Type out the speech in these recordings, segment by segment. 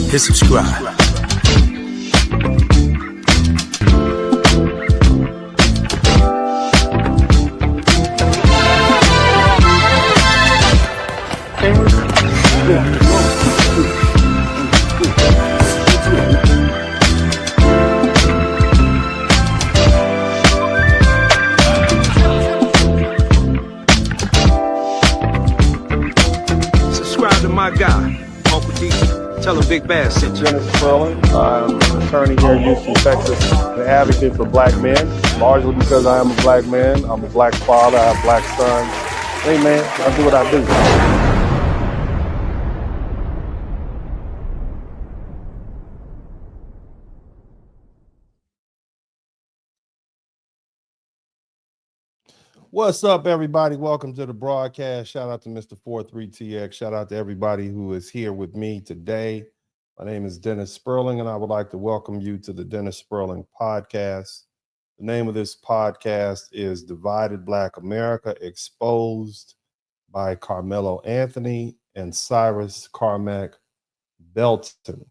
hit subscribe. Subscribe to my guy, Uncle D. Tell him Big Bass sent you. Spurling. I'm an attorney here in Houston, Texas, an advocate for black men, largely because I am a black man. I'm a black father. I have black sons. Hey, man, I do what I do. What's up, everybody? Welcome to the broadcast. Shout out to Mr. 43TX. Shout out to everybody who is here with me today. My name is Dennis Spurling, and I would like to welcome you to the Dennis Spurling podcast. The name of this podcast is Divided Black America, Exposed by Karmelo Anthony and Cyrus Carmack-Belton.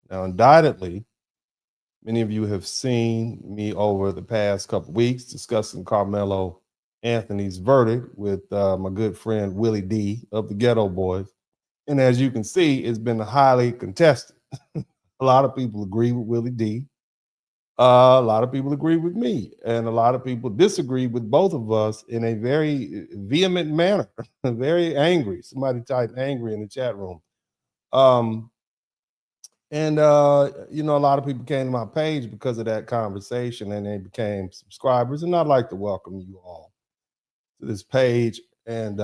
Now, undoubtedly, many of you have seen me over the past couple weeks discussing Karmelo Anthony's verdict with my good friend Willie D of the Geto Boys. And as you can see, it's been highly contested. A lot of people agree with Willie D. A lot of people agree with me. And a lot of people disagree with both of us in a very vehement manner, very angry. Somebody typed angry in the chat room. You know, a lot of people came to my page because of that conversation and they became subscribers. And I'd like to welcome you all to this page. And,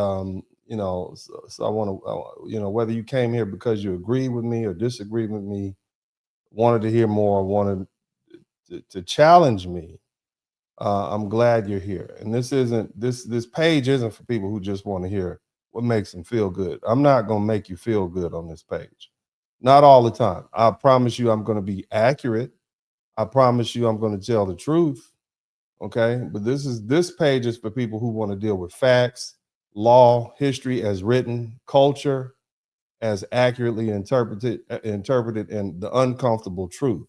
you know, so I want to, you know, whether you came here because you agree with me or disagree with me, wanted to hear more, wanted to challenge me, I'm glad you're here. And this page isn't for people who just want to hear what makes them feel good. I'm not going to make you feel good on this page. Not all the time. I promise you I'm going to be accurate. I promise you I'm going to tell the truth. Okay, but this page is for people who want to deal with facts, law, history as written, culture as accurately interpreted, and the uncomfortable truth.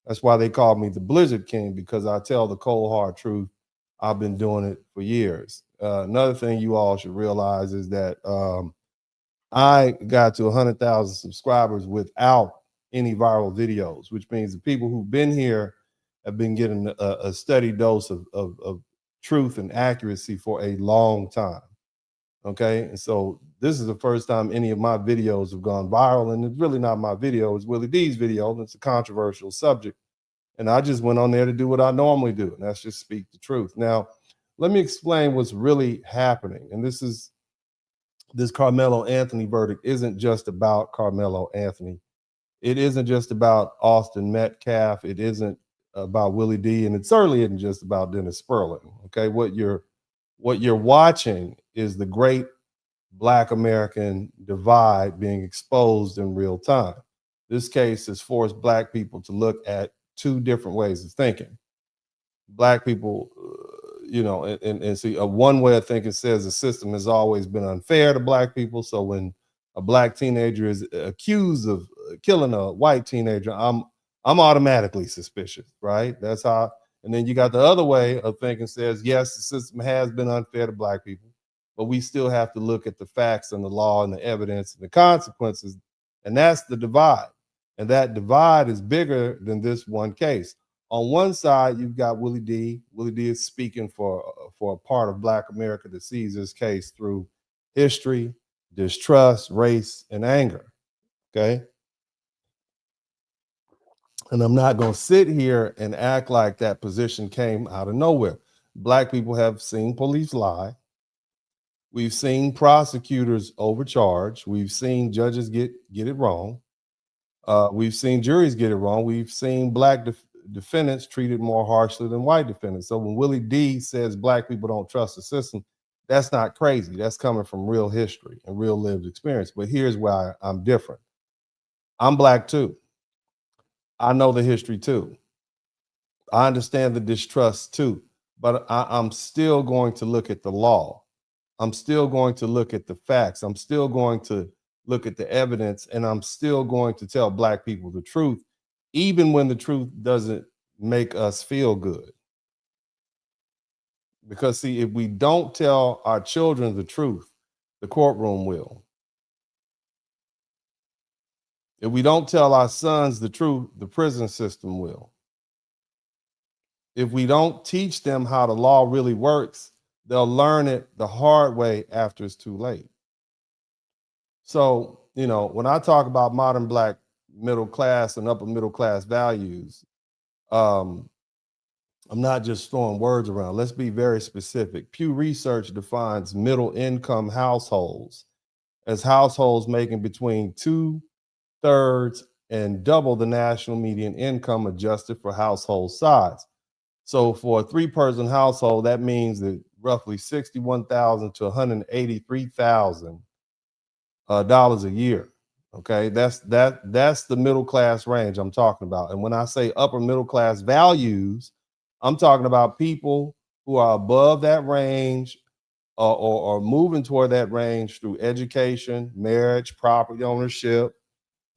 That's why they call me the Blizzard King, because I tell the cold hard truth. I've been doing it for years. Another thing you all should realize is that I got to 100,000 subscribers without any viral videos, which means the people who've been here have been getting a steady dose of truth and accuracy for a long time. Okay, and so this is the first time any of my videos have gone viral, and it's really not my video, it's Willie D's video, and it's a controversial subject. And I just went on there to do what I normally do, and that's just speak the truth. Now, let me explain what's really happening. And this Karmelo Anthony verdict isn't just about Karmelo Anthony. It isn't just about Austin Metcalf. It isn't about Willie D, and it certainly isn't just about Dennis Spurling. Okay, what you're watching is the great Black American divide being exposed in real time. This case has forced Black people to look at two different ways of thinking. Black people, you know, and see, one way of thinking says the system has always been unfair to Black people. So when a Black teenager is accused of killing a white teenager, I'm automatically suspicious, right? That's how. And then you got the other way of thinking says, yes, the system has been unfair to Black people, but we still have to look at the facts and the law and the evidence and the consequences. And that's the divide. And that divide is bigger than this one case. On one side, you've got Willie D. Willie D is speaking for a part of Black America that sees this case through history, distrust, race, and anger. Okay. And I'm not going to sit here and act like that position came out of nowhere. Black people have seen police lie. We've seen prosecutors overcharge. We've seen judges get it wrong. We've seen juries get it wrong. We've seen Black defendants treated more harshly than white defendants. So when Willie D says Black people don't trust the system, that's not crazy. That's coming from real history and real lived experience. But here's why I'm different. I'm Black too. I know the history too. I understand the distrust too, but I'm still going to look at the law. I'm still going to look at the facts. I'm still going to look at the evidence, and I'm still going to tell Black people the truth, even when the truth doesn't make us feel good. Because see, if we don't tell our children the truth, the courtroom will. If we don't tell our sons the truth, the prison system will. If we don't teach them how the law really works, they'll learn it the hard way after it's too late. So, you know, when I talk about modern Black middle class and upper middle class values, I'm not just throwing words around. Let's be very specific. Pew Research defines middle income households as households making between 2/3 and double the national median income adjusted for household size. So for a 3-person household, that means that roughly $61,000 to $183,000 dollars a year. Okay, that's the middle class range I'm talking about. And when I say upper middle class values, I'm talking about people who are above that range or moving toward that range through education, marriage, property ownership,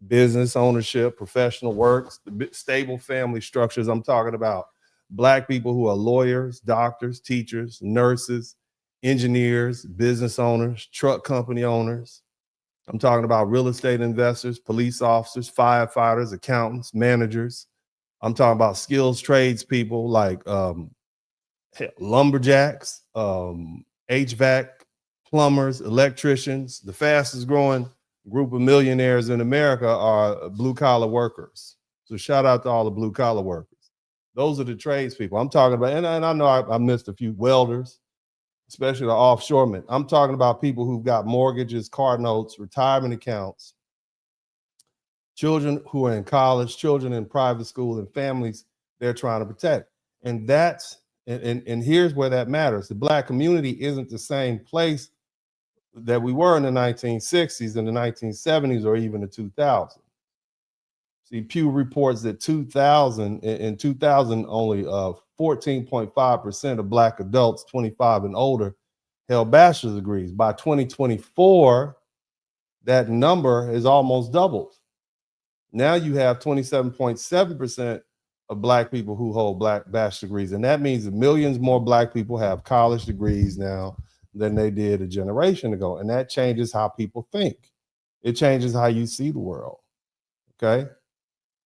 business ownership, professional works, stable family structures. I'm talking about Black people who are lawyers, doctors, teachers, nurses, engineers, business owners, truck company owners. I'm talking about real estate investors, police officers, firefighters, accountants, managers. I'm talking about skills trades people like lumberjacks, HVAC, plumbers, electricians. The fastest growing group of millionaires in America are blue collar workers. So shout out to all the blue collar workers. Those are the trades people I'm talking about. And I know I missed a few welders, especially the offshoremen. I'm talking about people who've got mortgages, car notes, retirement accounts, children who are in college, children in private school, and families they're trying to protect. And here's where that matters. The Black community isn't the same place that we were in the 1960s, and the 1970s, or even the 2000s. See, Pew reports that in 2000, only 14.5% of Black adults 25 and older held bachelor's degrees. By 2024, that number is almost doubled. Now you have 27.7% of Black people who hold bachelor's degrees. And that means that millions more Black people have college degrees now than they did a generation ago. And that changes how people think. It changes how you see the world. Okay?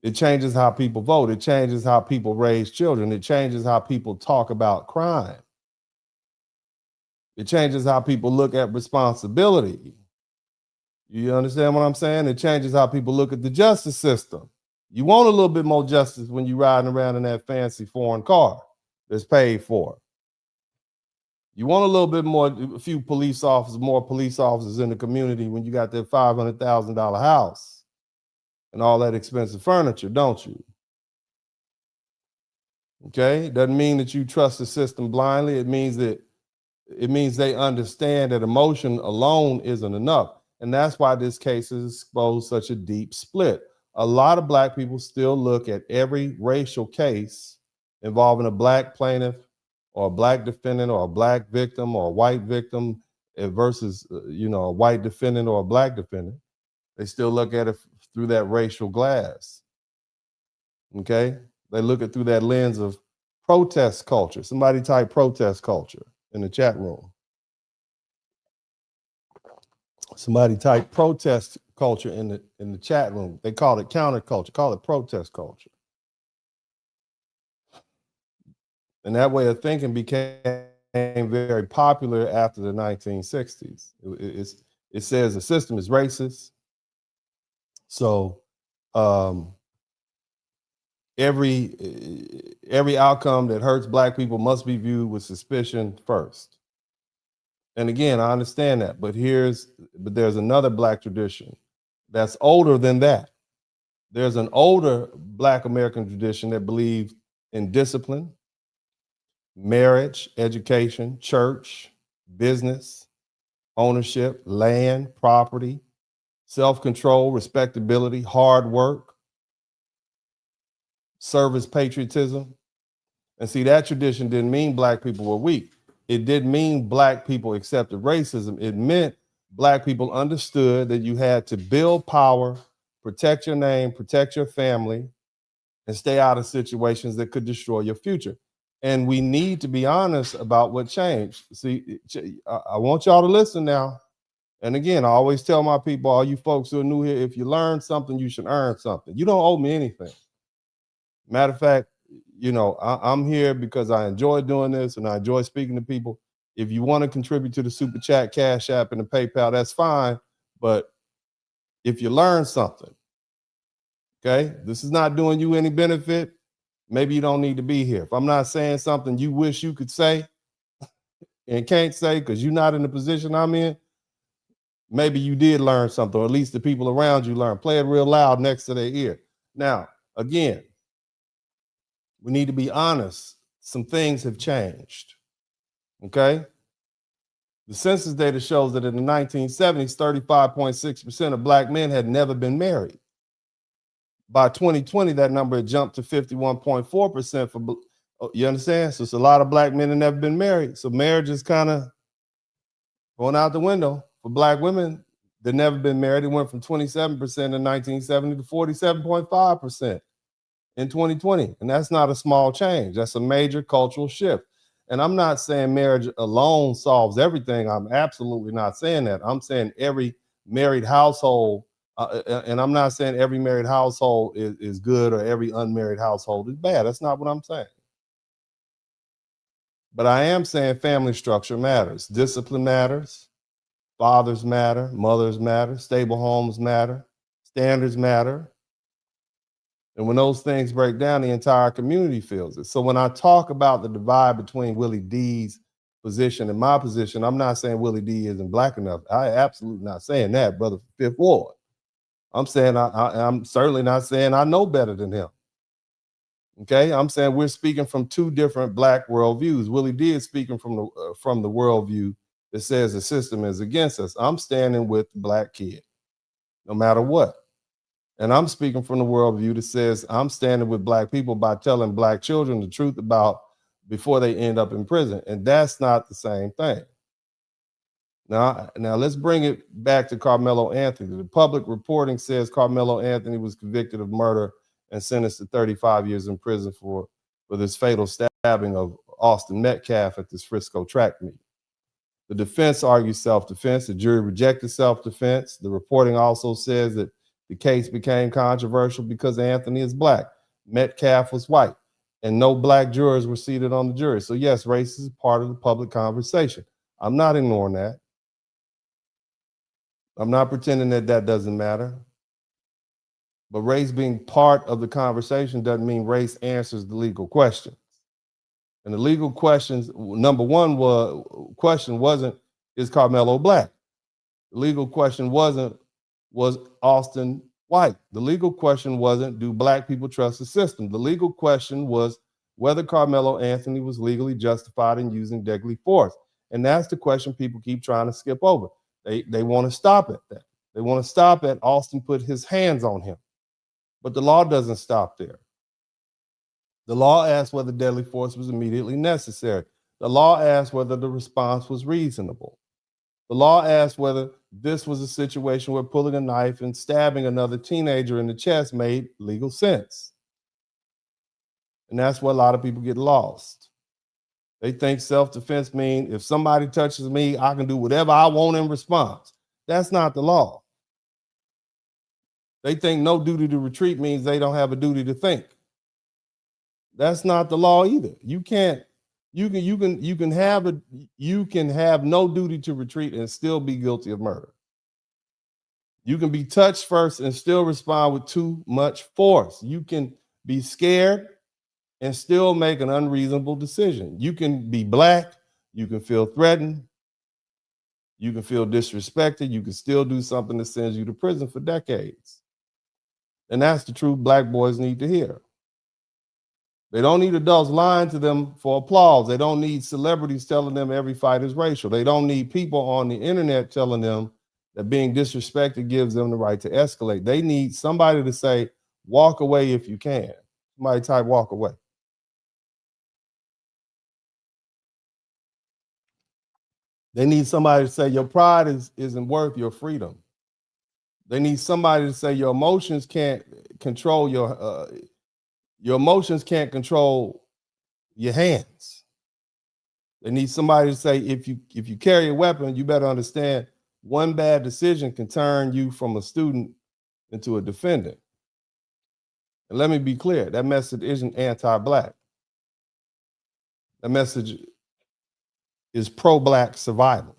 It changes how people vote. It changes how people raise children. It changes how people talk about crime. It changes how people look at responsibility. You understand what I'm saying? It changes how people look at the justice system. You want a little bit more justice when you're riding around in that fancy foreign car that's paid for. You want a little bit more, a few police officers, more police officers in the community when you got that $500,000 house and all that expensive furniture, don't you? Okay, it doesn't mean that you trust the system blindly. It means they understand that emotion alone isn't enough. And that's why this case has exposed such a deep split. A lot of Black people still look at every racial case involving a Black plaintiff or a Black defendant or a Black victim or a white victim versus a white defendant or a Black defendant. They still look at it through that racial glass. Okay? They look at through that lens of protest culture. Somebody type protest culture in the chat room. Somebody type protest culture in the chat room. They call it counterculture, call it protest culture. And that way of thinking became very popular after the 1960s. It says the system is racist. So every outcome that hurts Black people must be viewed with suspicion first. And again, I understand that, but there's another Black tradition that's older than that. There's an older Black American tradition that believes in discipline, marriage, education, church, business, ownership, land, property, self-control, respectability, hard work, service, patriotism. And see, that tradition didn't mean Black people were weak. It didn't mean Black people accepted racism. It meant Black people understood that you had to build power, protect your name, protect your family, and stay out of situations that could destroy your future. And we need to be honest about what changed. See, I want y'all to listen now. And again, I always tell my people, all you folks who are new here, if you learn something, you should earn something. You don't owe me anything. Matter of fact, I'm here because I enjoy doing this and I enjoy speaking to people. If you want to contribute to the Super Chat, Cash App, and the PayPal, that's fine. But if you learn something, okay, this is not doing you any benefit, maybe you don't need to be here. If I'm not saying something you wish you could say and can't say because you're not in the position I'm in, maybe you did learn something, or at least the people around you learn. Play it real loud next to their ear. Now, again, we need to be honest. Some things have changed, okay? The census data shows that in the 1970s, 35.6% of Black men had never been married. By 2020, that number had jumped to 51.4% for, you understand? So it's a lot of Black men that never been married. So marriage is kind of going out the window for Black women that never been married. It went from 27% in 1970 to 47.5% in 2020. And that's not a small change. That's a major cultural shift. And I'm not saying marriage alone solves everything. I'm absolutely not saying that. I'm saying every married household, and I'm not saying every married household is good or every unmarried household is bad. That's not what I'm saying. But I am saying family structure matters. Discipline matters. Fathers matter. Mothers matter. Stable homes matter. Standards matter. And when those things break down, the entire community feels it. So when I talk about the divide between Willie D's position and my position, I'm not saying Willie D isn't Black enough. I absolutely not saying that, brother. Fifth Ward. I'm saying I'm certainly not saying I know better than him. Okay, I'm saying we're speaking from two different Black worldviews. Willie D is speaking from the worldview that says the system is against us. I'm standing with the Black kid, no matter what. And I'm speaking from the worldview that says I'm standing with Black people by telling Black children the truth about before they end up in prison. And that's not the same thing. Now let's bring it back to Karmelo Anthony. The public reporting says Karmelo Anthony was convicted of murder and sentenced to 35 years in prison for this fatal stabbing of Austin Metcalf at this Frisco track meet. The defense argues self-defense. The jury rejected self-defense. The reporting also says that the case became controversial because Anthony is Black. Metcalf was white, and no Black jurors were seated on the jury. So yes, race is part of the public conversation. I'm not ignoring that. I'm not pretending that doesn't matter. But race being part of the conversation doesn't mean race answers the legal questions. And the legal questions, number one question wasn't, is Karmelo Black? The legal question wasn't, was Austin white? The legal question wasn't, do Black people trust the system? The legal question was whether Karmelo Anthony was legally justified in using deadly force. And that's the question people keep trying to skip over. They want to stop at that. They want to stop at Austin put his hands on him. But the law doesn't stop there. The law asks whether deadly force was immediately necessary. The law asks whether the response was reasonable. The law asks whether this was a situation where pulling a knife and stabbing another teenager in the chest made legal sense. And that's where a lot of people get lost. They think self-defense means if somebody touches me, I can do whatever I want in response. That's not the law. They think no duty to retreat means they don't have a duty to think. That's not the law either. You can have no duty to retreat and still be guilty of murder. You can be touched first and still respond with too much force. You can be scared and still make an unreasonable decision. You can be Black, you can feel threatened, you can feel disrespected, you can still do something that sends you to prison for decades. And that's the truth Black boys need to hear. They don't need adults lying to them for applause. They don't need celebrities telling them every fight is racial. They don't need people on the internet telling them that being disrespected gives them the right to escalate. They need somebody to say, walk away if you can. Somebody type walk away. They need somebody to say your pride isn't worth your freedom. They need somebody to say your emotions can't control your emotions can't control your hands. They need somebody to say if you carry a weapon, you better understand one bad decision can turn you from a student into a defendant. And let me be clear, that message isn't anti-Black. That message is pro-Black survival.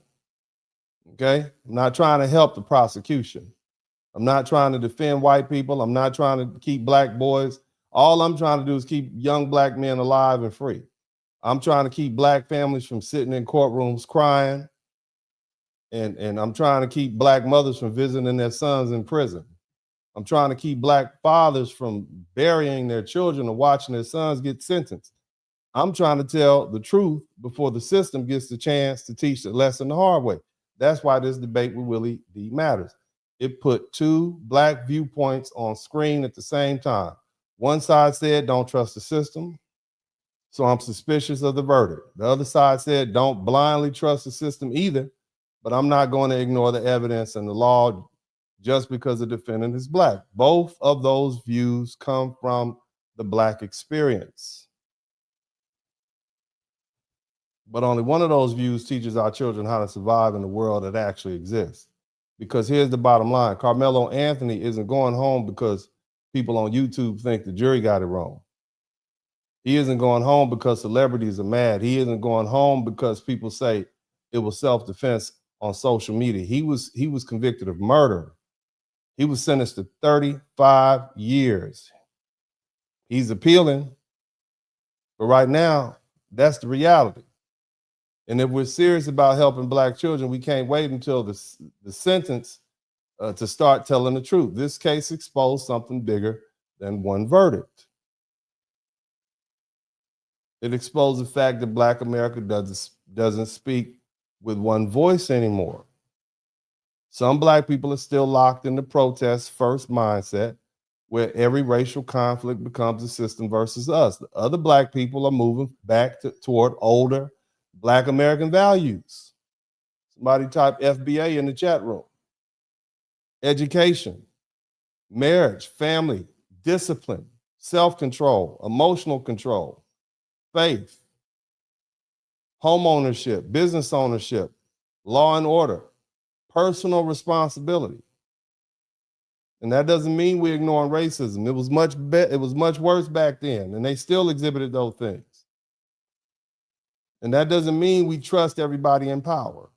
Okay? I'm not trying to help the prosecution. I'm not trying to defend white people. I'm not trying to keep Black boys. All I'm trying to do is keep young Black men alive and free. I'm trying to keep Black families from sitting in courtrooms crying. And I'm trying to keep Black mothers from visiting their sons in prison. I'm trying to keep Black fathers from burying their children and watching their sons get sentenced. I'm trying to tell the truth before the system gets the chance to teach the lesson the hard way. That's why this debate with Willie D matters. It put two Black viewpoints on screen at the same time. One side said, don't trust the system, so I'm suspicious of the verdict. The other side said, don't blindly trust the system either, but I'm not going to ignore the evidence and the law just because the defendant is Black. Both of those views come from the Black experience. But only one of those views teaches our children how to survive in the world that actually exists. Because here's the bottom line. Karmelo Anthony isn't going home because people on YouTube think the jury got it wrong. He isn't going home because celebrities are mad. He isn't going home because people say it was self-defense on social media. He was convicted of murder. He was sentenced to 35 years. He's appealing, but right now, that's the reality. And if we're serious about helping Black children, we can't wait until the sentence to start telling the truth. This case exposed something bigger than one verdict. It exposed the fact that Black America doesn't speak with one voice anymore. Some Black people are still locked in the protest first mindset, where every racial conflict becomes a system versus us. The other Black people are moving back toward older Black American values. Somebody type FBA in the chat room. Education, marriage, family, discipline, self-control, emotional control, faith, home ownership, business ownership, law and order, personal responsibility. And that doesn't mean we're ignoring racism. It was much worse back then, and they still exhibited those things. And that doesn't mean we trust everybody in power.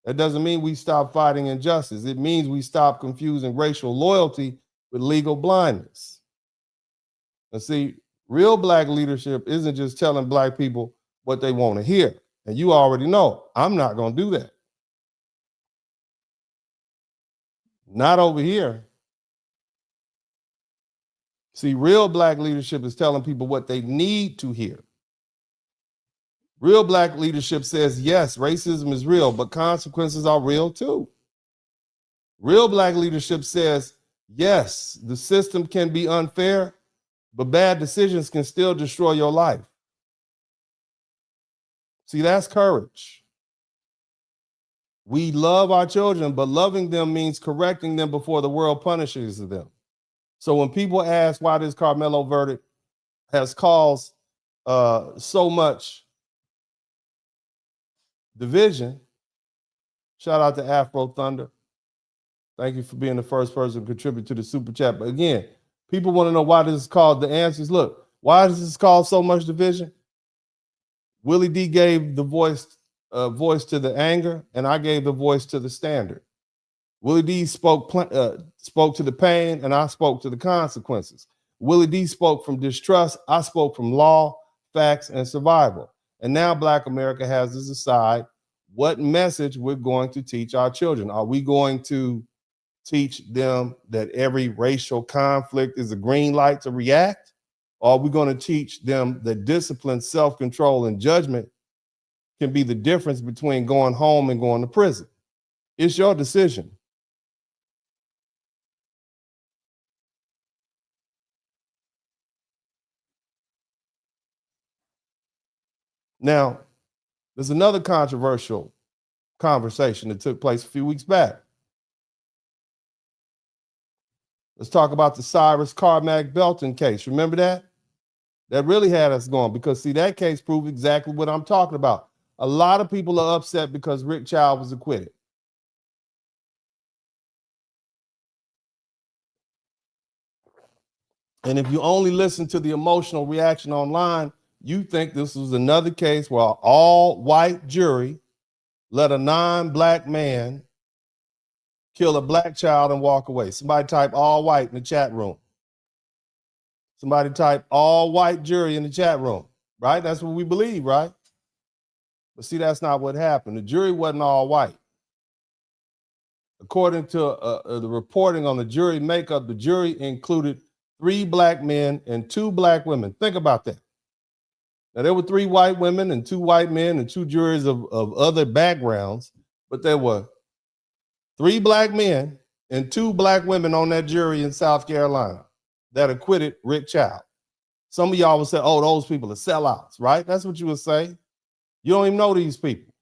That doesn't mean we stop fighting injustice. It means we stop confusing racial loyalty with legal blindness. And see, real Black leadership isn't just telling Black people what they want to hear. And you already know, I'm not going to do that. Not over here. See, real Black leadership is telling people what they need to hear. Real Black leadership says, yes, racism is real, but consequences are real too. Real Black leadership says, yes, the system can be unfair, but bad decisions can still destroy your life. See, that's courage. We love our children, but loving them means correcting them before the world punishes them. So when people ask why this Karmelo verdict has caused so much division, shout out to Afro Thunder. Thank you for being the first person to contribute to the super chat. But again, people want to know why this is called. The answers, look, why does this cause so much division? Willie D gave the voice to the anger, and I gave the voice to the standard. Willie D spoke to the pain, and I spoke to the consequences. Willie D spoke from distrust. I spoke from law, facts, and survival. And now Black America has to decide what message we're going to teach our children. Are we going to teach them that every racial conflict is a green light to react? Or are we going to teach them that discipline, self-control, and judgment can be the difference between going home and going to prison? It's your decision. Now, there's another controversial conversation that took place a few weeks back. Let's talk about the Cyrus Carmack-Belton case. Remember that? That really had us going because, see, that case proved exactly what I'm talking about. A lot of people are upset because Rick Chow was acquitted. And if you only listen to the emotional reaction online, you think this was another case where an all-white jury let a non-black man kill a black child and walk away. Somebody type all white in the chat room. Somebody type all white jury in the chat room, right? That's what we believe, right? But see, that's not what happened. The jury wasn't all white. According to the reporting on the jury makeup, the jury included 3 black men and 2 black women. Think about that. Now, there were 3 white women and 2 white men and 2 jurors of other backgrounds, but there were 3 black men and 2 black women on that jury in South Carolina that acquitted Rick Chow. Some of y'all would say, oh, those people are sellouts, right? That's what you would say. You don't even know these people.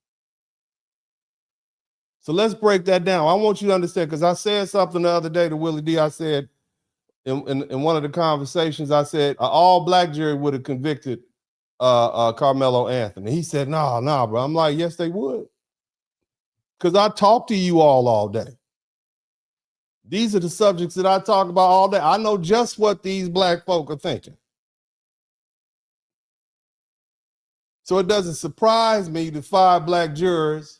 So let's break that down. I want you to understand, because I said something the other day to Willie D. I said in one of the conversations, I said, an all-black jury would have convicted Karmelo Anthony. He said, nah, bro. I'm like, yes, they would. Because I talk to you all day. These are the subjects that I talk about all day. I know just what these black folk are thinking. So it doesn't surprise me that 5 black jurors,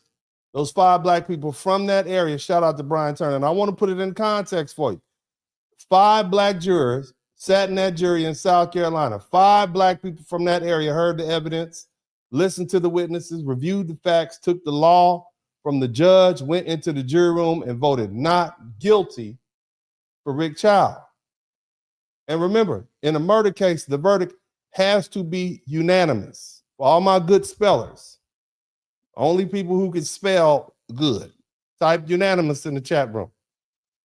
those 5 black people from that area, shout out to Brian Turner, and I want to put it in context for you. 5 black jurors sat in that jury in South Carolina. 5 black people from that area heard the evidence, listened to the witnesses, reviewed the facts, took the law from the judge, went into the jury room and voted not guilty for Rick Chow. And remember, in a murder case, the verdict has to be unanimous. For all my good spellers, only people who can spell good, type unanimous in the chat room.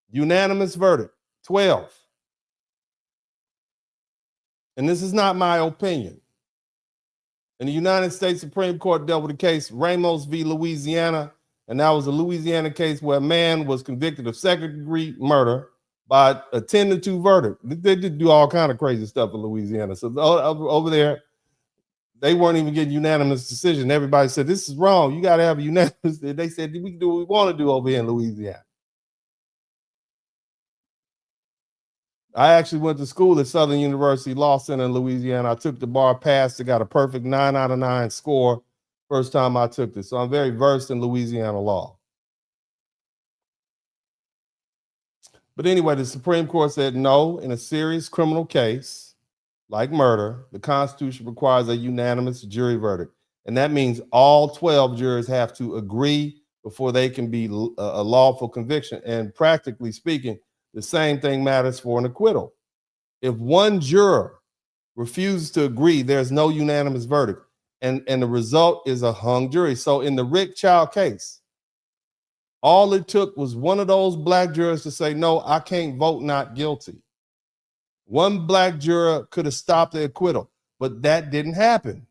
Unanimous verdict, 12. And this is not my opinion. And the United States Supreme Court dealt with a case, Ramos v. Louisiana, and that was a Louisiana case where a man was convicted of second-degree murder by a 10-2 verdict. They did do all kind of crazy stuff in Louisiana. So over there, they weren't even getting unanimous decision. Everybody said, this is wrong. You got to have a unanimous. They said, we can do what we want to do over here in Louisiana. I actually went to school at Southern University Law Center in Louisiana. I took the bar, passed, I got a perfect 9 out of 9 score first time I took this. So I'm very versed in Louisiana law. But anyway, the Supreme Court said no, in a serious criminal case like murder, the Constitution requires a unanimous jury verdict. And that means all 12 jurors have to agree before they can be a lawful conviction. And practically speaking, the same thing matters for an acquittal. If one juror refuses to agree, there's no unanimous verdict. And the result is a hung jury. So in the Rick Chow case, all it took was one of those black jurors to say, no, I can't vote not guilty. One black juror could have stopped the acquittal, but that didn't happen.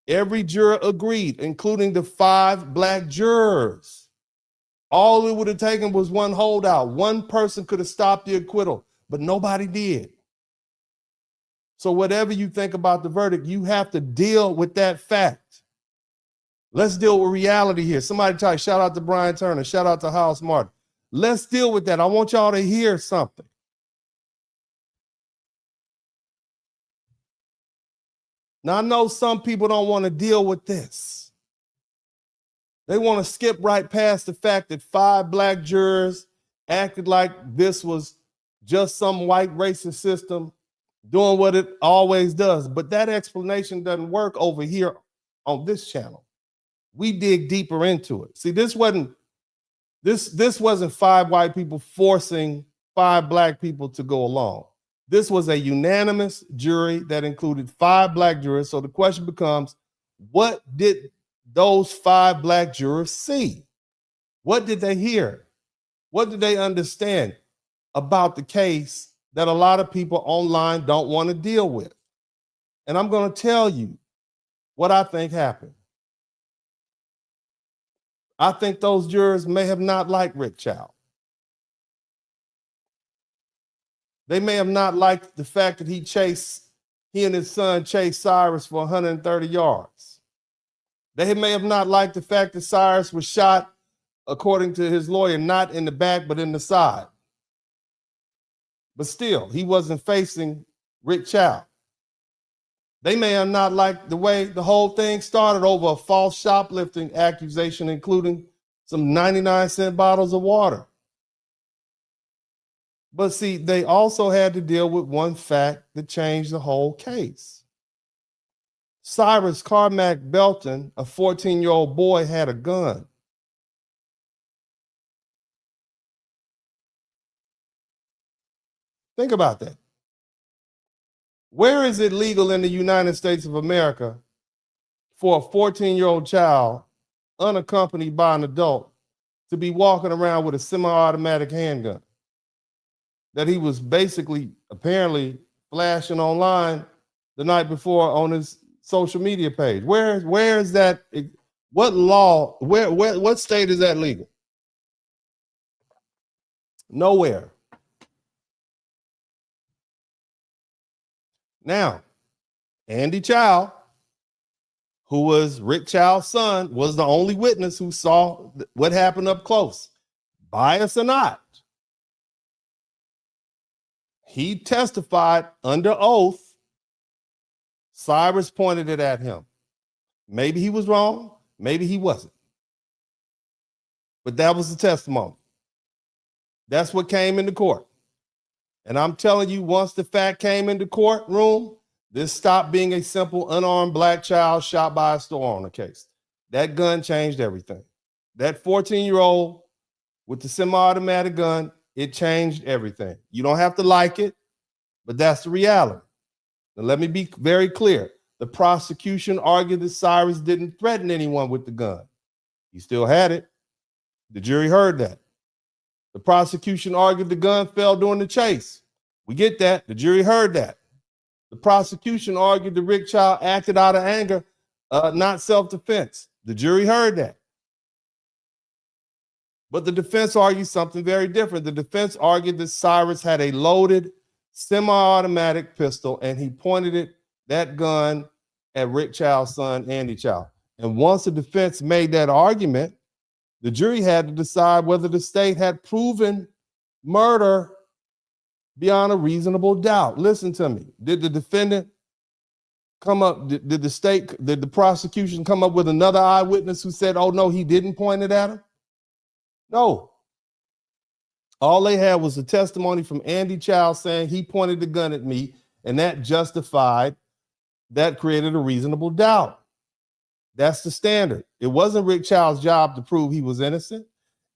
Every juror agreed, including the 5 black jurors. All it would have taken was one holdout. One person could have stopped the acquittal, but nobody did. So whatever you think about the verdict, you have to deal with that fact. Let's deal with reality here. Somebody type, shout out to Brian Turner, shout out to House Martin. Let's deal with that. I want y'all to hear something. Now, I know some people don't want to deal with this. They want to skip right past the fact that 5 black jurors acted like this was just some white racist system doing what it always does. But that explanation doesn't work over here on this channel. We dig deeper into it. See, this wasn't 5 white people forcing 5 black people to go along. This was a unanimous jury that included 5 black jurors. So the question becomes, what did those 5 black jurors see? What did they hear? What did they understand about the case that a lot of people online don't want to deal with? And I'm going to tell you what I think happened. I think those jurors may have not liked Rick Chow. They may have not liked the fact that he and his son chased Cyrus for 130 yards. They may have not liked the fact that Cyrus was shot, according to his lawyer, not in the back, but in the side. But still, he wasn't facing Rick Chow. They may have not liked the way the whole thing started over a false shoplifting accusation, including some 99-cent bottles of water. But see, they also had to deal with one fact that changed the whole case. Cyrus Carmack-Belton, a 14-year-old boy, had a gun. Think about that. Where is it legal in the United States of America for a 14-year-old child, unaccompanied by an adult, to be walking around with a semi-automatic handgun that he was basically, apparently, flashing online the night before on his social media page? Where is that? What law, what state is that legal? Nowhere. Now, Andy Chow, who was Rick Chow's son, was the only witness who saw what happened up close. Bias or not, he testified under oath. Cyrus pointed it at him. Maybe he was wrong, maybe he wasn't. But that was the testimony. That's what came into court. And I'm telling you, once the fact came into courtroom, this stopped being a simple unarmed black child shot by a store owner case. That gun changed everything. That 14-year-old with the semi-automatic gun, it changed everything. You don't have to like it, but that's the reality. Now, let me be very clear. The prosecution argued that Cyrus didn't threaten anyone with the gun. He still had it. The jury heard that. The prosecution argued the gun fell during the chase. We get that. The jury heard that. The prosecution argued that Rick Chow acted out of anger, not self-defense. The jury heard that. But the defense argued something very different. The defense argued that Cyrus had a loaded semi-automatic pistol and he pointed that gun at Rick Chow's son, Andy Chow. And once the defense made that argument, the jury had to decide whether the state had proven murder beyond a reasonable doubt. Listen to me. Did the defendant come up, did the prosecution come up with another eyewitness who said, oh no, he didn't point it at him? No. All they had was a testimony from Andy Chow saying he pointed the gun at me, and that created a reasonable doubt. That's the standard. It wasn't Rick Chow's job to prove he was innocent.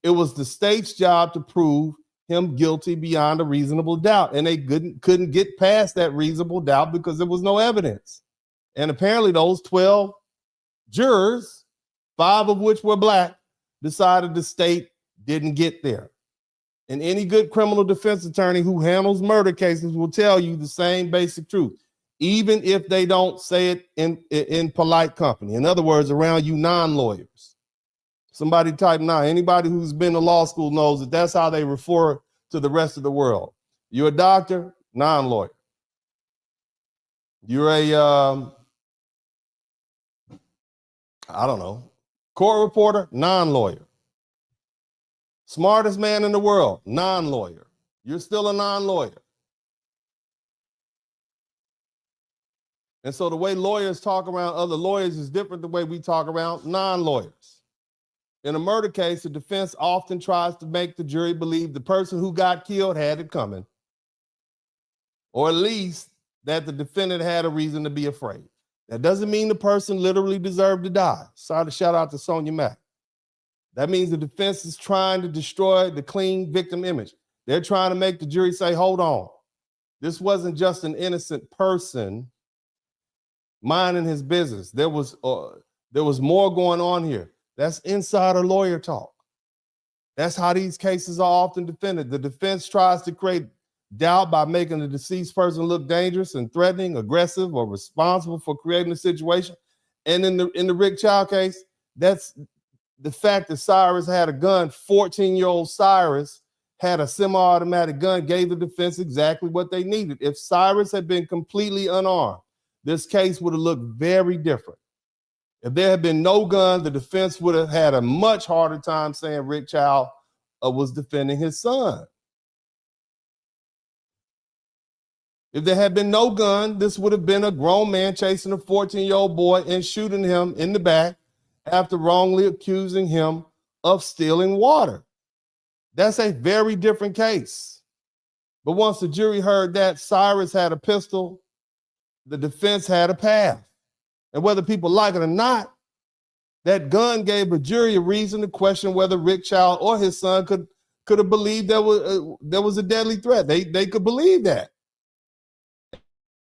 It was the state's job to prove him guilty beyond a reasonable doubt. And they couldn't get past that reasonable doubt because there was no evidence. And apparently those 12 jurors, 5 of which were black, decided the state didn't get there. And any good criminal defense attorney who handles murder cases will tell you the same basic truth, even if they don't say it in polite company. In other words, around you non-lawyers. Somebody type 9. Anybody who's been to law school knows that that's how they refer to the rest of the world. You're a doctor, non-lawyer. You're a, court reporter, non-lawyer. Smartest man in the world, non-lawyer. You're still a non-lawyer. And so the way lawyers talk around other lawyers is different the way we talk around non-lawyers. In a murder case, the defense often tries to make the jury believe the person who got killed had it coming, or at least that the defendant had a reason to be afraid. That doesn't mean the person literally deserved to die. Sorry to shout out to Sonia Mack. That means the defense is trying to destroy the clean victim image. They're trying to make the jury say, hold on, this wasn't just an innocent person minding his business. There was more going on here. That's insider lawyer talk. That's how these cases are often defended. The defense tries to create doubt by making the deceased person look dangerous and threatening, aggressive, or responsible for creating the situation. And in the Rick Chow case, the fact that Cyrus had a gun, 14-year-old Cyrus had a semi-automatic gun, gave the defense exactly what they needed. If Cyrus had been completely unarmed, this case would have looked very different. If there had been no gun, the defense would have had a much harder time saying Rick Chow was defending his son. If there had been no gun, this would have been a grown man chasing a 14-year-old boy and shooting him in the back after wrongly accusing him of stealing water. That's a very different case. But once the jury heard that Cyrus had a pistol, the defense had a path. And whether people like it or not, that gun gave a jury a reason to question whether Rick Chow or his son could have believed there was a deadly threat. They could believe that.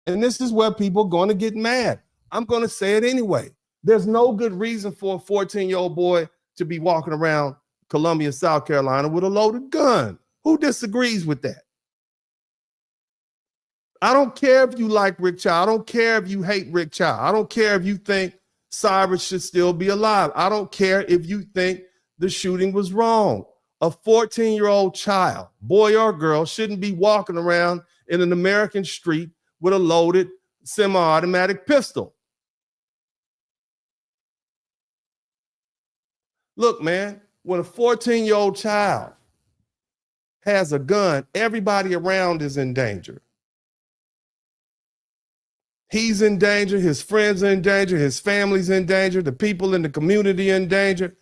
And this is where people are going to get mad. I'm going to say it anyway. There's no good reason for a 14-year-old boy to be walking around Columbia, South Carolina with a loaded gun. Who disagrees with that? I don't care if you like Rick Chow. I don't care if you hate Rick Chow. I don't care if you think Cyrus should still be alive. I don't care if you think the shooting was wrong. A 14-year-old child, boy or girl, shouldn't be walking around in an American street with a loaded semi-automatic pistol. Look, man, when a 14-year-old child has a gun, everybody around is in danger. He's in danger, his friends are in danger, his family's in danger, the people in the community are in danger.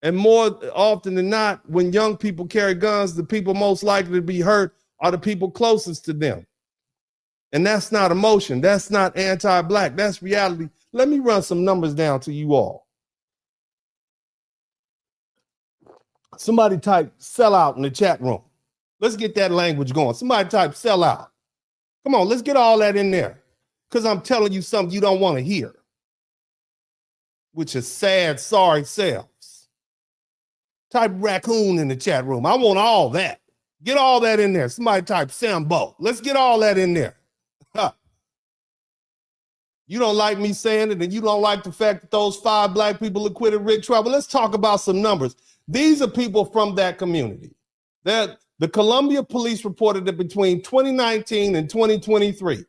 And more often than not, when young people carry guns, the people most likely to be hurt are the people closest to them. And that's not emotion. That's not anti-Black. That's reality. Let me run some numbers down to you all. Somebody type sellout in the chat room. Let's get that language going. Somebody type sellout. Come on, let's get all that in there. Because I'm telling you something you don't want to hear, which is sad, sorry selves. Type raccoon in the chat room. I want all that. Get all that in there. Somebody type Sambo. Let's get all that in there. Huh. You don't like me saying it, and you don't like the fact that those 5 Black people acquitted Rick Chow. But let's talk about some numbers. These are people from that community. The Columbia Police reported that between 2019 and 2023,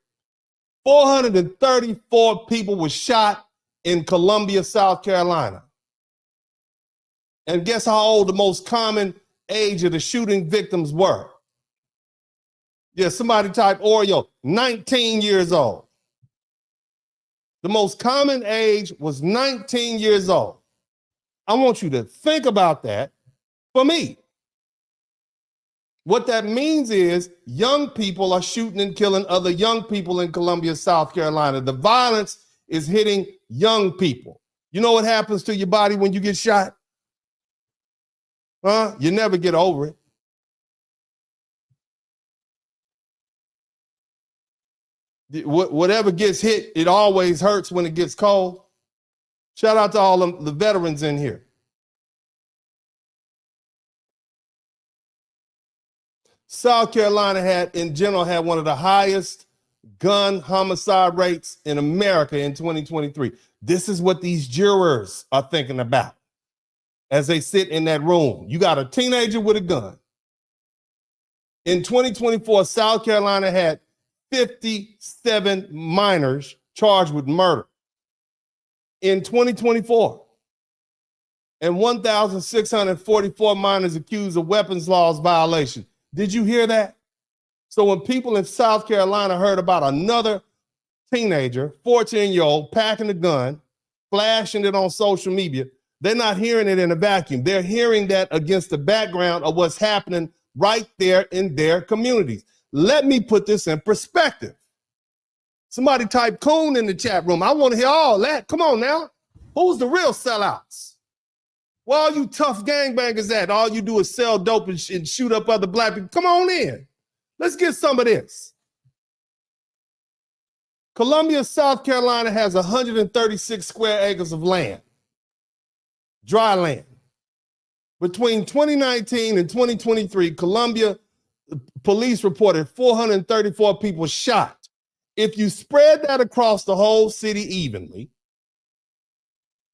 434 people were shot in Columbia, South Carolina. And guess how old the most common age of the shooting victims were? Yeah, somebody type Oreo, 19 years old. The most common age was 19 years old. I want you to think about that for me. What that means is young people are shooting and killing other young people in Columbia, South Carolina. The violence is hitting young people. You know what happens to your body when you get shot? Huh? You never get over it. Whatever gets hit, it always hurts when it gets cold. Shout out to all the veterans in here. South Carolina had one of the highest gun homicide rates in America in 2023. This is what these jurors are thinking about as they sit in that room. You got a teenager with a gun. In 2024, South Carolina had 57 minors charged with murder. In 2024, and 1,644 minors accused of weapons laws violation. Did you hear that? So when people in South Carolina heard about another teenager, 14-year-old, packing a gun, flashing it on social media, they're not hearing it in a vacuum. They're hearing that against the background of what's happening right there in their communities. Let me put this in perspective. Somebody type coon in the chat room. I want to hear all that. Come on now. Who's the real sellouts? Where all you tough gangbangers at? All you do is sell dope and shoot up other Black people. Come on in. Let's get some of this. Columbia, South Carolina has 136 square acres of land, dry land. Between 2019 and 2023, Columbia police reported 434 people shot. If you spread that across the whole city evenly,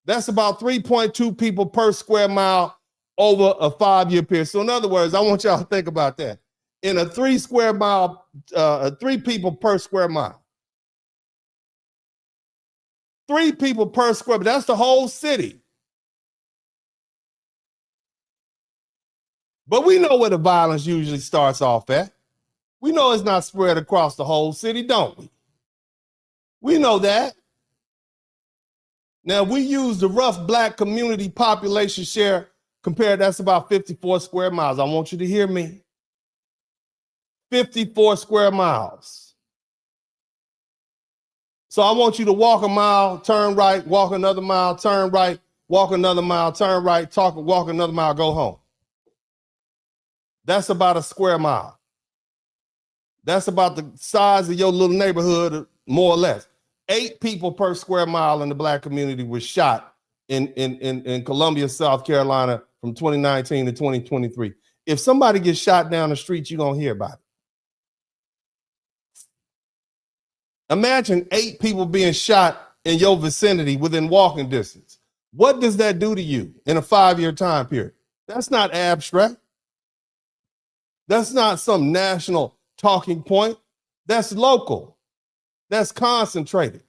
That's about 3.2 people per square mile over a 5-year period. So in other words, I want y'all to think about that. In a 3 people per square mile. 3 people per square, but that's the whole city. But we know where the violence usually starts off at. We know it's not spread across the whole city, don't we? We know that. Now, we use the rough black community population share compared, that's about 54 square miles. I want you to hear me. 54 square miles. So I want you to walk a mile, turn right, walk another mile, turn right, walk another mile, turn right, walk another mile, go home. That's about a square mile. That's about the size of your little neighborhood, more or less. 8 people per square mile in the black community were shot in Columbia, South Carolina from 2019 to 2023. If somebody gets shot down the street, you're going to hear about it. Imagine 8 people being shot in your vicinity within walking distance. What does that do to you in a 5-year time period? That's not abstract. That's not some national talking point. That's local. That's concentrated.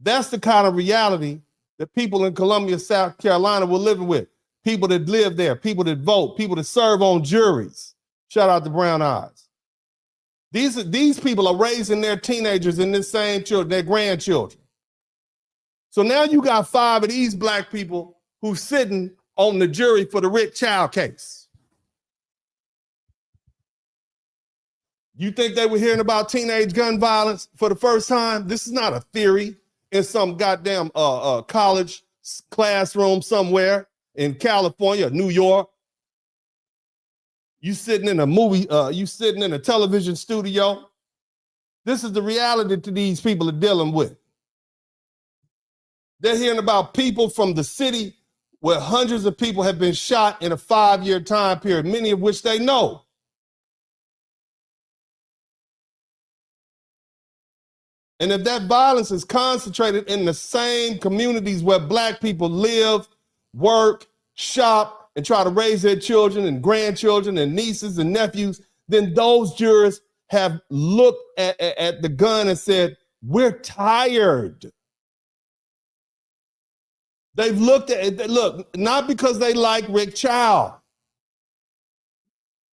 That's the kind of reality that people in Columbia, South Carolina were living with. People that live there, people that vote, people that serve on juries. Shout out to Brown Eyes. These people are raising their teenagers and their same children, their grandchildren. So now you got 5 of these black people who's sitting on the jury for the Rick Chow case. You think they were hearing about teenage gun violence for the first time? This is not a theory in some goddamn college classroom somewhere in California, New York. You sitting in a movie, you sitting in a television studio. This is the reality that these people are dealing with. They're hearing about people from the city where hundreds of people have been shot in a 5-year time period, many of which they know. And if that violence is concentrated in the same communities where black people live, work, shop, and try to raise their children and grandchildren and nieces and nephews, then those jurors have looked at the gun and said, we're tired. They've looked at it, look, not because they like Rick Chow,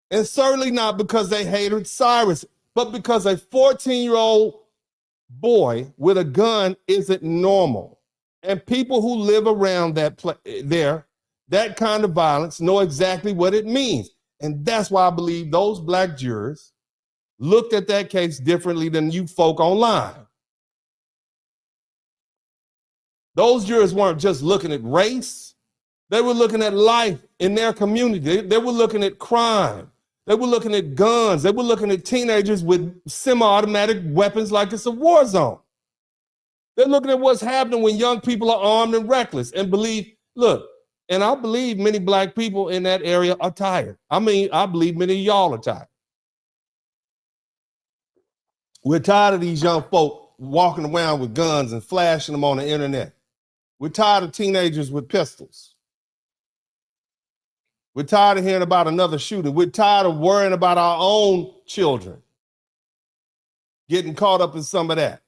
and certainly not because they hated Cyrus, but because a 14-year-old boy with a gun isn't normal. And people who live around that kind of violence know exactly what it means. And that's why I believe those black jurors looked at that case differently than you folk online. Those jurors weren't just looking at race. They were looking at life in their community. They were looking at crime. They were looking at guns. They were looking at teenagers with semi-automatic weapons like it's a war zone. They're looking at what's happening when young people are armed and reckless and believe, look, and I believe many black people in that area are tired. I mean, I believe many of y'all are tired. We're tired of these young folk walking around with guns and flashing them on the internet. We're tired of teenagers with pistols. We're tired of hearing about another shooting. We're tired of worrying about our own children getting caught up in some of that.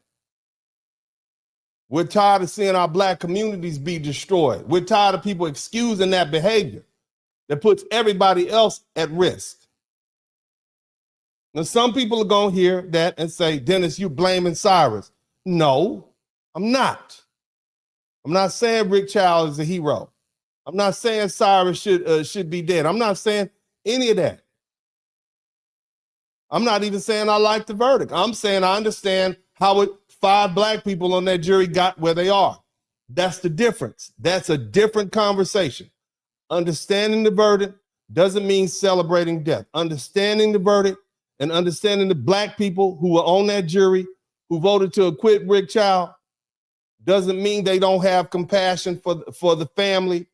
We're tired of seeing our black communities be destroyed. We're tired of people excusing that behavior that puts everybody else at risk. Now, some people are going to hear that and say, Dennis, you're blaming Cyrus. No, I'm not. I'm not saying Rick Chow is a hero. I'm not saying Cyrus should be dead. I'm not saying any of that. I'm not even saying I like the verdict. I'm saying I understand how 5 black people on that jury got where they are. That's the difference. That's a different conversation. Understanding the verdict doesn't mean celebrating death. Understanding the verdict and understanding the black people who were on that jury who voted to acquit Rick Chow doesn't mean they don't have compassion for the family.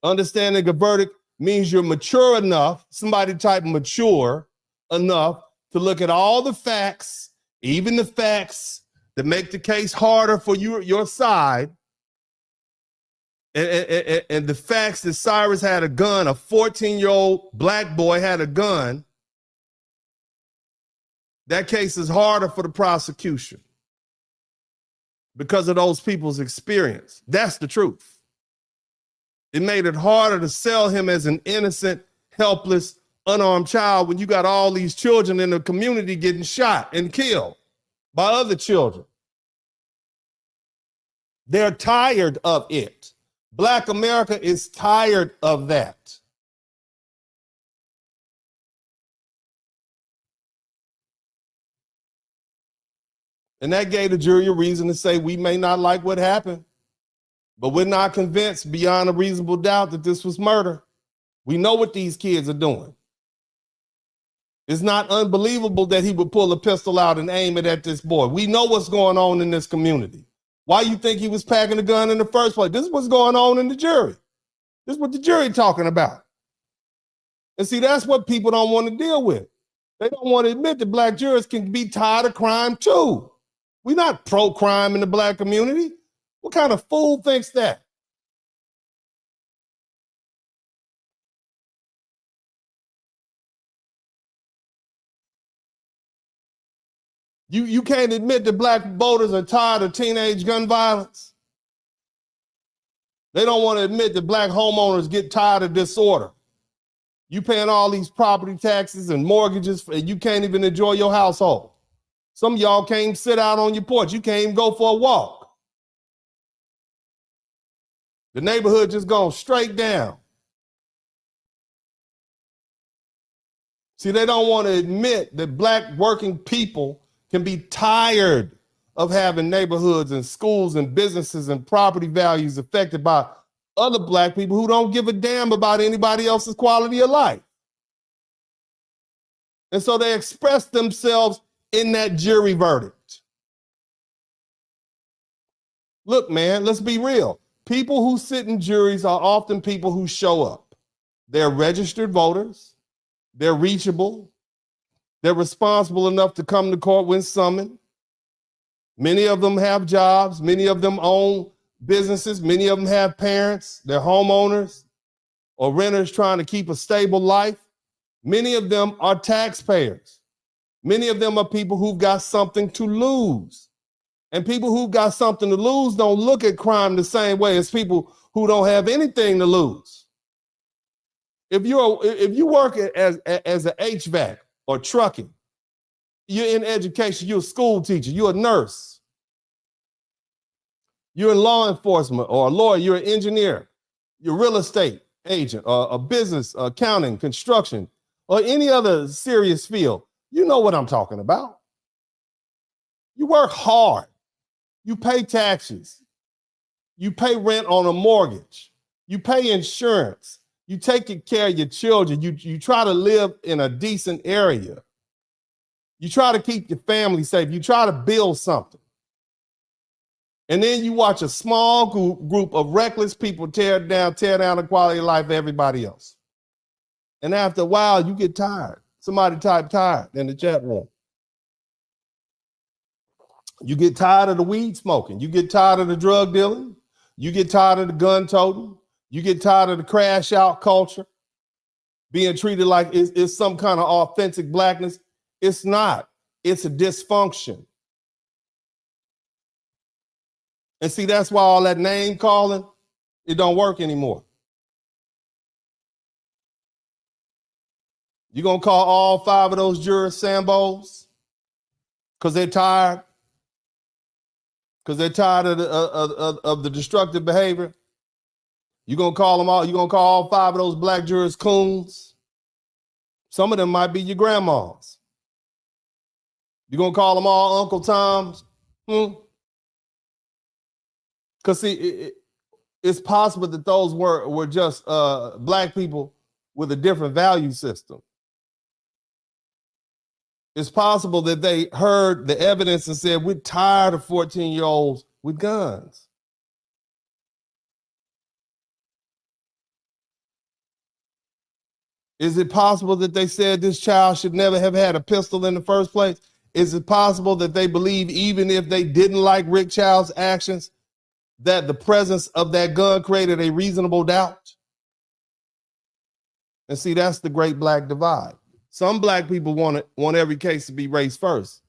Understanding a verdict means you're mature enough, somebody type mature enough to look at all the facts, even the facts that make the case harder for your side, And the facts that Cyrus had a gun, a 14-year-old black boy had a gun, that case is harder for the prosecution because of those people's experience. That's the truth. It made it harder to sell him as an innocent, helpless, unarmed child when you got all these children in the community getting shot and killed by other children. They're tired of it. Black America is tired of that. And that gave the jury a reason to say we may not like what happened, but we're not convinced beyond a reasonable doubt that this was murder. We know what these kids are doing. It's not unbelievable that he would pull a pistol out and aim it at this boy. We know what's going on in this community. Why you think he was packing a gun in the first place? This is what's going on in the jury. This is what the jury talking about. And see, that's what people don't want to deal with. They don't want to admit that black jurors can be tired of crime too. We're not pro-crime in the black community. What kind of fool thinks that? You can't admit that black voters are tired of teenage gun violence. They don't want to admit that black homeowners get tired of disorder. You paying all these property taxes and mortgages, and you can't even enjoy your household. Some of y'all can't even sit out on your porch. You can't even go for a walk. The neighborhood just gone straight down. See, they don't want to admit that black working people can be tired of having neighborhoods and schools and businesses and property values affected by other black people who don't give a damn about anybody else's quality of life. And so they express themselves in that jury verdict. Look, man, let's be real. People who sit in juries are often people who show up. They're registered voters. They're reachable. They're responsible enough to come to court when summoned. Many of them have jobs. Many of them own businesses. Many of them have parents. They're homeowners or renters trying to keep a stable life. Many of them are taxpayers. Many of them are people who've got something to lose. And people who've got something to lose don't look at crime the same way as people who don't have anything to lose. If you work as an HVAC or trucking, you're in education, you're a school teacher, you're a nurse, you're in law enforcement or a lawyer, you're an engineer, you're a real estate agent or a business, accounting, construction, or any other serious field. You know what I'm talking about. You work hard. You pay taxes. You pay rent on a mortgage. You pay insurance. You take care of your children. You try to live in a decent area. You try to keep your family safe. You try to build something. And then you watch a small group of reckless people tear down the quality of life of everybody else. And after a while, you get tired. Somebody type tired in the chat room. You get tired of the weed smoking. You get tired of the drug dealing. You get tired of the gun toting. You get tired of the crash out culture, being treated like it's some kind of authentic blackness. It's not. It's a dysfunction. And see, that's why all that name calling, it don't work anymore. You're going to call all 5 of those jurors Sambos because they're tired? Because they're tired of the destructive behavior? You're going to call them all, you're going to call all 5 of those black jurors coons? Some of them might be your grandmas. You're going to call them all Uncle Toms? Because see, it's possible that those were just black people with a different value system. It's possible that they heard the evidence and said, we're tired of 14-year-olds with guns. Is it possible that they said this child should never have had a pistol in the first place? Is it possible that they believe even if they didn't like Rick Child's actions, that the presence of that gun created a reasonable doubt? And see, that's the great black divide. Some black people want every case to be race first.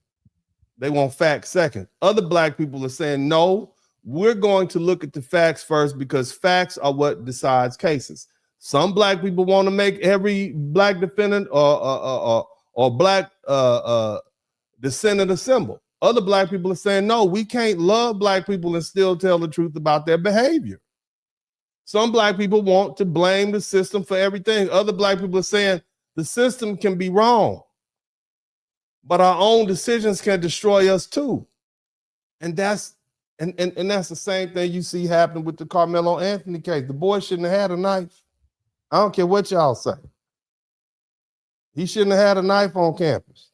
They want facts second. Other black people are saying, no, we're going to look at the facts first because facts are what decides cases. Some black people want to make every black defendant or black descendant a symbol. Other black people are saying, no, we can't love black people and still tell the truth about their behavior. Some black people want to blame the system for everything. Other black people are saying the system can be wrong, but our own decisions can destroy us too. And that's the same thing you see happening with the Karmelo Anthony case. The boy shouldn't have had a knife. I don't care what y'all say. He shouldn't have had a knife on campus.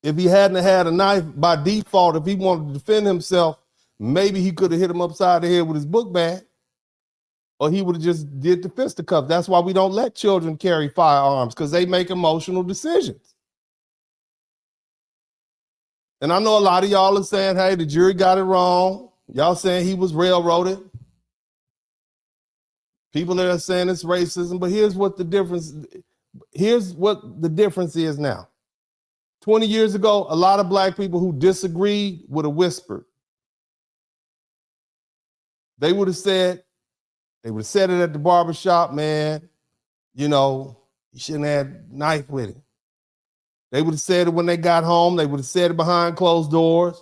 If he hadn't had a knife by default, if he wanted to defend himself, maybe he could have hit him upside the head with his book bag, or he would have just did the fisticuff. That's why we don't let children carry firearms, because they make emotional decisions. And I know a lot of y'all are saying, hey, the jury got it wrong. Y'all saying he was railroaded. People that are saying it's racism, but here's what the difference is now. 20 years ago, a lot of black people who disagreed would have whispered. They would have said it at the barbershop, man, you shouldn't have had a knife with him. They would have said it when they got home. They would have said it behind closed doors.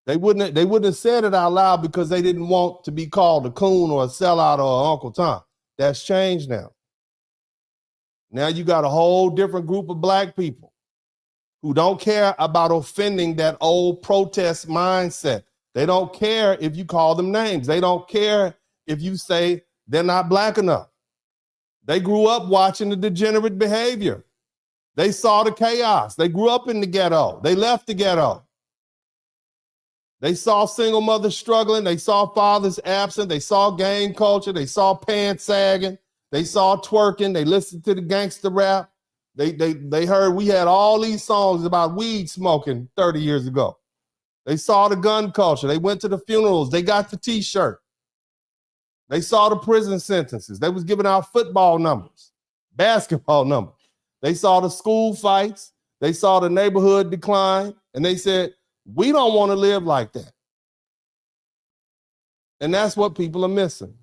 They wouldn't have said it out loud because they didn't want to be called a coon or a sellout or an Uncle Tom. That's changed now. Now you got a whole different group of black people who don't care about offending that old protest mindset. They don't care if you call them names. They don't care if you say they're not black enough. They grew up watching the degenerate behavior. They saw the chaos. They grew up in the ghetto. They left the ghetto. They saw single mothers struggling. They saw fathers absent. They saw gang culture. They saw pants sagging. They saw twerking. They listened to the gangster rap. They heard we had all these songs about weed smoking 30 years ago. They saw the gun culture. They went to the funerals. They got the T-shirt. They saw the prison sentences. They was giving out football numbers, basketball numbers. They saw the school fights. They saw the neighborhood decline. And they said, we don't want to live like that. And that's what people are missing.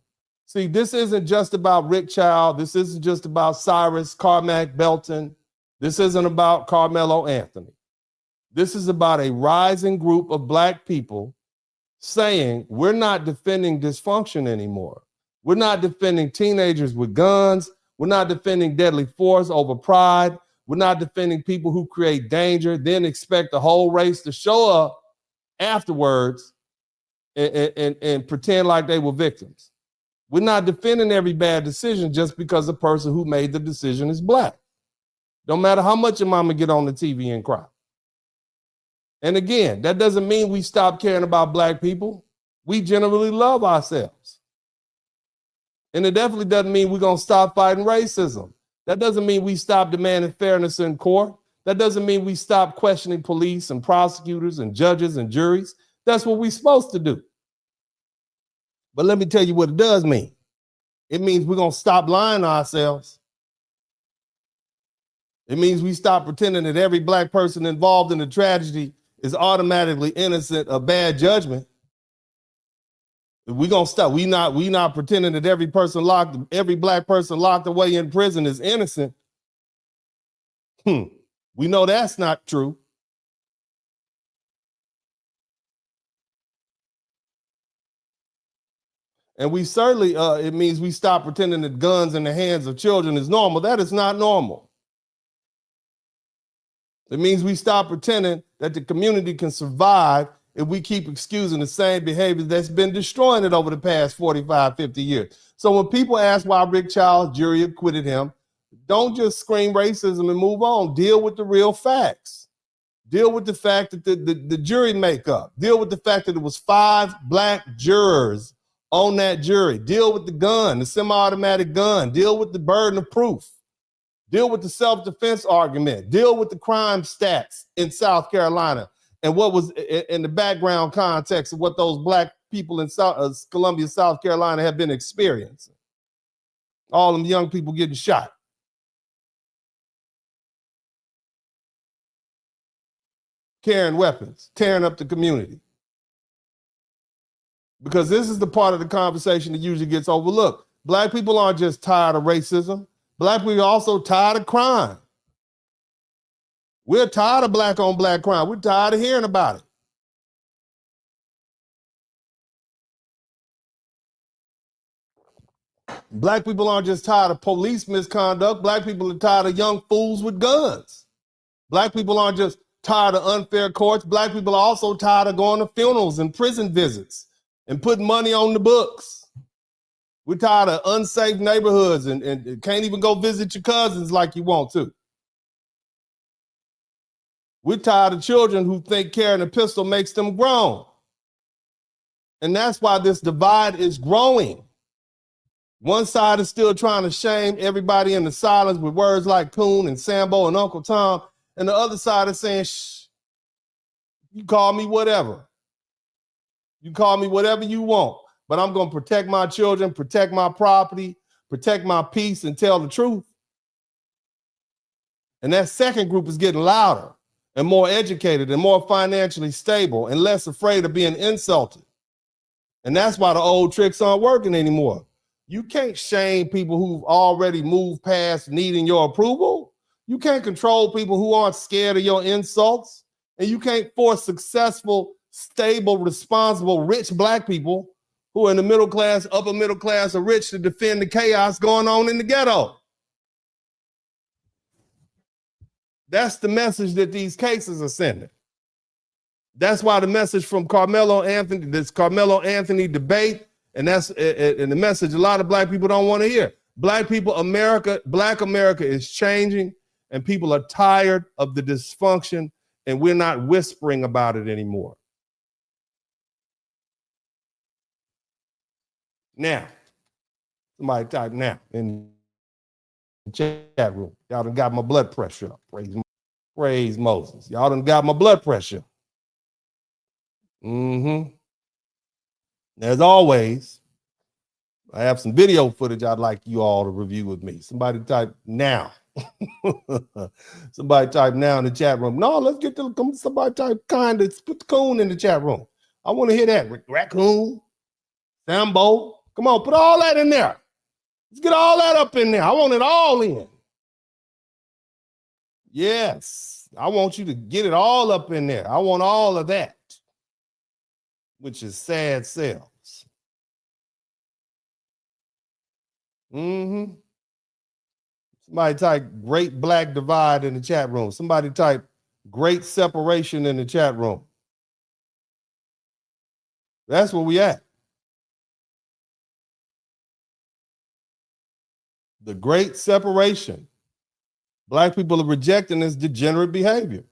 See, this isn't just about Rick Chow. This isn't just about Cyrus Carmack-Belton. This isn't about Karmelo Anthony. This is about a rising group of black people saying, we're not defending dysfunction anymore. We're not defending teenagers with guns. We're not defending deadly force over pride. We're not defending people who create danger, then expect the whole race to show up afterwards and pretend like they were victims. We're not defending every bad decision just because the person who made the decision is black. Don't matter how much your mama get on the TV and cry. And again, that doesn't mean we stop caring about black people. We generally love ourselves. And it definitely doesn't mean we're going to stop fighting racism. That doesn't mean we stop demanding fairness in court. That doesn't mean we stop questioning police and prosecutors and judges and juries. That's what we're supposed to do. But let me tell you what it does mean. It means we're going to stop lying to ourselves. It means we stop pretending that every black person involved in the tragedy is automatically innocent of bad judgment. We're gonna stop. We not pretending that every black person locked away in prison is innocent. We know that's not true. And we certainly, it means we stop pretending that guns in the hands of children is normal. That is not normal. It means we stop pretending that the community can survive if we keep excusing the same behavior that's been destroying it over the past 45, 50 years. So when people ask why Rick Chow's jury acquitted him, don't just scream racism and move on. Deal with the real facts. Deal with the fact that the jury makeup. Deal with the fact that it was 5 black jurors on that jury. Deal with the gun, the semi-automatic gun. Deal with the burden of proof. Deal with the self-defense argument. Deal with the crime stats in South Carolina and what was in the background context of what those black people in Columbia, South Carolina have been experiencing. All them young people getting shot. Carrying weapons, tearing up the community. Because this is the part of the conversation that usually gets overlooked. Black people aren't just tired of racism. Black people are also tired of crime. We're tired of black on black crime. We're tired of hearing about it. Black people aren't just tired of police misconduct. Black people are tired of young fools with guns. Black people aren't just tired of unfair courts. Black people are also tired of going to funerals and prison visits and putting money on the books. We're tired of unsafe neighborhoods and can't even go visit your cousins like you want to. We're tired of children who think carrying a pistol makes them grown. And that's why this divide is growing. One side is still trying to shame everybody into silence with words like coon and Sambo and Uncle Tom. And the other side is saying, shh, you call me whatever. You call me whatever you want, but I'm going to protect my children, protect my property, protect my peace, and tell the truth. And that second group is getting louder and more educated and more financially stable and less afraid of being insulted. And that's why the old tricks aren't working anymore. You can't shame people who've already moved past needing your approval. You can't control people who aren't scared of your insults. And you can't force successful, stable, responsible, rich black people who are in the middle class, upper middle class, or rich to defend the chaos going on in the ghetto. That's the message that these cases are sending. That's why the message from Karmelo Anthony, this Karmelo Anthony debate, and that's and the message a lot of black people don't want to hear. Black people, black America is changing, and people are tired of the dysfunction, and we're not whispering about it anymore. Now, somebody type now in the chat room. Y'all done got my blood pressure up. Praise Moses. Y'all done got my blood pressure. As always, I have some video footage I'd like you all to review with me. Somebody type now. Somebody type now in the chat room. No, let's get to somebody type kind of put the coon in the chat room. I want to hear that. Raccoon, Sambo. Come on, put all that in there. Let's get all that up in there. I want it all in. Yes, I want you to get it all up in there. I want all of that, which is sad selves. Somebody type great black divide in the chat room. Somebody type great separation in the chat room. That's where we at. The great separation. Black people are rejecting this degenerate behavior.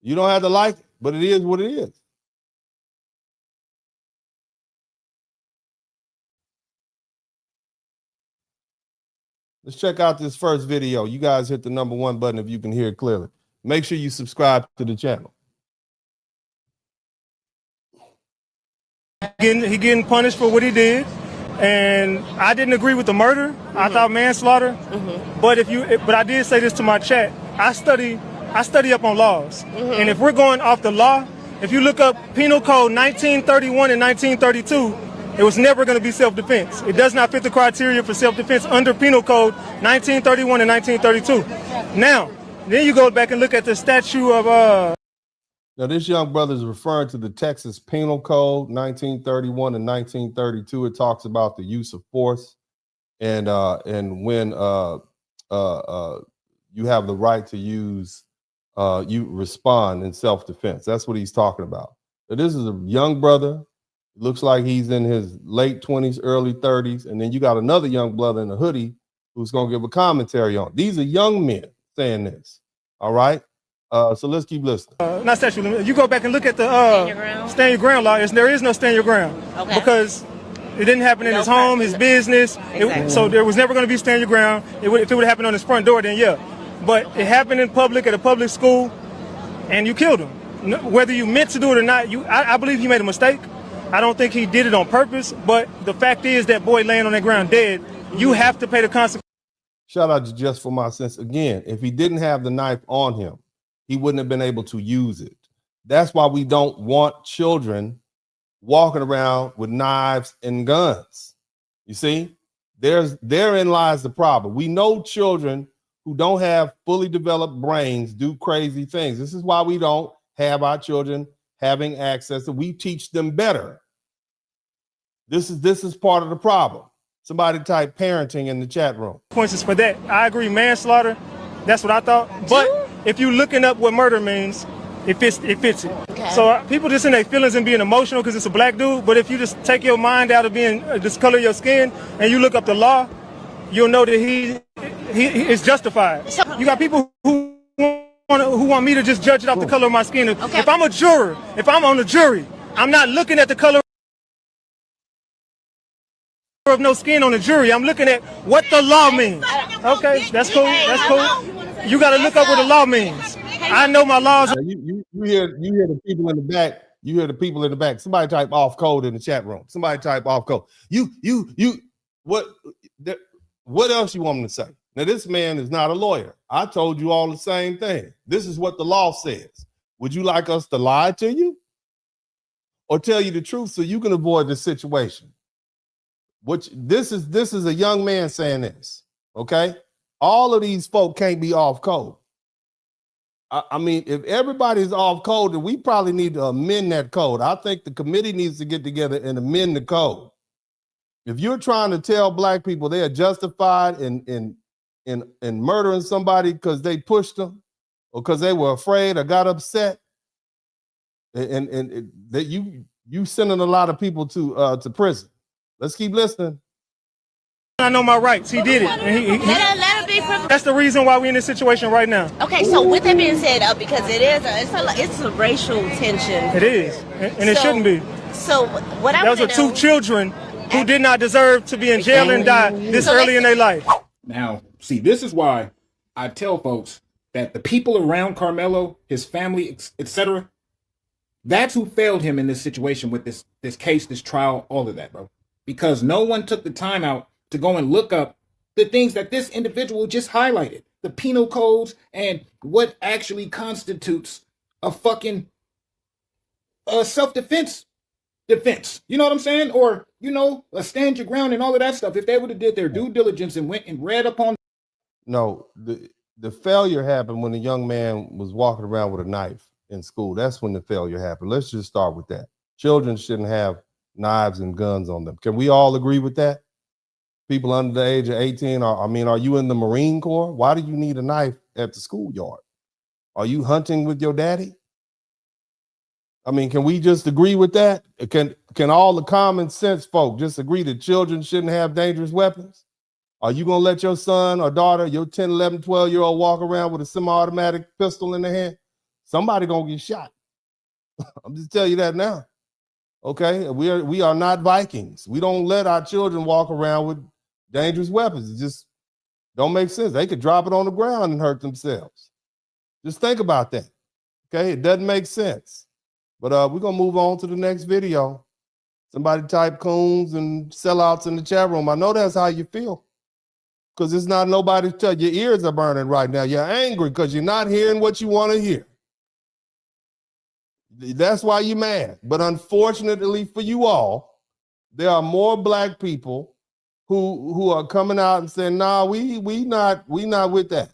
You don't have to like it, but it is what it is. Let's check out this first video. You guys hit the #1 button if you can hear it clearly. Make sure you subscribe to the channel. He getting punished for what he did, and I didn't agree with the murder. I thought manslaughter. But I did say this to my chat. I study up on laws, and if we're going off the law, if you look up Penal Code 1931 and 1932, it was never going to be self-defense. It does not fit the criteria for self-defense under Penal Code 1931 and 1932. Now, then you go back and look at the statute of Now, this young brother is referring to the Texas Penal Code 1931 and 1932. It talks about the use of force and when you have the right to use, you respond in self-defense. That's what he's talking about. Now, this is a young brother. Looks like he's in his late 20s, early 30s. And then you got another young brother in a hoodie who's going to give a commentary on it. These are young men saying this. All right. So let's keep listening. Not statute limit. You go back and look at the stand your ground law. There is no stand your ground because it didn't happen in his home, his business. So there was never going to be stand your ground. If it would happen on his front door, then yeah. But it happened in public at a public school, and you killed him. whether you meant to do it or not, I believe he made a mistake. I don't think he did it on purpose, but the fact is that boy laying on that ground dead, you have to pay the consequences. Shout out to Just for My Sense. Again, if he didn't have the knife on him, he wouldn't have been able to use it. That's why we don't want children walking around with knives and guns. You see, therein lies the problem. We know children who don't have fully developed brains do crazy things. This is why we don't have our children having access, and we teach them better. This is part of the problem. Somebody type parenting in the chat room. Consequences for that. I agree, manslaughter. That's what I thought. But if you're looking up what murder means, it fits it. Okay. So people just in their feelings and being emotional because it's a black dude. But if you just take your mind out of being just color your skin and you look up the law, you'll know that he is justified. You got people who want me to just judge it off the color of my skin. Okay. If I'm a juror, if I'm on the jury, I'm not looking at the color of no skin on the jury. I'm looking at what the law means. Okay, that's cool. That's cool. You got to look up what the law means. I know my laws. You hear the people in the back. You hear the people in the back. Somebody type off code in the chat room. Somebody type off code. What else you want me to say? Now, this man is not a lawyer. I told you all the same thing. This is what the law says. Would you like us to lie to you or tell you the truth so you can avoid this situation? This is a young man saying this, okay? All of these folk can't be off code. I mean, if everybody's off code, then we probably need to amend that code. I think the committee needs to get together and amend the code. If you're trying to tell black people they are justified in murdering somebody because they pushed them or because they were afraid or got upset, and that you sending a lot of people to prison. Let's keep listening. I know my rights. He did it. And Let him be. that's the reason why we're in this situation right now. Okay, so with that being said, because it's a racial tension. It is, and it shouldn't be. So what I Those are two children who did not deserve to be in jail and die this early in their life. Now, see, this is why I tell folks that the people around Karmelo, his family, etc., that's who failed him in this situation with this case, this trial, all of that, bro. Because no one took the time out to go and look up the things that this individual just highlighted, the penal codes and what actually constitutes a fucking self-defense defense. You know what I'm saying? Or, a stand your ground and all of that stuff. If they would have did their due diligence and went and read upon. No, the failure happened when the young man was walking around with a knife in school. That's when the failure happened. Let's just start with that. Children shouldn't have knives and guns on them. Can we all agree with that? People under the age of 18, are you in the Marine Corps? Why do you need a knife at the schoolyard? Are you hunting with your daddy? I mean, can we just agree with that? Can all the common sense folk just agree that children shouldn't have dangerous weapons? Are you going to let your son or daughter, your 10, 11, 12-year-old walk around with a semi-automatic pistol in their hand? Somebody going to get shot. I'm just telling you that now. Okay, we are not Vikings. We don't let our children walk around with dangerous weapons. It just don't make sense. They could drop it on the ground and hurt themselves. Just think about that. Okay, it doesn't make sense. But we're gonna move on to the next video. Somebody type coons and sellouts in the chat room. I know that's how you feel. Because it's not nobody to tell your ears are burning right now. You're angry because you're not hearing what you want to hear. That's why you're mad. But unfortunately for you all, there are more black people who are coming out and saying, nah, we not with that.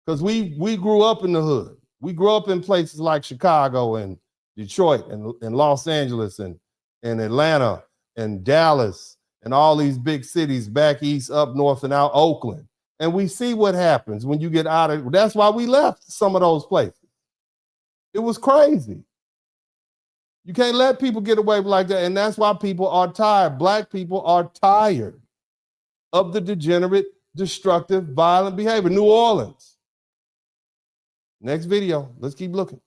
Because we grew up in the hood. We grew up in places like Chicago and Detroit and Los Angeles and Atlanta and Dallas and all these big cities back east, up north, and out Oakland. And we see what happens when you get out of. That's why we left some of those places. It was crazy. You can't let people get away like that. And that's why people are tired. Black people are tired of the degenerate, destructive, violent behavior. New Orleans. Next video. Let's keep looking.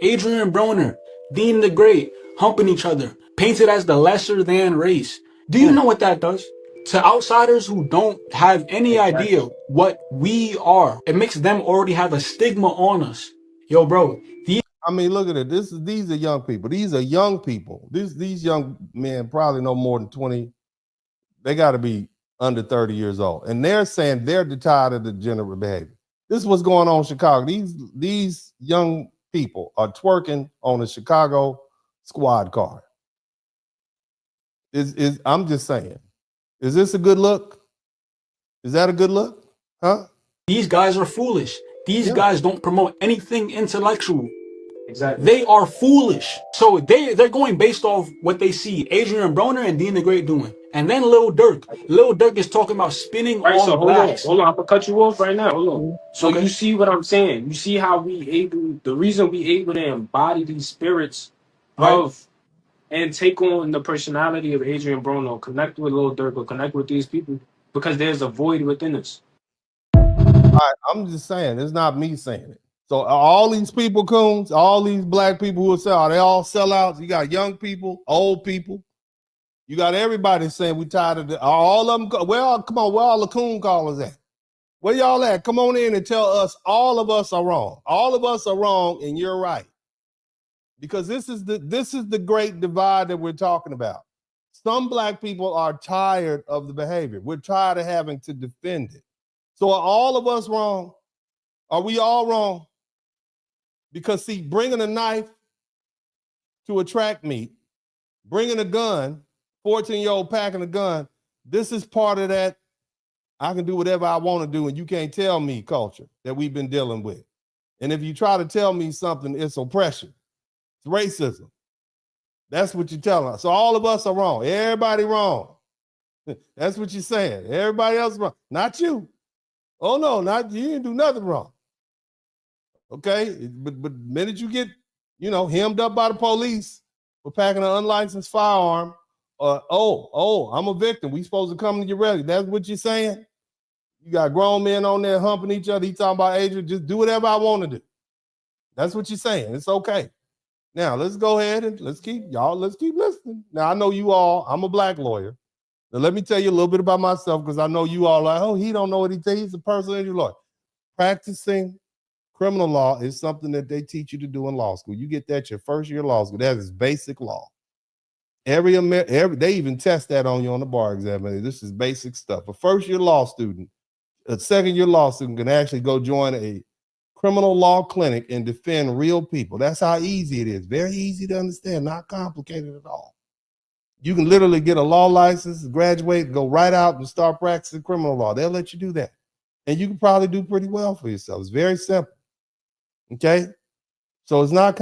Adrian Broner, Dean the Great, humping each other, painted as the lesser than race. Do you know what that does? To outsiders who don't have any idea what we are, it makes them already have a stigma on us. Yo, bro, I mean, look at it. These are young people. These are young people. These young men probably no more than 20. They got to be under 30 years old. And they're saying they're tired of the degenerate behavior. This is what's going on in Chicago. These young people are twerking on a Chicago squad car. I'm just saying. Is this a good look? Is that a good look? Huh? these guys are foolish. These guys don't promote anything intellectual. Exactly. They are foolish. So they're going based off what they see Adrian Broner and Dean the Great doing. And then Lil Durk. Lil Durk is talking about spinning Right, on so blacks. hold on, I'm gonna cut you off right now. Hold on. So Okay. you see what I'm saying? You see how the reason we able to embody these spirits of and take on the personality of Adrian Brono, connect with Lil Durk, or connect with these people, because there's a void within us. I'm just saying, it's not me saying it. So all these people, coons, all these black people who sell, they all sellouts. You got young people, old people. You got everybody saying we tired of all of them. Come on, where all the coon callers at? Where y'all at? Come on in and tell us all of us are wrong. All of us are wrong, and you're right. Because this is the great divide that we're talking about. Some black people are tired of the behavior. We're tired of having to defend it. So are all of us wrong? Are we all wrong? Because see, bringing a knife to a track meet, bringing a gun, 14-year-old packing a gun, this is part of that I can do whatever I want to do and you can't tell me culture that we've been dealing with. And if you try to tell me something, it's oppression. It's racism. That's what you're telling us. So all of us are wrong. Everybody wrong. That's what you're saying. Everybody else wrong. Not you. Oh no, not you didn't do nothing wrong. Okay, but the minute you get, hemmed up by the police for packing an unlicensed firearm, I'm a victim. We supposed to come to your rescue. That's what you're saying? You got grown men on there humping each other. He talking about Adrian, just do whatever I want to do. That's what you're saying. It's okay. Now let's go ahead and let's keep listening. Now I know you all, I'm a black lawyer. Now let me tell you a little bit about myself because I know you all like, oh, he don't know what he thinks. He's a personal injury lawyer. Practicing criminal law is something that they teach you to do in law school. You get that your first year of law school. That is basic law. They even test that on you on the bar exam. This is basic stuff. A first year law student, a second year law student can actually go join a criminal law clinic and defend real people. That's how easy it is. Very easy to understand, not complicated at all. You can literally get a law license, graduate, go right out and start practicing criminal law. They'll let you do that. And you can probably do pretty well for yourself. It's very simple. Okay? So it's not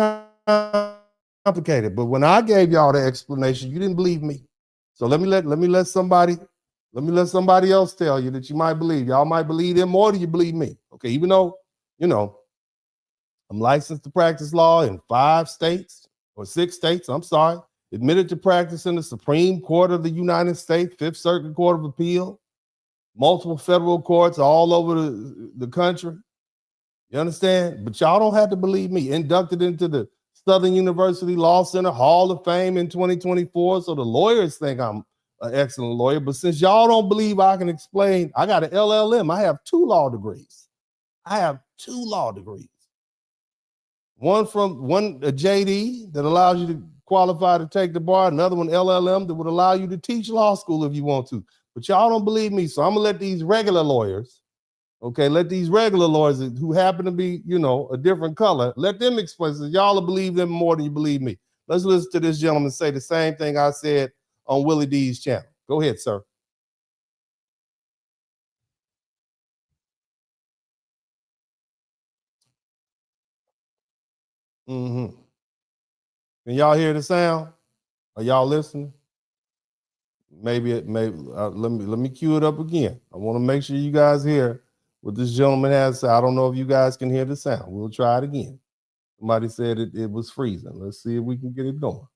complicated. But when I gave y'all the explanation, you didn't believe me. So let me let somebody else tell you that you might believe. Y'all might believe them more than you believe me. Okay, even though, I'm licensed to practice law in 5 states or 6 states, admitted to practice in the Supreme Court of the United States, 5th Circuit Court of Appeal, multiple federal courts all over the country. You understand? But y'all don't have to believe me. Inducted into the Southern University Law Center Hall of Fame in 2024. So the lawyers think I'm an excellent lawyer. But since y'all don't believe I can explain, I got an LLM. I have 2 law degrees. One a JD that allows you to qualify to take the bar. Another one, LLM, that would allow you to teach law school if you want to. But y'all don't believe me. So I'm going to let these regular lawyers, who happen to be, a different color, let them explain. So y'all will believe them more than you believe me. Let's listen to this gentleman say the same thing I said on Willie D's channel. Go ahead, sir. Mm-hmm. Can y'all hear the sound? Are y'all listening? Maybe let me cue it up again. I want to make sure you guys hear what this gentleman has to say. I don't know if you guys can hear the sound. We'll try it again. Somebody said it was freezing. Let's see if we can get it going.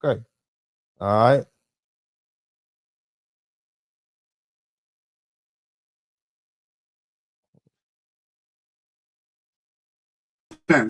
Okay. All right.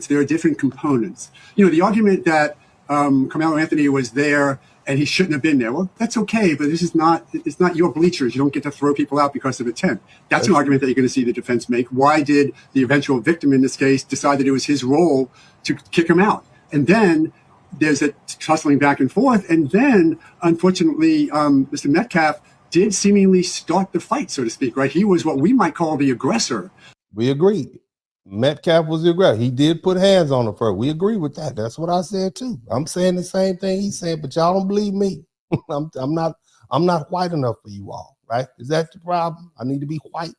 There are different components. The argument that Karmelo Anthony was there and he shouldn't have been there. Well, that's okay, but it's not your bleachers. You don't get to throw people out because of intent. That's an argument that you're going to see the defense make. Why did the eventual victim in this case decide that it was his role to kick him out? And then there's a tussling back and forth. And then, unfortunately, Mr. Metcalf did seemingly start the fight, so to speak, right? He was what we might call the aggressor. We agree. Metcalf was the aggressor. He did put hands on her first. We agree with that. That's what I said too. I'm saying the same thing he said, but y'all don't believe me. I'm not white enough for you all, right? Is that the problem? I need to be white.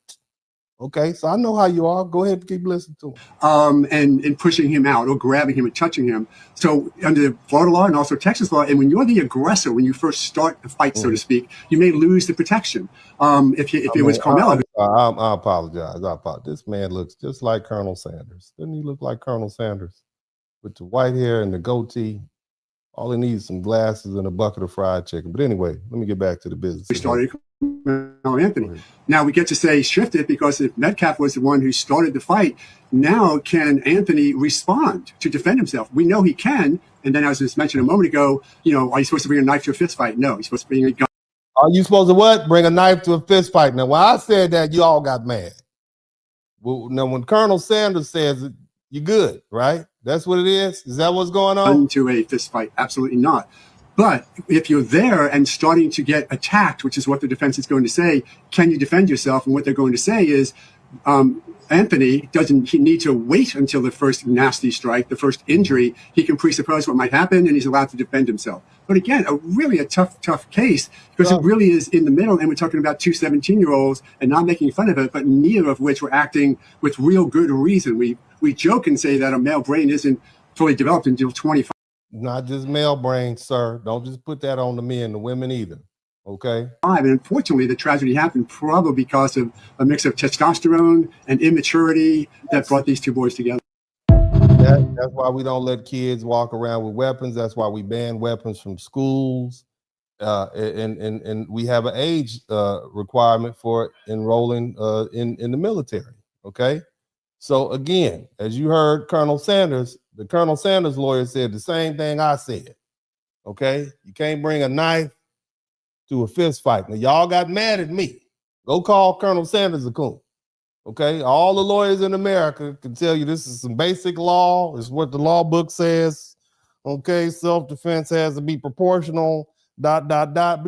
Okay, so I know how you are. Go ahead and keep listening to him. And pushing him out or grabbing him and touching him. So under Florida law and also Texas law, and when you're the aggressor, when you first start the fight, so to speak, you may lose the protection. If it was Karmelo. I apologize. This man looks just like Colonel Sanders. Doesn't he look like Colonel Sanders? With the white hair and the goatee. All he needs is some glasses and a bucket of fried chicken. But anyway, let me get back to the business. We started Karmelo Anthony. Now we get to say shifted because if Metcalf was the one who started the fight, now can Anthony respond to defend himself? We know he can. And then as was mentioned a moment ago, are you supposed to bring a knife to a fist fight? No, you're supposed to bring a gun. Are you supposed to what? Bring a knife to a fist fight. Now, when I said that, you all got mad. Well, now, when Colonel Sanders says it, you're good, right? That's what it is? Is that what's going on? Into a fist fight? Absolutely not. But if you're there and starting to get attacked, which is what the defense is going to say, can you defend yourself? And what they're going to say is, Anthony he need to wait until the first nasty strike, the first injury. He can presuppose what might happen, and he's allowed to defend himself. But again, really a tough case because it really is in the middle, and we're talking about two 17-year-olds and not making fun of it, but neither of which were acting with real good reason. We joke and say that a male brain isn't fully developed until 25. Not just male brain, sir. Don't just put that on the men, the women either. Okay. And unfortunately, the tragedy happened probably because of a mix of testosterone and immaturity that brought these two boys together. That's why we don't let kids walk around with weapons. That's why we ban weapons from schools. And we have an age requirement for enrolling in the military. Okay. So again, as you heard Colonel Sanders, the Colonel Sanders lawyer said the same thing I said. Okay. You can't bring a knife to a fist fight. Now, y'all got mad at me. Go call Colonel Sanders a coon. Okay? All the lawyers in America can tell you this is some basic law. It's what the law book says. Okay? Self-defense has to be proportional, ... But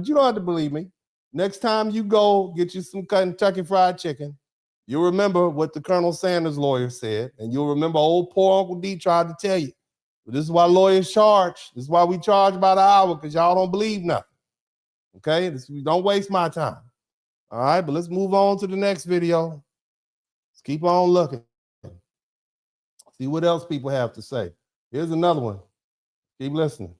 you don't have to believe me. Next time you go get you some Kentucky Fried Chicken, you'll remember what the Colonel Sanders lawyer said, and you'll remember old poor Uncle D tried to tell you. But this is why lawyers charge. This is why we charge about an hour, because y'all don't believe nothing. Okay, don't waste my time. All right, but let's move on to the next video. Let's keep on looking. See what else people have to say. Here's another one. Keep listening.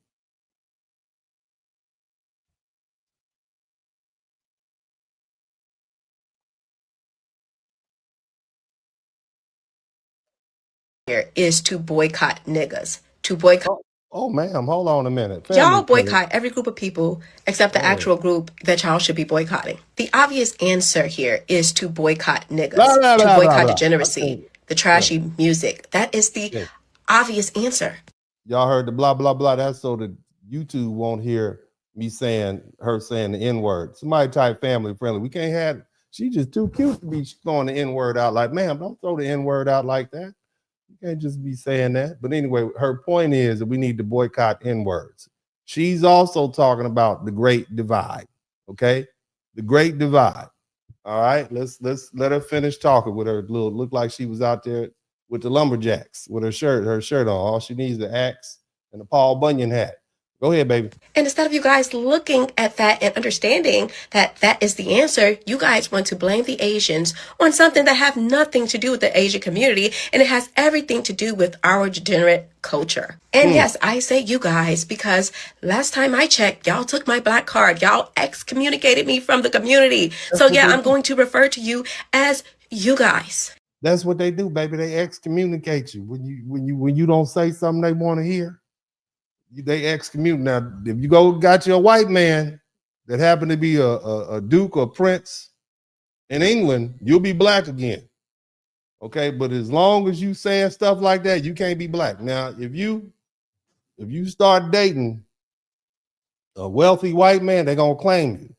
Here is to boycott niggas. To boycott. Oh, ma'am, hold on a minute. Y'all boycott every group of people except the actual group that y'all should be boycotting. The obvious answer here is to boycott niggas, to boycott degeneracy, the trashy music. That is the obvious answer. Y'all heard the blah, blah, blah. That's so that YouTube won't hear me saying the N-word. Somebody type family friendly. We can't have, she's just too cute to be throwing the N-word out like, ma'am, don't throw the N-word out like that. You can't just be saying that. But anyway, her point is that we need to boycott N-words. She's also talking about the Great Divide. Okay, the Great Divide. All right, let's let her finish talking with her little. Looked like she was out there with the lumberjacks with her shirt on. All she needs is the axe and a Paul Bunyan hat. Go ahead, baby. And instead of you guys looking at that and understanding that that is the answer, you guys want to blame the Asians on something that have nothing to do with the Asian community, and it has everything to do with our degenerate culture. And yes, I say you guys because last time I checked, y'all took my black card. Y'all excommunicated me from the community. So yeah, I'm going to refer to you as you guys. That's what they do, baby. They excommunicate you when you don't say something they want to hear. They excommunicate. Now, if you got you a white man that happened to be a duke or prince in England, you'll be black again. Okay, but as long as you saying stuff like that, you can't be black. Now, if you start dating A wealthy white man, they're gonna claim you.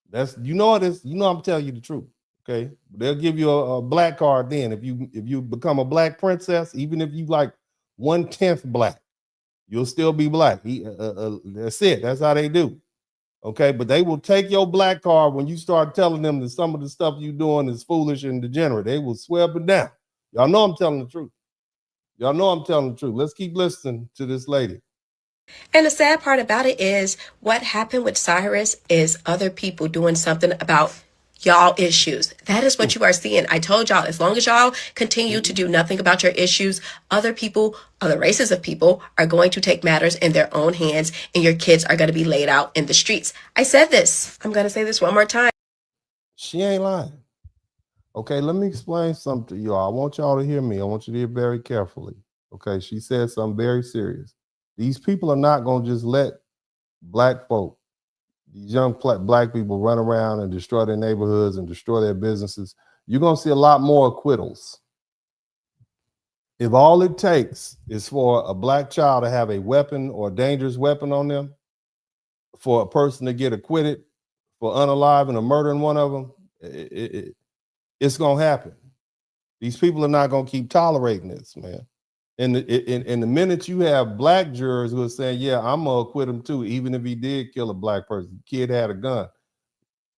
That's you know this. You know I'm telling you the truth. Okay, they'll give you a black card then if you become a black princess, even if you like 1/10 black, you'll still be black. That's it. That's how they do. Okay, but they will take your black card when you start telling them that some of the stuff you're doing is foolish and degenerate. They will swear up and down. Y'all know I'm telling the truth. Y'all know I'm telling the truth. Let's keep listening to this lady. And the sad part about it is what happened with Cyrus is other people doing something about y'all issues. That is what you are seeing. I told y'all, as long as y'all continue to do nothing about your issues, other people, other races of people are going to take matters in their own hands and your kids are going to be laid out in the streets. I said this. I'm going to say this one more time. She ain't lying. Okay, let me explain something to y'all. I want y'all to hear me. I want you to hear very carefully. Okay, she said something very serious. These people are not going to just let black folk, these young black people run around and destroy their neighborhoods and destroy their businesses. You're going to see a lot more acquittals. If all it takes is for a black child to have a weapon or a dangerous weapon on them, for a person to get acquitted for unaliving or murdering one of them, it's going to happen. These people are not going to keep tolerating this, man. And the minute you have black jurors who are saying, yeah, I'm going to acquit him too, even if he did kill a black person, the kid had a gun.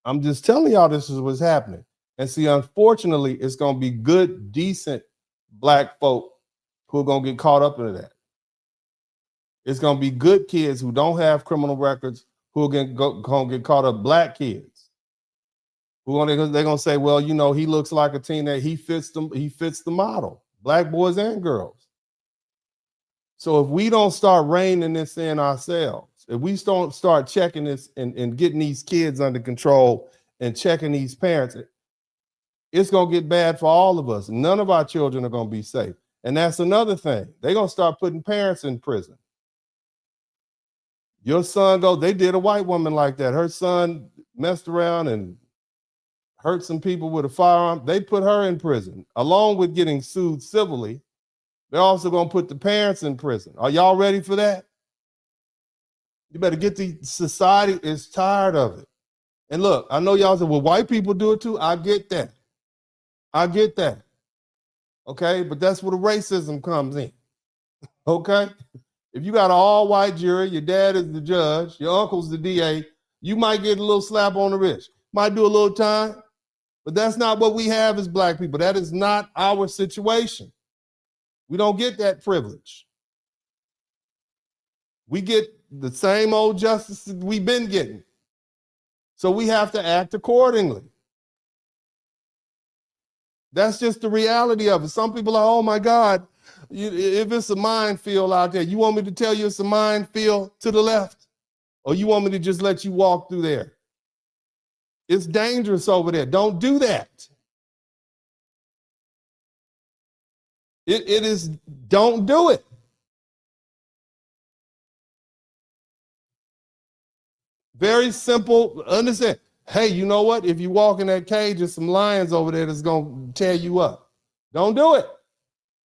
I'm just telling y'all this is what's happening. And see, unfortunately, it's going to be good, decent black folk who are going to get caught up into that. It's going to be good kids who don't have criminal records who are going to get caught up, black kids. They're going to say, well, you know, he looks like a teenager. He fits the model, black boys and girls. So if we don't start reining this in ourselves, if we don't start checking this and getting these kids under control and checking these parents, it's going to get bad for all of us. None of our children are going to be safe. And that's another thing. They're going to start putting parents in prison. Your son they did a white woman like that. Her son messed around and hurt some people with a firearm. They put her in prison, along with getting sued civilly. They're also going to put the parents in prison. Are y'all ready for that? You better get society is tired of it. And look, I know y'all say, well, white people do it too. I get that. Okay, but that's where the racism comes in. Okay? If you got an all-white jury, your dad is the judge, your uncle's the DA, you might get a little slap on the wrist. Might do a little time, but that's not what we have as black people. That is not our situation. We don't get that privilege. We get the same old justice we've been getting. So we have to act accordingly. That's just the reality of it. Some people are, oh my God, if it's a minefield out there, you want me to tell you it's a minefield to the left? Or you want me to just let you walk through there? It's dangerous over there. Don't do that. It is, don't do it. Very simple. Understand. Hey, you know what? If you walk in that cage, there's some lions over there that's going to tear you up. Don't do it.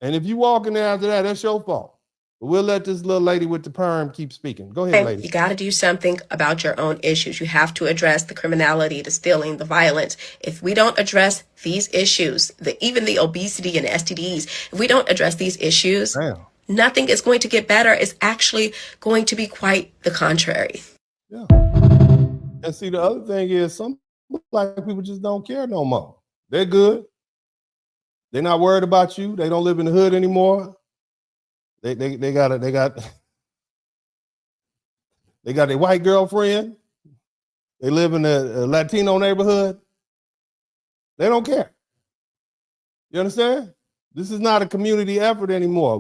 And if you walk in there after that, that's your fault. But we'll let this little lady with the perm keep speaking. Go ahead, lady. You got to do something about your own issues. You have to address the criminality, the stealing, the violence. If we don't address these issues, even the obesity and STDs, if we don't address these issues, nothing is going to get better. It's actually going to be quite the contrary. Yeah. And see, the other thing is some black people just don't care no more. They're good. They're not worried about you. They don't live in the hood anymore. They got their white girlfriend. They live in a Latino neighborhood. They don't care. You understand? This is not a community effort anymore.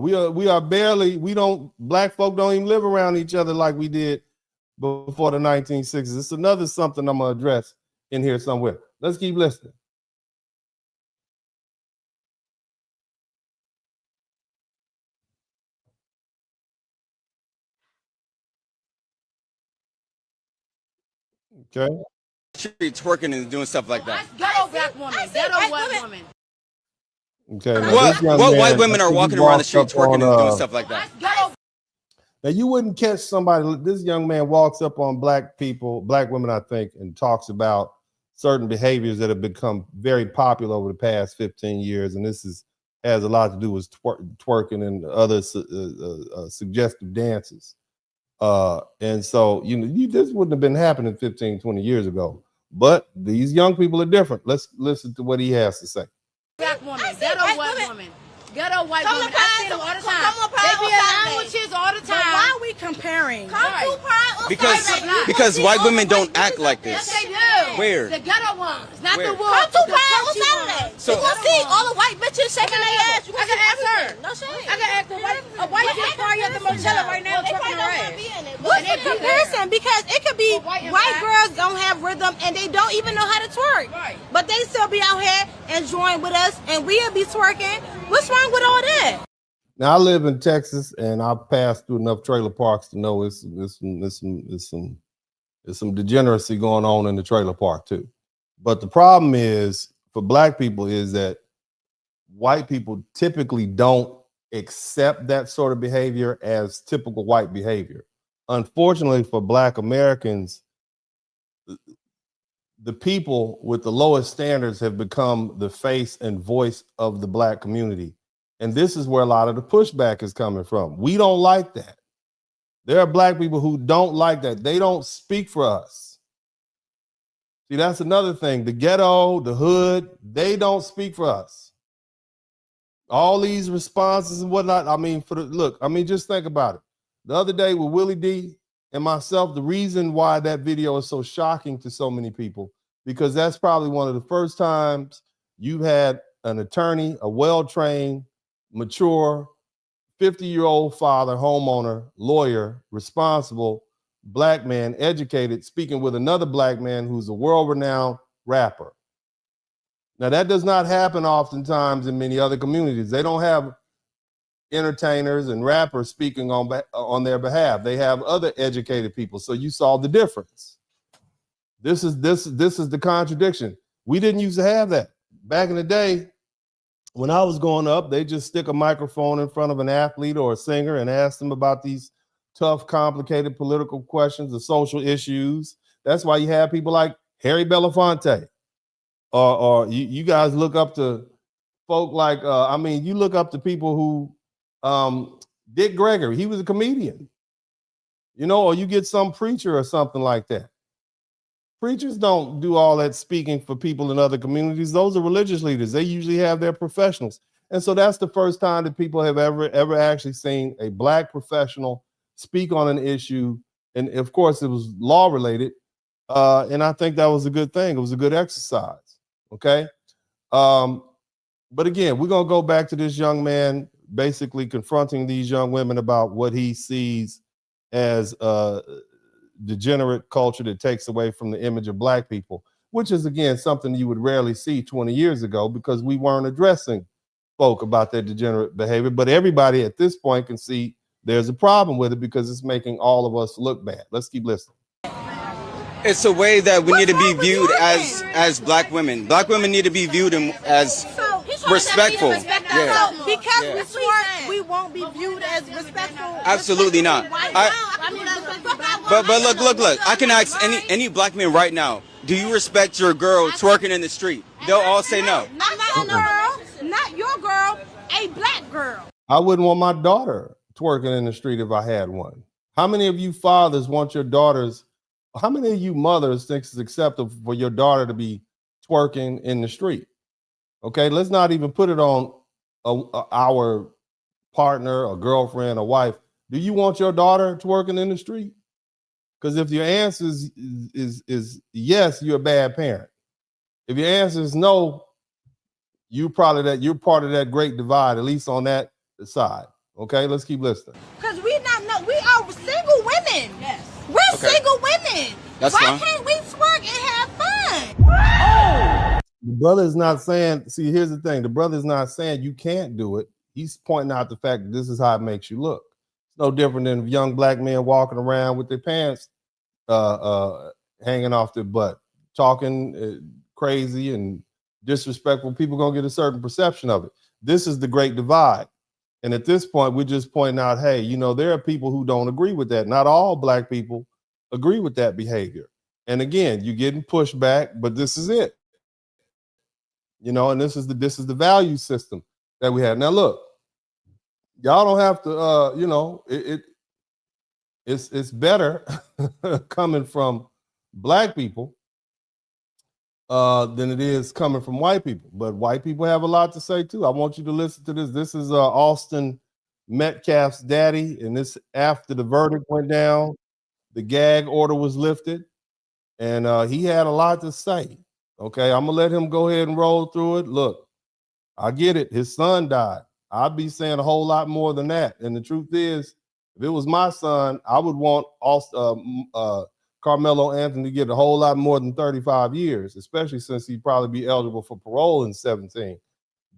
Black folk don't even live around each other like we did before the 1960s. It's another something I'm gonna address in here somewhere. Let's keep listening. Okay. Streets twerking and doing stuff like that. Ghetto black woman, ghetto white woman. Okay. What white women are walking around the street twerking and doing stuff like that? Now you wouldn't catch somebody. This young man walks up on black people, black women, I think, and talks about certain behaviors that have become very popular over the past 15 years, and this has a lot to do with twerking and other suggestive dances. And so, this wouldn't have been happening 15, 20 years ago. But these young people are different. Let's listen to what he has to say. Black woman, ghetto white woman. Ghetto white woman. I see them all the time. They be around with kids all the time. But why are we comparing? Because white women don't act like this. Yes, they do. Where? The ghetto ones, not the Come wolves. to Pride on Saturday. So- You gonna see all the white bitches shaking their ass. You I gonna can see ask her. everything. No shame. I can ask a white kid party at the Marcella right now trucking her ass. What's the comparison? Because it could be white girls don't have rhythm and they don't even know how to twerk. Right. But they still be out here enjoying with us and we'll be twerking. What's wrong with all that? Now I live in Texas, and I passed through enough trailer parks to know it's some degeneracy going on in the trailer park too. But the problem is for black people is that white people typically don't accept that sort of behavior as typical white behavior. Unfortunately for black Americans, the people with the lowest standards have become the face and voice of the black community. And this is where a lot of the pushback is coming from. We don't like that. There are black people who don't like that. They don't speak for us. See, that's another thing. The ghetto, the hood, they don't speak for us. All these responses and whatnot. Just think about it. The other day with Willie D and myself, the reason why that video is so shocking to so many people, because that's probably one of the first times you've had an attorney, a well-trained, mature, 50-year-old father, homeowner, lawyer, responsible, black man, educated, speaking with another black man who's a world-renowned rapper. Now, that does not happen oftentimes in many other communities. They don't have entertainers and rappers speaking on their behalf. They have other educated people. So you saw the difference. This is the contradiction. We didn't used to have that. Back in the day, when I was growing up, they just stick a microphone in front of an athlete or a singer and ask them about these tough, complicated political questions or social issues. That's why you have people like Harry Belafonte. Or you guys look up to folk like, you look up to people who, Dick Gregory, he was a comedian. Or you get some preacher or something like that. Preachers don't do all that speaking for people in other communities. Those are religious leaders. They usually have their professionals. And so that's the first time that people have ever actually seen a black professional speak on an issue. And of course, it was law related. And I think that was a good thing. It was a good exercise. Okay. But again, we're going to go back to this young man basically confronting these young women about what he sees as degenerate culture that takes away from the image of black people, which is, again, something you would rarely see 20 years ago because we weren't addressing folk about their degenerate behavior. But everybody at this point can see there's a problem with it because it's making all of us look bad. Let's keep listening. It's a way that we need to be viewed as black women. Black women need to be viewed as respectful. Yeah. So because we twerk, we won't be viewed as respectful. Absolutely not. But look. I can ask any black man right now, do you respect your girl twerking in the street? They'll all say no. Not a girl, not your girl, a black girl. I wouldn't want my daughter twerking in the street if I had one. How many of you fathers want your daughters, how many of you mothers think it's acceptable for your daughter to be twerking in the street? Okay, let's not even put it on our partner, a girlfriend, a wife. Do you want your daughter twerking in the street? Because if your answer is yes, you're a bad parent. If your answer is no, you're part of that great divide, at least on that side. Okay, let's keep listening. Because we are single women. Yes. We're single women. That's Why fine. can't we twerk and have fun? The brother is not saying, see, here's the thing. The brother is not saying you can't do it. He's pointing out the fact that this is how it makes you look. It's no different than young black men walking around with their pants hanging off their butt, talking crazy and disrespectful. People going to get a certain perception of it. This is the great divide. And at this point, we're just pointing out, hey, you know, there are people who don't agree with that. Not all black people agree with that behavior. And again, you're getting pushback, but this is it. You know, and this is the value system that we have. Now, look, y'all don't have to, you know, it's better coming from black people than it is coming from white people. But white people have a lot to say too. I want you to listen to this. This is Austin Metcalf's daddy, and this after the verdict went down, the gag order was lifted, and he had a lot to say. Okay, I'm gonna let him go ahead and roll through it. Look, I get it. His son died. I'd be saying a whole lot more than that. And the truth is, if it was my son, I would want Karmelo Anthony to get a whole lot more than 35 years, especially since he'd probably be eligible for parole in 17.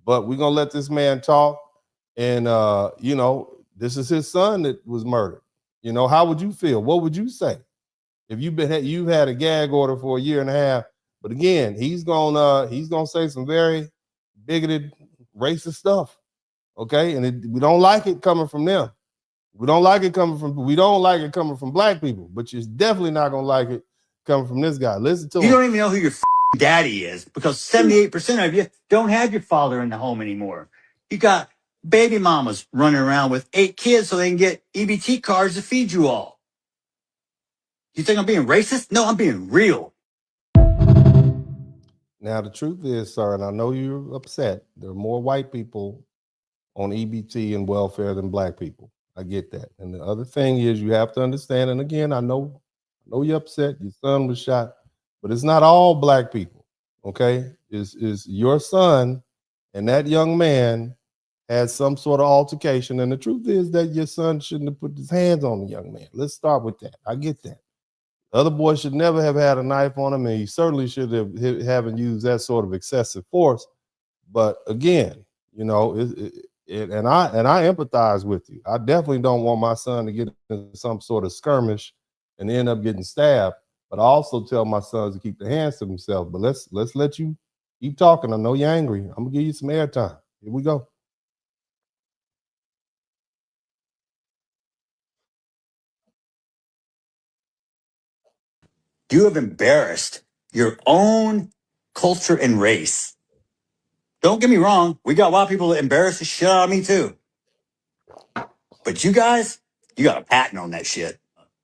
But we're going to let this man talk. And, you know, this is his son that was murdered. You know, how would you feel? What would you say if you've had a gag order for a year and a half? But again, he's gonna say some very bigoted, racist stuff. Okay, and we don't like it coming from them. We don't like it coming from black people, but you're definitely not gonna like it coming from this guy. Listen to him. You don't even know who your daddy is because 78% of you don't have your father in the home anymore. You got baby mamas running around with 8 kids so they can get EBT cards to feed you all. You think I'm being racist? No, I'm being real. Now, the truth is, sir, and I know you're upset, there are more white people on EBT and welfare than black people. I get that. And the other thing is you have to understand, and again, I know you're upset, your son was shot, but it's not all black people, okay? Is your son and that young man had some sort of altercation, and the truth is that your son shouldn't have put his hands on the young man. Let's start with that. I get that. The other boy should never have had a knife on him, and he certainly should haven't used that sort of excessive force. But again, you know, and I empathize with you. I definitely don't want my son to get in some sort of skirmish and end up getting stabbed. But I also tell my sons to keep their hands to themselves. But let's let you keep talking. I know you're angry. I'm gonna give you some airtime. Here we go. You have embarrassed your own culture and race. Don't get me wrong. We got white people that embarrass the shit out of me too. But you guys, you got a patent on that shit.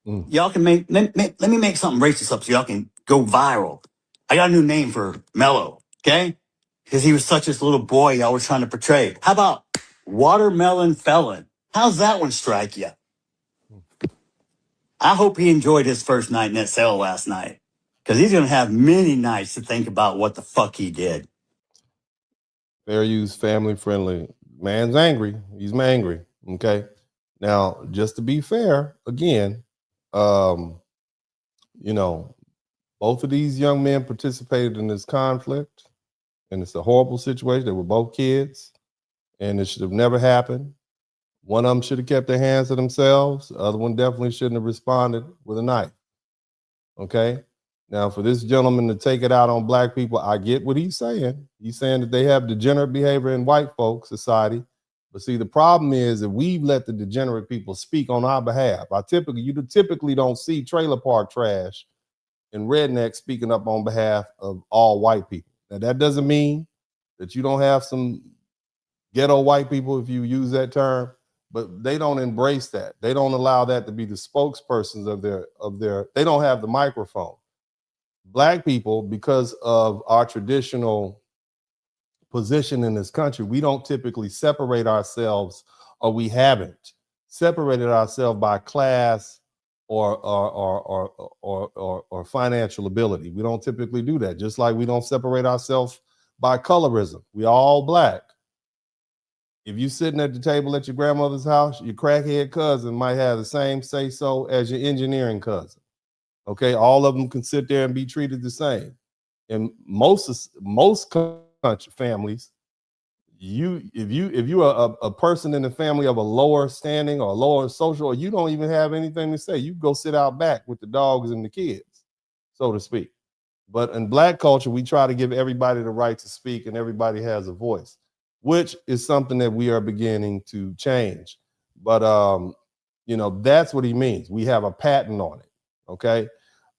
Y'all can let me make something racist up so y'all can go viral. I got a new name for Mello, okay? Because he was such this little boy y'all were trying to portray. How about Watermelon Felon? How's that one strike you? I hope he enjoyed his first night in that cell last night. Because he's going to have many nights to think about what the fuck he did. Fair use, family friendly. Man's angry. He's angry. Okay. Now, just to be fair, again, you know, both of these young men participated in this conflict, and it's a horrible situation. They were both kids, and it should have never happened. One of them should have kept their hands to themselves. The other one definitely shouldn't have responded with a knife. Okay. Now, for this gentleman to take it out on black people, I get what he's saying. He's saying that they have degenerate behavior in white folk society. But see, the problem is that we've let the degenerate people speak on our behalf. You typically don't see trailer park trash and rednecks speaking up on behalf of all white people. Now, that doesn't mean that you don't have some ghetto white people, if you use that term, but they don't embrace that. They don't allow that to be the spokespersons of their, they don't have the microphone. Black people, because of our traditional position in this country, we don't typically separate ourselves, or we haven't separated ourselves by class or financial ability. We don't typically do that. Just like we don't separate ourselves by colorism. We all black. If you're sitting at the table at your grandmother's house, your crackhead cousin might have the same say-so as your engineering cousin. Okay, all of them can sit there and be treated the same. In most country families, if you're a person in the family of a lower standing or lower social, or you don't even have anything to say, you go sit out back with the dogs and the kids, so to speak. But in black culture, we try to give everybody the right to speak, and everybody has a voice. which is something that we are beginning to change. But you know, that's what he means. We have a patent on it. Okay.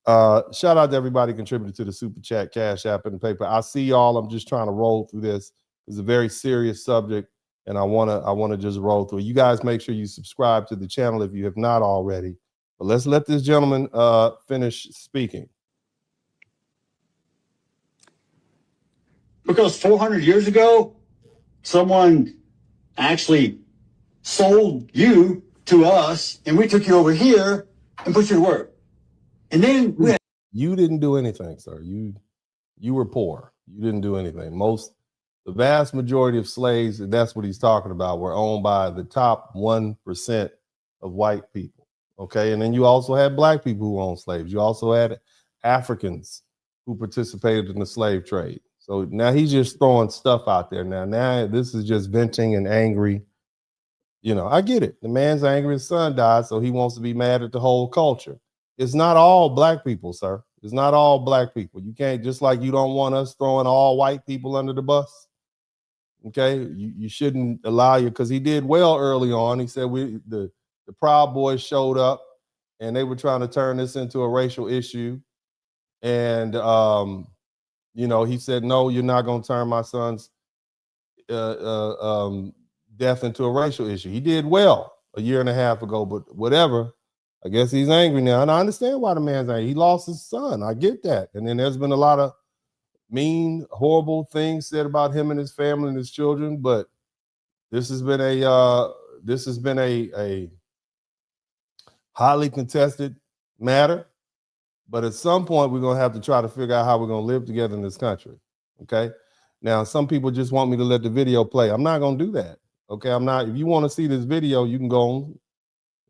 Shout out to everybody contributing to the Super Chat, Cash App, and paper. I see y'all. I'm just trying to roll through this. It's a very serious subject, and I wanna just roll through it. You guys make sure you subscribe to the channel if you have not already. But let's let this gentleman finish speaking. Because 400 years ago, someone actually sold you to us, and we took you over here and put you to work. And then you didn't do anything, sir. You were poor. You didn't do anything. The vast majority of slaves, and that's what he's talking about, were owned by the top 1% of white people. Okay, and then you also had black people who owned slaves. You also had Africans who participated in the slave trade. So now he's just throwing stuff out there. Now this is just venting and angry. You know, I get it. The man's angry his son died, so he wants to be mad at the whole culture. It's not all black people, sir. It's not all black people. You can't, just like you don't want us throwing all white people under the bus. Okay, you shouldn't allow you, because he did well early on. He said the Proud Boys showed up and they were trying to turn this into a racial issue. And you know, he said, no, you're not going to turn my son's death into a racial issue. He did well a year and a half ago, but whatever. I guess he's angry now. And I understand why the man's angry. He lost his son. I get that. And then there's been a lot of mean, horrible things said about him and his family and his children. But this has been a highly contested matter. But at some point, we're going to have to try to figure out how we're going to live together in this country. Okay. Now, some people just want me to let the video play. I'm not going to do that. Okay. I'm not. If you want to see this video, you can go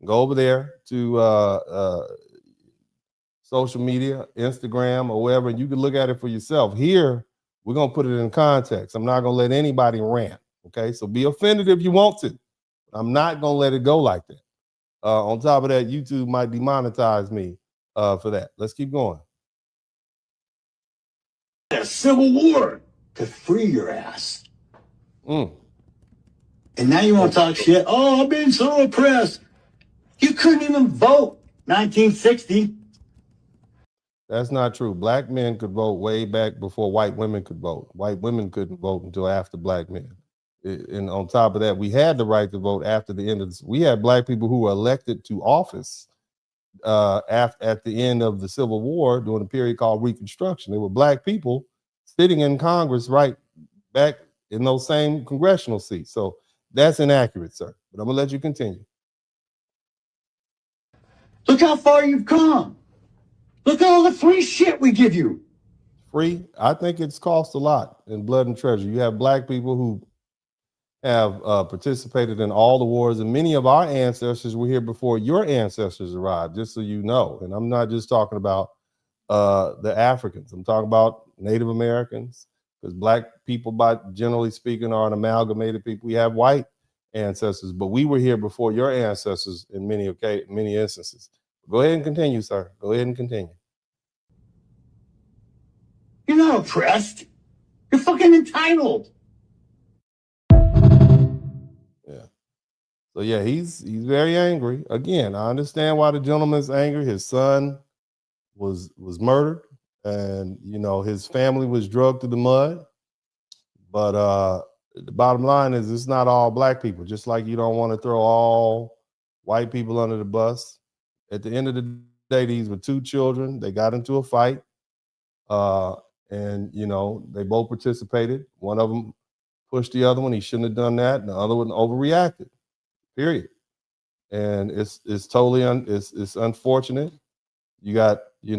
over there to social media, Instagram, or wherever, and you can look at it for yourself. Here, we're going to put it in context. I'm not going to let anybody rant. Okay. So be offended if you want to. I'm not going to let it go like that. On top of that, YouTube might demonetize me for that. Let's keep going. a civil war to free your ass. And now you want to talk shit. Oh, I've been so oppressed. You couldn't even vote 1960. That's not true. Black men could vote way back before white women could vote. White women couldn't vote until after black men. And on top of that, we had the right to vote after the end of this. We had black people who were elected to office at the end of the Civil War during a period called Reconstruction. They were black people sitting in Congress right back in those same congressional seats. So that's inaccurate, sir. But I'm gonna let you continue. Look how far you've come. Look at all the free shit we give you. Free? I think it's cost a lot in blood and treasure. You have black people who have participated in all the wars, and many of our ancestors were here before your ancestors arrived, just so you know. And I'm not just talking about the Africans. I'm talking about Native Americans, because black people, by generally speaking, are an amalgamated people. We have white ancestors, but we were here before your ancestors in many instances. Go ahead and continue, sir. Go ahead and continue. You're not oppressed. You're fucking entitled. Yeah. So yeah, he's very angry. Again, I understand why the gentleman's angry. His son was murdered, and you know his family was drugged through the mud. But the bottom line is, it's not all black people. Just like you don't want to throw all white people under the bus. At the end of the day, these were two children. They got into a fight, and you know they both participated. One of them pushed the other one. He shouldn't have done that. And the other one overreacted. Period. And it's totally it's unfortunate. You got the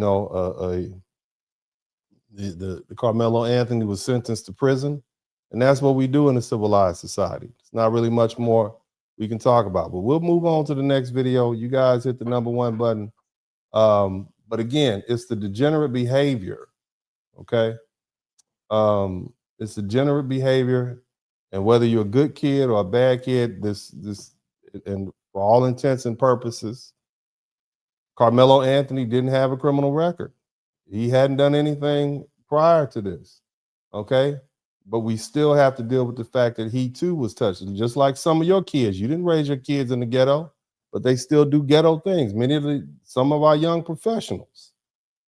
Karmelo Anthony was sentenced to prison, and that's what we do in a civilized society. It's not really much more we can talk about, but we'll move on to the next video. You guys hit the #1 button. But again, it's the degenerate behavior. Okay. It's degenerate behavior, and whether you're a good kid or a bad kid, this and for all intents and purposes, Karmelo Anthony didn't have a criminal record. He hadn't done anything prior to this. Okay. but we still have to deal with the fact that he too was touched. Just like some of your kids, you didn't raise your kids in the ghetto, but they still do ghetto things. Some of our young professionals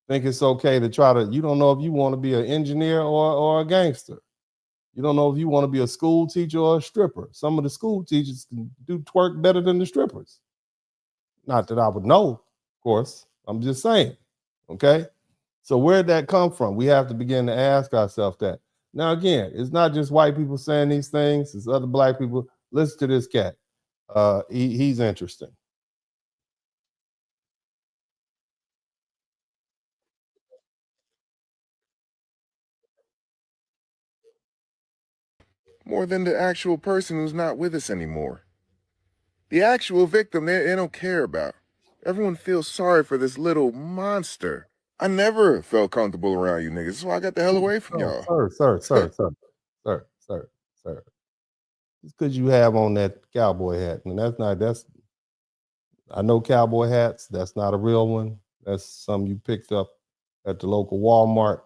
think it's okay to try to, you don't know if you want to be an engineer or a gangster. You don't know if you want to be a school teacher or a stripper. Some of the school teachers can do twerk better than the strippers. Not that I would know, of course. I'm just saying, okay? So where'd that come from? We have to begin to ask ourselves that. Now, again, it's not just white people saying these things. It's other black people. Listen to this cat. He's interesting. More than the actual person who's not with us anymore. The actual victim, they don't care about. Everyone feels sorry for this little monster. I never felt comfortable around you niggas. That's why I got the hell away from y'all. Sir. It's because you have on that cowboy hat. And I know cowboy hats. That's not a real one. That's something you picked up at the local Walmart.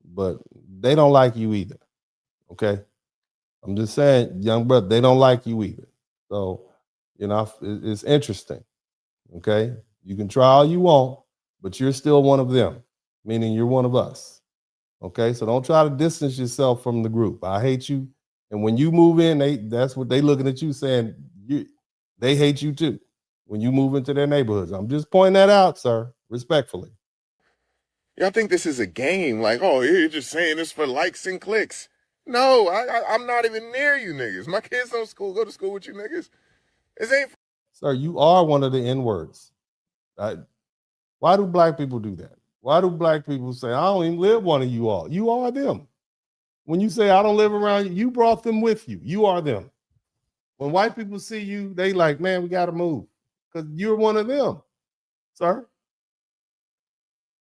But they don't like you either. Okay? I'm just saying, young brother, they don't like you either. So, it's interesting. Okay? You can try all you want, but you're still one of them, meaning you're one of us. Okay? So don't try to distance yourself from the group. I hate you. And when you move in, that's what they looking at you saying, they hate you too when you move into their neighborhoods. I'm just pointing that out, sir, respectfully. Y'all think this is a game, like, oh, you're just saying this for likes and clicks. No, I'm not even near you niggas. My kids don't go to school with you niggas. This ain't. Sir, you are one of the N-words. Why do black people do that? Why do black people say, I don't even live one of you all? You are them. When you say, I don't live around you, you brought them with you. You are them. When white people see you, they like, man, we got to move because you're one of them, sir.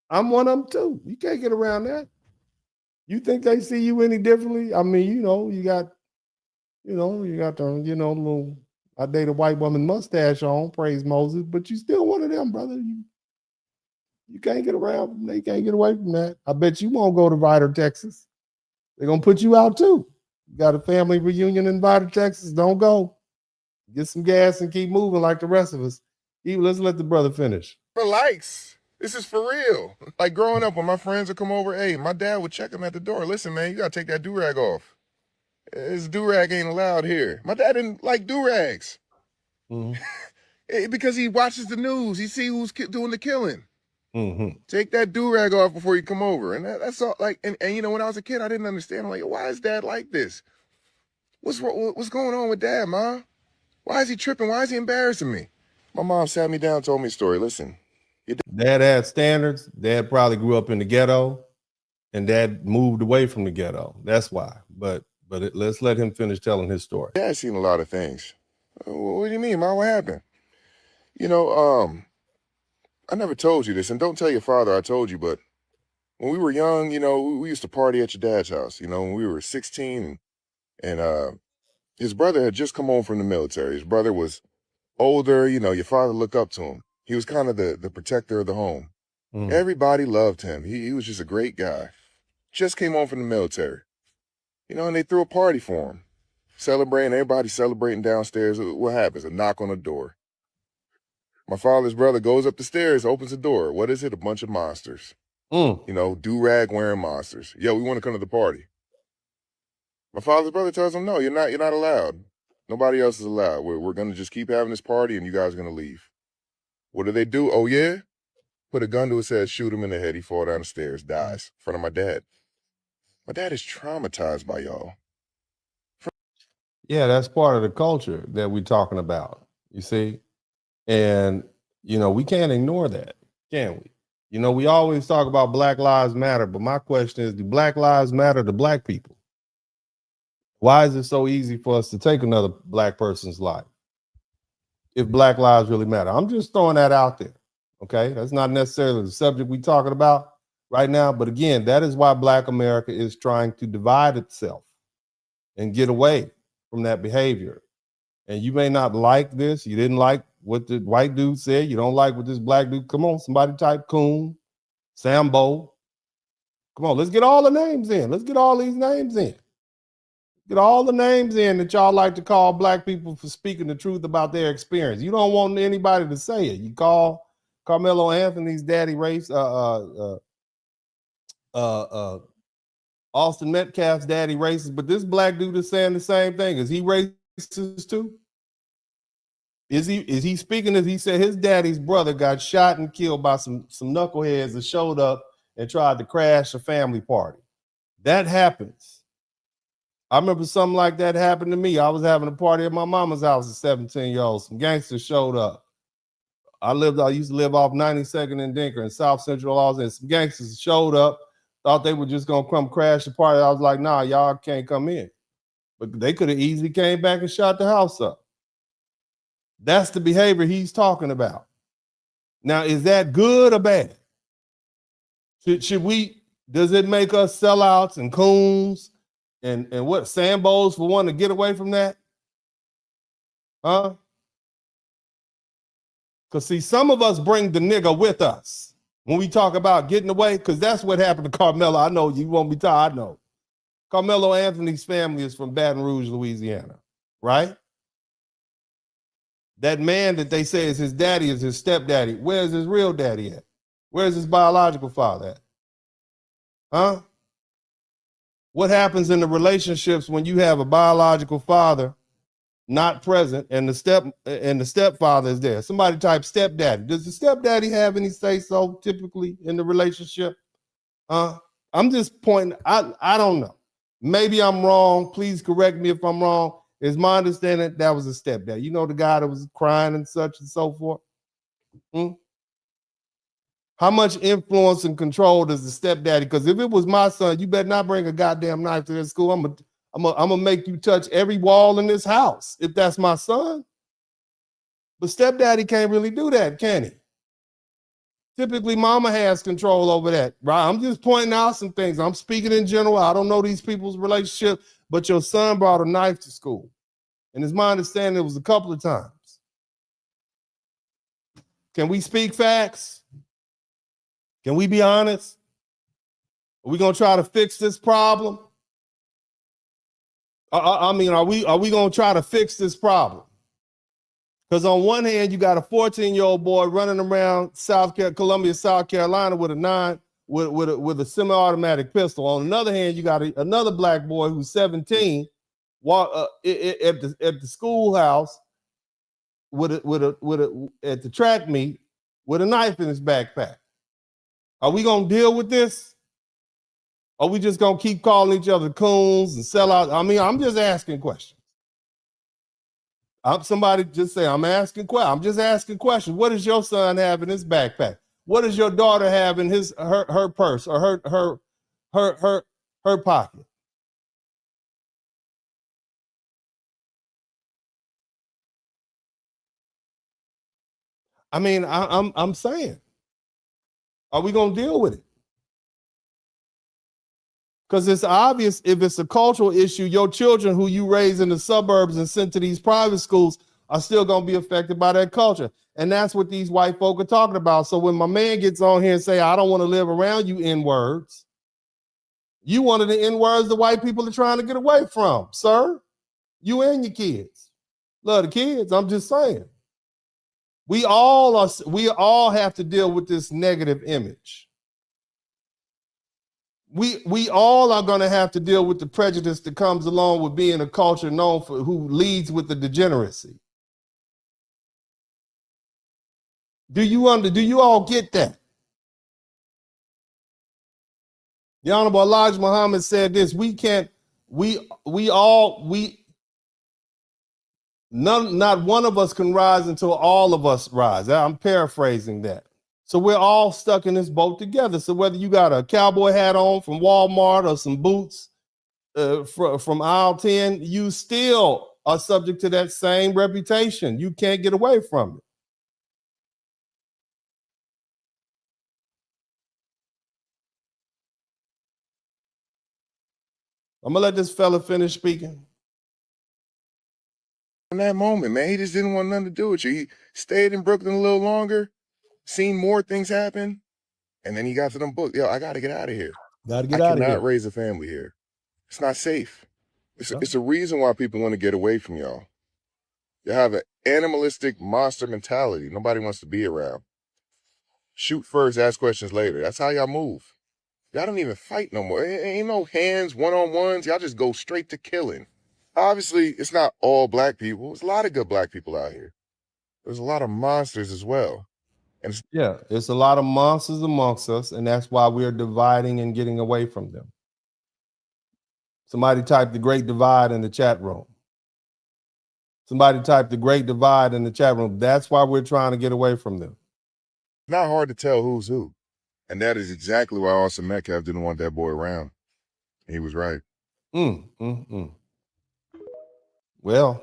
I'm one of them too. You can't get around that. You think they see you any differently? I mean, you got the, little, I date a white woman mustache on, praise Moses, but you still one of them, brother. You can't get around them. They can't get away from that. I bet you won't go to Vidor, Texas. They're going to put you out too. You got a family reunion in Vidor, Texas. Don't go. Get some gas and keep moving like the rest of us. Let's let the brother finish. For likes. This is for real. Like growing up, when my friends would come over, hey, my dad would check them at the door. Listen, man, you got to take that do-rag off. This do-rag ain't allowed here. My dad didn't like do-rags. Mm-hmm. Because he watches the news. He see who's doing the killing. Mm-hmm. Take that do-rag off before you come over. And that's all. Like, and when I was a kid, I didn't understand. I'm like, why is dad like this? What's going on with dad, Ma? Why is he tripping? Why is he embarrassing me? My mom sat me down, told me a story. Listen. Dad had standards. Dad probably grew up in the ghetto, and dad moved away from the ghetto. That's why. But let's let him finish telling his story. Dad's seen a lot of things. What do you mean, Ma? What happened? I never told you this, and don't tell your father I told you, but when we were young, we used to party at your dad's house, when we were 16, and his brother had just come home from the military. His brother was older, your father looked up to him. He was kind of the protector of the home. Mm. Everybody loved him. He was just a great guy. Just came home from the military, and they threw a party for him. Celebrating, everybody celebrating downstairs. What happens? A knock on the door. My father's brother goes up the stairs, opens the door. What is it? A bunch of monsters. Do-rag wearing monsters. Yo, we want to come to the party. My father's brother tells him, no, you're not allowed. Nobody else is allowed. We're going to just keep having this party and you guys are going to leave. What do? Oh, yeah? Put a gun to his head, shoot him in the head. He fall down the stairs, dies in front of my dad. My dad is traumatized by y'all. Yeah, that's part of the culture that we're talking about, you see? And, we can't ignore that, can we? We always talk about Black Lives Matter, but my question is, do Black Lives matter to Black people? Why is it so easy for us to take another Black person's life if Black lives really matter? I'm just throwing that out there, okay? That's not necessarily the subject we're talking about right now, but again, that is why Black America is trying to divide itself and get away from that behavior. And you may not like this. You didn't like what the white dude said. You don't like what this Black dude. Come on, somebody type Coon, Sambo. Come on, let's get all the names in. Let's get all these names in. Get all the names in that y'all like to call black people for speaking the truth about their experience. You don't want anybody to say it. You call Karmelo Anthony's daddy race, Austin Metcalf's daddy racist, but this black dude is saying the same thing. Is he racist too? Is he speaking as he said his daddy's brother got shot and killed by some knuckleheads that showed up and tried to crash a family party? That happens. I remember something like that happened to me. I was having a party at my mama's house at 17-year-old. Some gangsters showed up. I used to live off 92nd and Dinker in South Central Los Angeles. Some gangsters showed up, thought they were just gonna come crash the party. I was like, nah, y'all can't come in. But they could have easily came back and shot the house up. That's the behavior he's talking about. Now, is that good or bad? Does it make us sellouts and coons and what, Sambos for wanting to get away from that? Huh? Because see, some of us bring the nigga with us when we talk about getting away, because that's what happened to Karmelo. I know you won't be tired. I know. Karmelo Anthony's family is from Baton Rouge, Louisiana, right? That man that they say is his daddy is his stepdaddy. Where's his real daddy at? Where's his biological father at? Huh? What happens in the relationships when you have a biological father not present and the stepfather is there? Somebody type stepdaddy. Does the stepdaddy have any say so typically in the relationship? I'm just pointing. I don't know. Maybe I'm wrong. Please correct me if I'm wrong. It's my understanding that was a stepdad. You know, the guy that was crying and such and so forth. How much influence and control does the stepdaddy? Because if it was my son, you better not bring a goddamn knife to this school. I'm gonna make you touch every wall in this house if that's my son. But stepdaddy can't really do that, can he? Typically, mama has control over that, right? I'm just pointing out some things. I'm speaking in general. I don't know these people's relationship, but your son brought a knife to school. And it's my understanding it was a couple of times. Can we speak facts? Can we be honest? Are we gonna try to fix this problem? I mean, are we gonna try to fix this problem? Because on one hand, you got a 14-year-old boy running around Columbia, South Carolina with a semi-automatic pistol. On the other hand, you got another black boy who's 17 at the schoolhouse at the track meet with a knife in his backpack. Are we gonna deal with this? Are we just gonna keep calling each other coons and sell out? I mean, I'm just asking questions. Somebody just say, I'm just asking questions. What does your son have in his backpack? What does your daughter have in her purse or her pocket? I mean, I'm saying, are we gonna deal with it? Because it's obvious if it's a cultural issue, your children who you raise in the suburbs and sent to these private schools are still going to be affected by that culture. And that's what these white folk are talking about. So when my man gets on here and say, I don't want to live around you N-words, you one of the N-words the white people are trying to get away from, sir. You and your kids. Love the kids, I'm just saying. We all have to deal with this negative image. We all are going to have to deal with the prejudice that comes along with being a culture known for who leads with the degeneracy. Do you all get that? The Honorable Elijah Muhammad said this: not one of us can rise until all of us rise. I'm paraphrasing that. So we're all stuck in this boat together. So whether you got a cowboy hat on from Walmart or some boots from aisle 10, you still are subject to that same reputation. You can't get away from it. I'm gonna let this fella finish speaking. In that moment, man, he just didn't want nothing to do with you. He stayed in Brooklyn a little longer, seen more things happen, and then he got to them books. Yo, I got to get out of here. Got to get out of here. I cannot raise a family here. It's not safe. It's a reason why people want to get away from y'all. You have an animalistic monster mentality. Nobody wants to be around. Shoot first, ask questions later. That's how y'all move. Y'all don't even fight no more. Ain't no hands, one-on-ones. Y'all just go straight to killing. Obviously, it's not all black people. There's a lot of good black people out here. There's a lot of monsters as well. And it's a lot of monsters amongst us, and that's why we're dividing and getting away from them. Somebody typed the Great Divide in the chat room. Somebody typed the Great Divide in the chat room. That's why we're trying to get away from them. it's not hard to tell who's who. And that is exactly why Austin Metcalf didn't want that boy around. He was right. Well,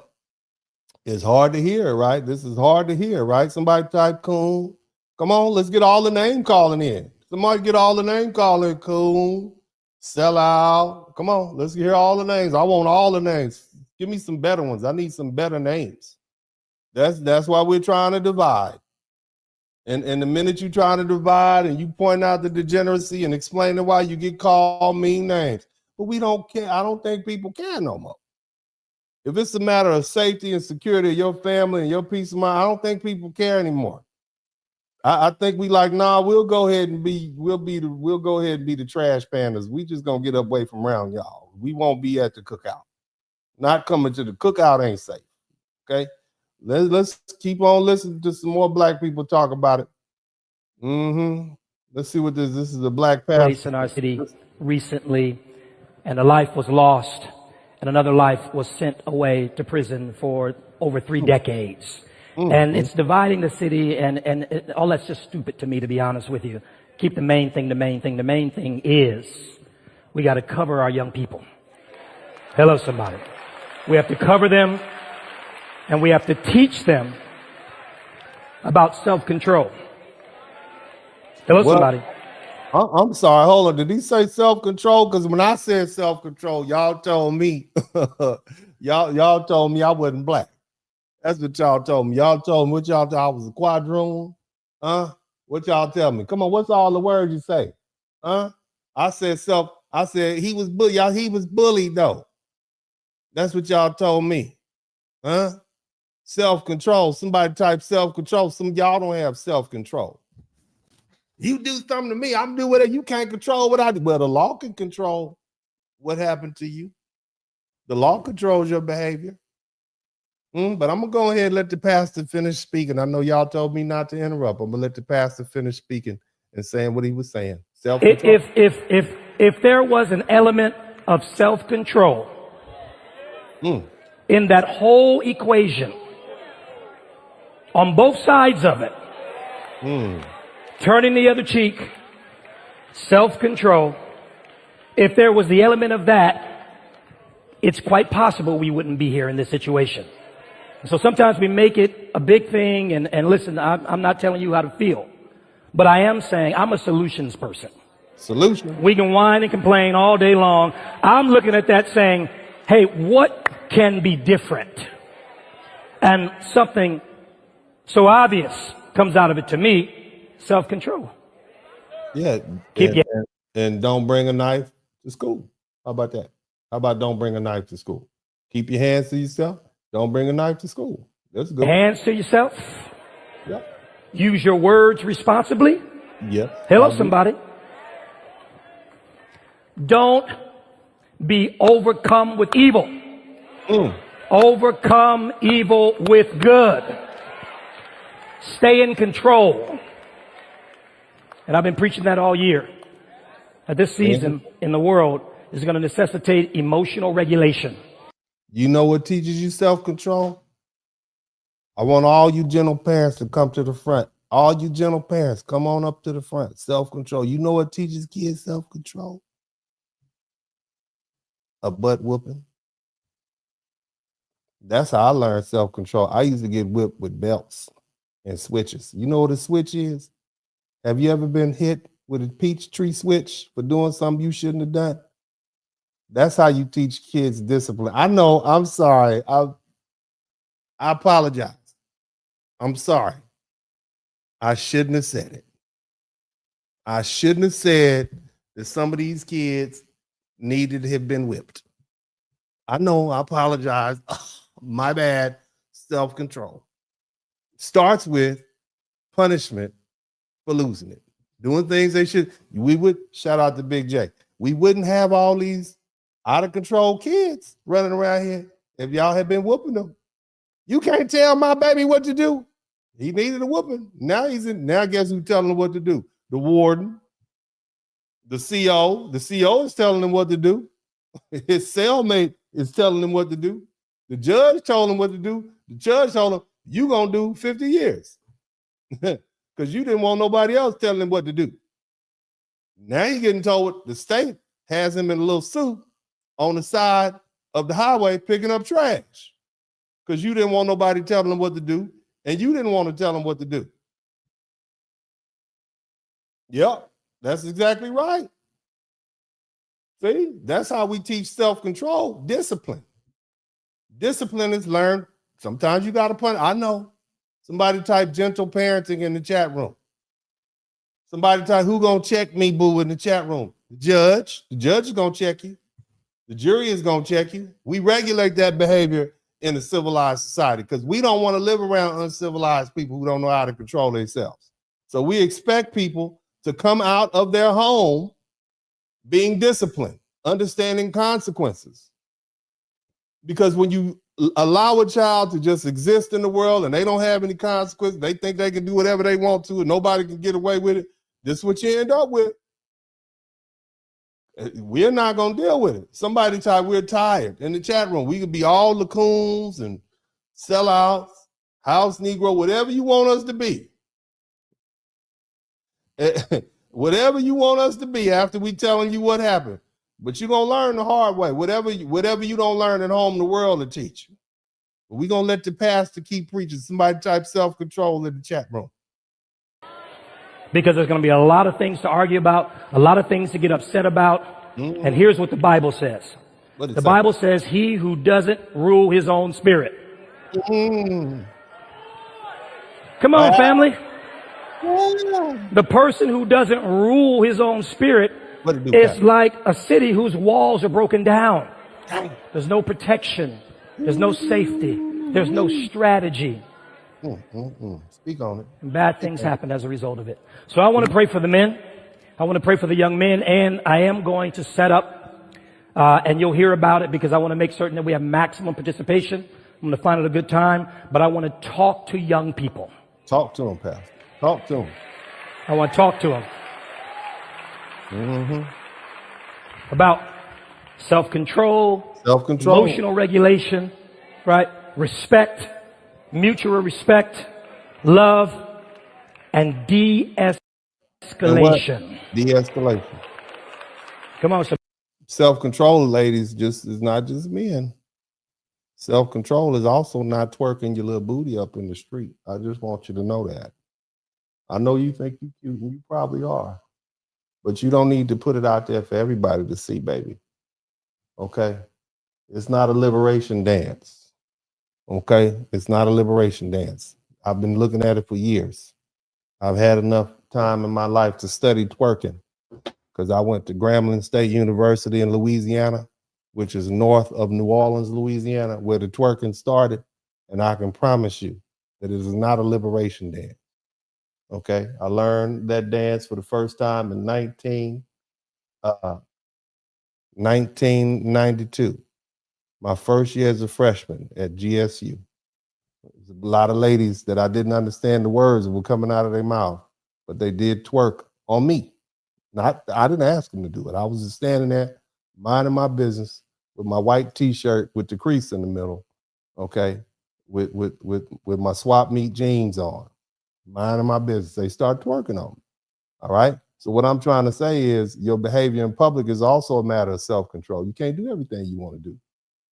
it's hard to hear, right? This is hard to hear, right? Somebody type coon. Come on, let's get all the name calling in. Somebody get all the name calling. Coon, sell out. Come on, let's hear all the names. I want all the names. Give me some better ones. I need some better names. That's why we're trying to divide. And the minute you're trying to divide and you point out the degeneracy and explaining why you get called mean names. But we don't care. I don't think people care no more. If it's a matter of safety and security of your family and your peace of mind, I don't think people care anymore. I think we like, nah, we'll go ahead and be the trash pandas. We just gonna get away from around y'all. We won't be at the cookout. Not coming to the cookout ain't safe. Okay. Let's keep on listening to some more black people talk about it. Let's see what this is a black place in our city recently, and a life was lost, and another life was sent away to prison for over 3 decades. And it's dividing the city, and all that's just stupid to me, to be honest with you. Keep the main thing the main thing. The main thing is we got to cover our young people. Hello, somebody. We have to cover them, and we have to teach them about self-control. Hello, somebody. I'm sorry. Hold on. Did he say self-control? Because when I said self-control, y'all told me, y'all told me I wasn't black. That's what y'all told me. Y'all told me what y'all thought I was a quadroon. What y'all tell me? Come on, what's all the words you say? I said he was bullied. Y'all, he was bullied though. That's what y'all told me. Self-control. Somebody type self-control. Some of y'all don't have self-control. You do something to me, I'm doing whatever. You can't control what I do. Well, the law can control what happened to you. The law controls your behavior. But I'm gonna go ahead and let the pastor finish speaking. I know y'all told me not to interrupt. I'm gonna let the pastor finish speaking and saying what he was saying. Self-control. If there was an element of self-control in that whole equation, on both sides of it, turning the other cheek, self-control, if there was the element of that, it's quite possible we wouldn't be here in this situation. So sometimes we make it a big thing, and listen, I'm not telling you how to feel, but I am saying I'm a solutions person. Solution. We can whine and complain all day long. I'm looking at that saying, hey, what can be different? And something so obvious comes out of it to me, self-control. Yeah. And don't bring a knife to school. How about that? How about don't bring a knife to school? Keep your hands to yourself. Don't bring a knife to school. That's good. Hands to yourself. Yep. Use your words responsibly. Yep. Hello, somebody. Don't be overcome with evil. Overcome evil with good. Stay in control. And I've been preaching that all year. That this season in the world is going to necessitate emotional regulation. You know what teaches you self-control? I want all you gentle parents to come to the front. All you gentle parents, come on up to the front. Self-control. You know what teaches kids self-control? A butt whooping. That's how I learned self-control. I used to get whipped with belts and switches. You know what a switch is? Have you ever been hit with a peach tree switch for doing something you shouldn't have done? That's how you teach kids discipline. I know, I'm sorry. I apologize. I'm sorry. I shouldn't have said it. I shouldn't have said that some of these kids needed to have been whipped. I know, I apologize. My bad. Self-control. Starts with punishment for losing it. Doing things they should. We would, shout out to Big J. We wouldn't have all these out of control kids running around here if y'all had been whooping them. You can't tell my baby what to do. He needed a whooping. Now now guess who's telling him what to do? The warden, the CO. The CO is telling him what to do. His cellmate is telling him what to do. The judge told him what to do. The judge told him, you gonna do 50 years. Because you didn't want nobody else telling him what to do. Now he's getting told what the state has him in a little suit on the side of the highway picking up trash. Because you didn't want nobody telling him what to do, and you didn't want to tell him what to do. Yep, that's exactly right. See, that's how we teach self-control, discipline. Discipline is learned. Sometimes you got to punish. I know. Somebody type gentle parenting in the chat room. Somebody type, who gonna check me, boo, in the chat room? The judge. The judge is gonna check you. The jury is gonna check you. We regulate that behavior in a civilized society because we don't want to live around uncivilized people who don't know how to control themselves. So we expect people to come out of their home being disciplined, understanding consequences. Because when you allow a child to just exist in the world and they don't have any consequences, they think they can do whatever they want to and nobody can get away with it, this is what you end up with. We're not going to deal with it. Somebody type, we're tired in the chat room. We could be all the coons and sellouts, house Negro, whatever you want us to be. Whatever you want us to be after we telling you what happened. But you're going to learn the hard way. Whatever you don't learn at home, the world will teach you. But we're going to let the pastor keep preaching. Somebody type self-control in the chat room. Because there's going to be a lot of things to argue about, a lot of things to get upset about. Mm-hmm. And here's what the Bible says. The Bible says, he who doesn't rule his own spirit. Mm-hmm. Come on, family. The person who doesn't rule his own spirit is like a city whose walls are broken down. There's no protection. There's no safety. There's no strategy. Speak on it. And bad things happen as a result of it. So I want to pray for the men. I want to pray for the young men. And I am going to set up, and you'll hear about it because I want to make certain that we have maximum participation. I'm going to find it a good time. But I want to talk to young people. Talk to them, Pastor. Talk to them. I want to talk to them. Mm-hmm. About self-control, emotional regulation, right? Respect, mutual respect, love, and de-escalation. De-escalation. Come on, sir. Self-control, ladies, is not just men. Self-control is also not twerking your little booty up in the street. I just want you to know that. I know you think you're cute, and you probably are. But you don't need to put it out there for everybody to see, baby. Okay? It's not a liberation dance. Okay? It's not a liberation dance. I've been looking at it for years. I've had enough time in my life to study twerking because I went to Grambling State University in Louisiana, which is north of New Orleans, Louisiana, where the twerking started. And I can promise you that it is not a liberation dance. Okay, I learned that dance for the first time in 1992. My first year as a freshman at GSU. There's a lot of ladies that I didn't understand the words that were coming out of their mouth, but they did twerk on me. I didn't ask them to do it. I was just standing there minding my business with my white T-shirt with the crease in the middle, okay, with my swap meet jeans on. Minding my business. They start twerking on me. All right. So what I'm trying to say is your behavior in public is also a matter of self-control. You can't do everything you want to do.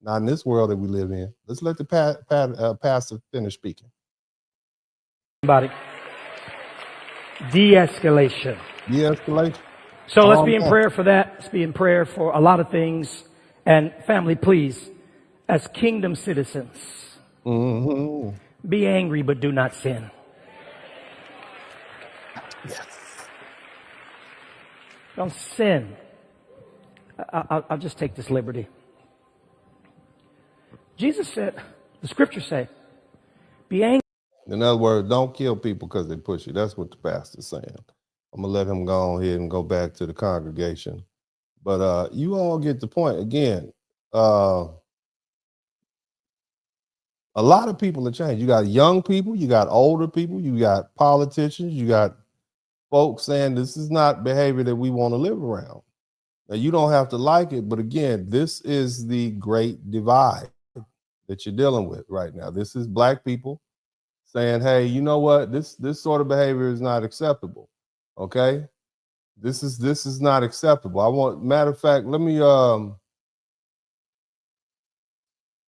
Not in this world that we live in. Let's let the pastor finish speaking. De-escalation. De-escalation. So let's be in prayer for that. Let's be in prayer for a lot of things. And family, please, as kingdom citizens, be angry but do not sin. Yes. Don't sin. I'll just take this liberty. Jesus said, the scriptures say, be angry. In other words, don't kill people because they push you. That's what the pastor's saying. I'm gonna let him go ahead and go back to the congregation. But you all get the point. Again, a lot of people have changed. You got young people, you got older people, you got politicians, you got folks saying this is not behavior that we want to live around. Now, you don't have to like it, but again, this is the great divide that you're dealing with right now. This is black people saying, hey, you know what? This sort of behavior is not acceptable. Okay? This is not acceptable. Matter of fact, let me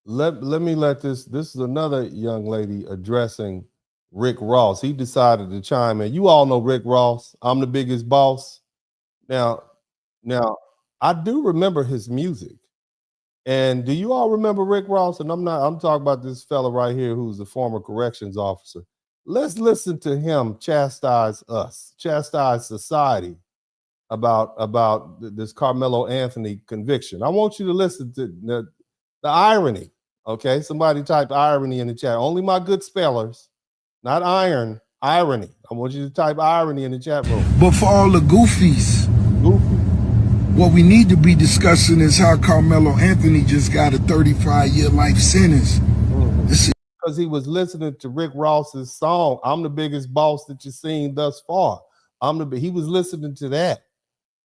let this is another young lady addressing Rick Ross. He decided to chime in. You all know Rick Ross. I'm the biggest boss. Now I do remember his music. And do you all remember Rick Ross? And I'm talking about this fella right here who's a former corrections officer. Let's listen to him chastise society about this Karmelo Anthony conviction. I want you to listen to the irony. Okay, somebody type irony in the chat. Only my good spellers, not irony. I want you to type irony in the chat room. But for all the goofies, what we need to be discussing is how Karmelo Anthony just got a 35-year life sentence. Because he was listening to Rick Ross's song, I'm the biggest boss that you've seen thus far. He was listening to that.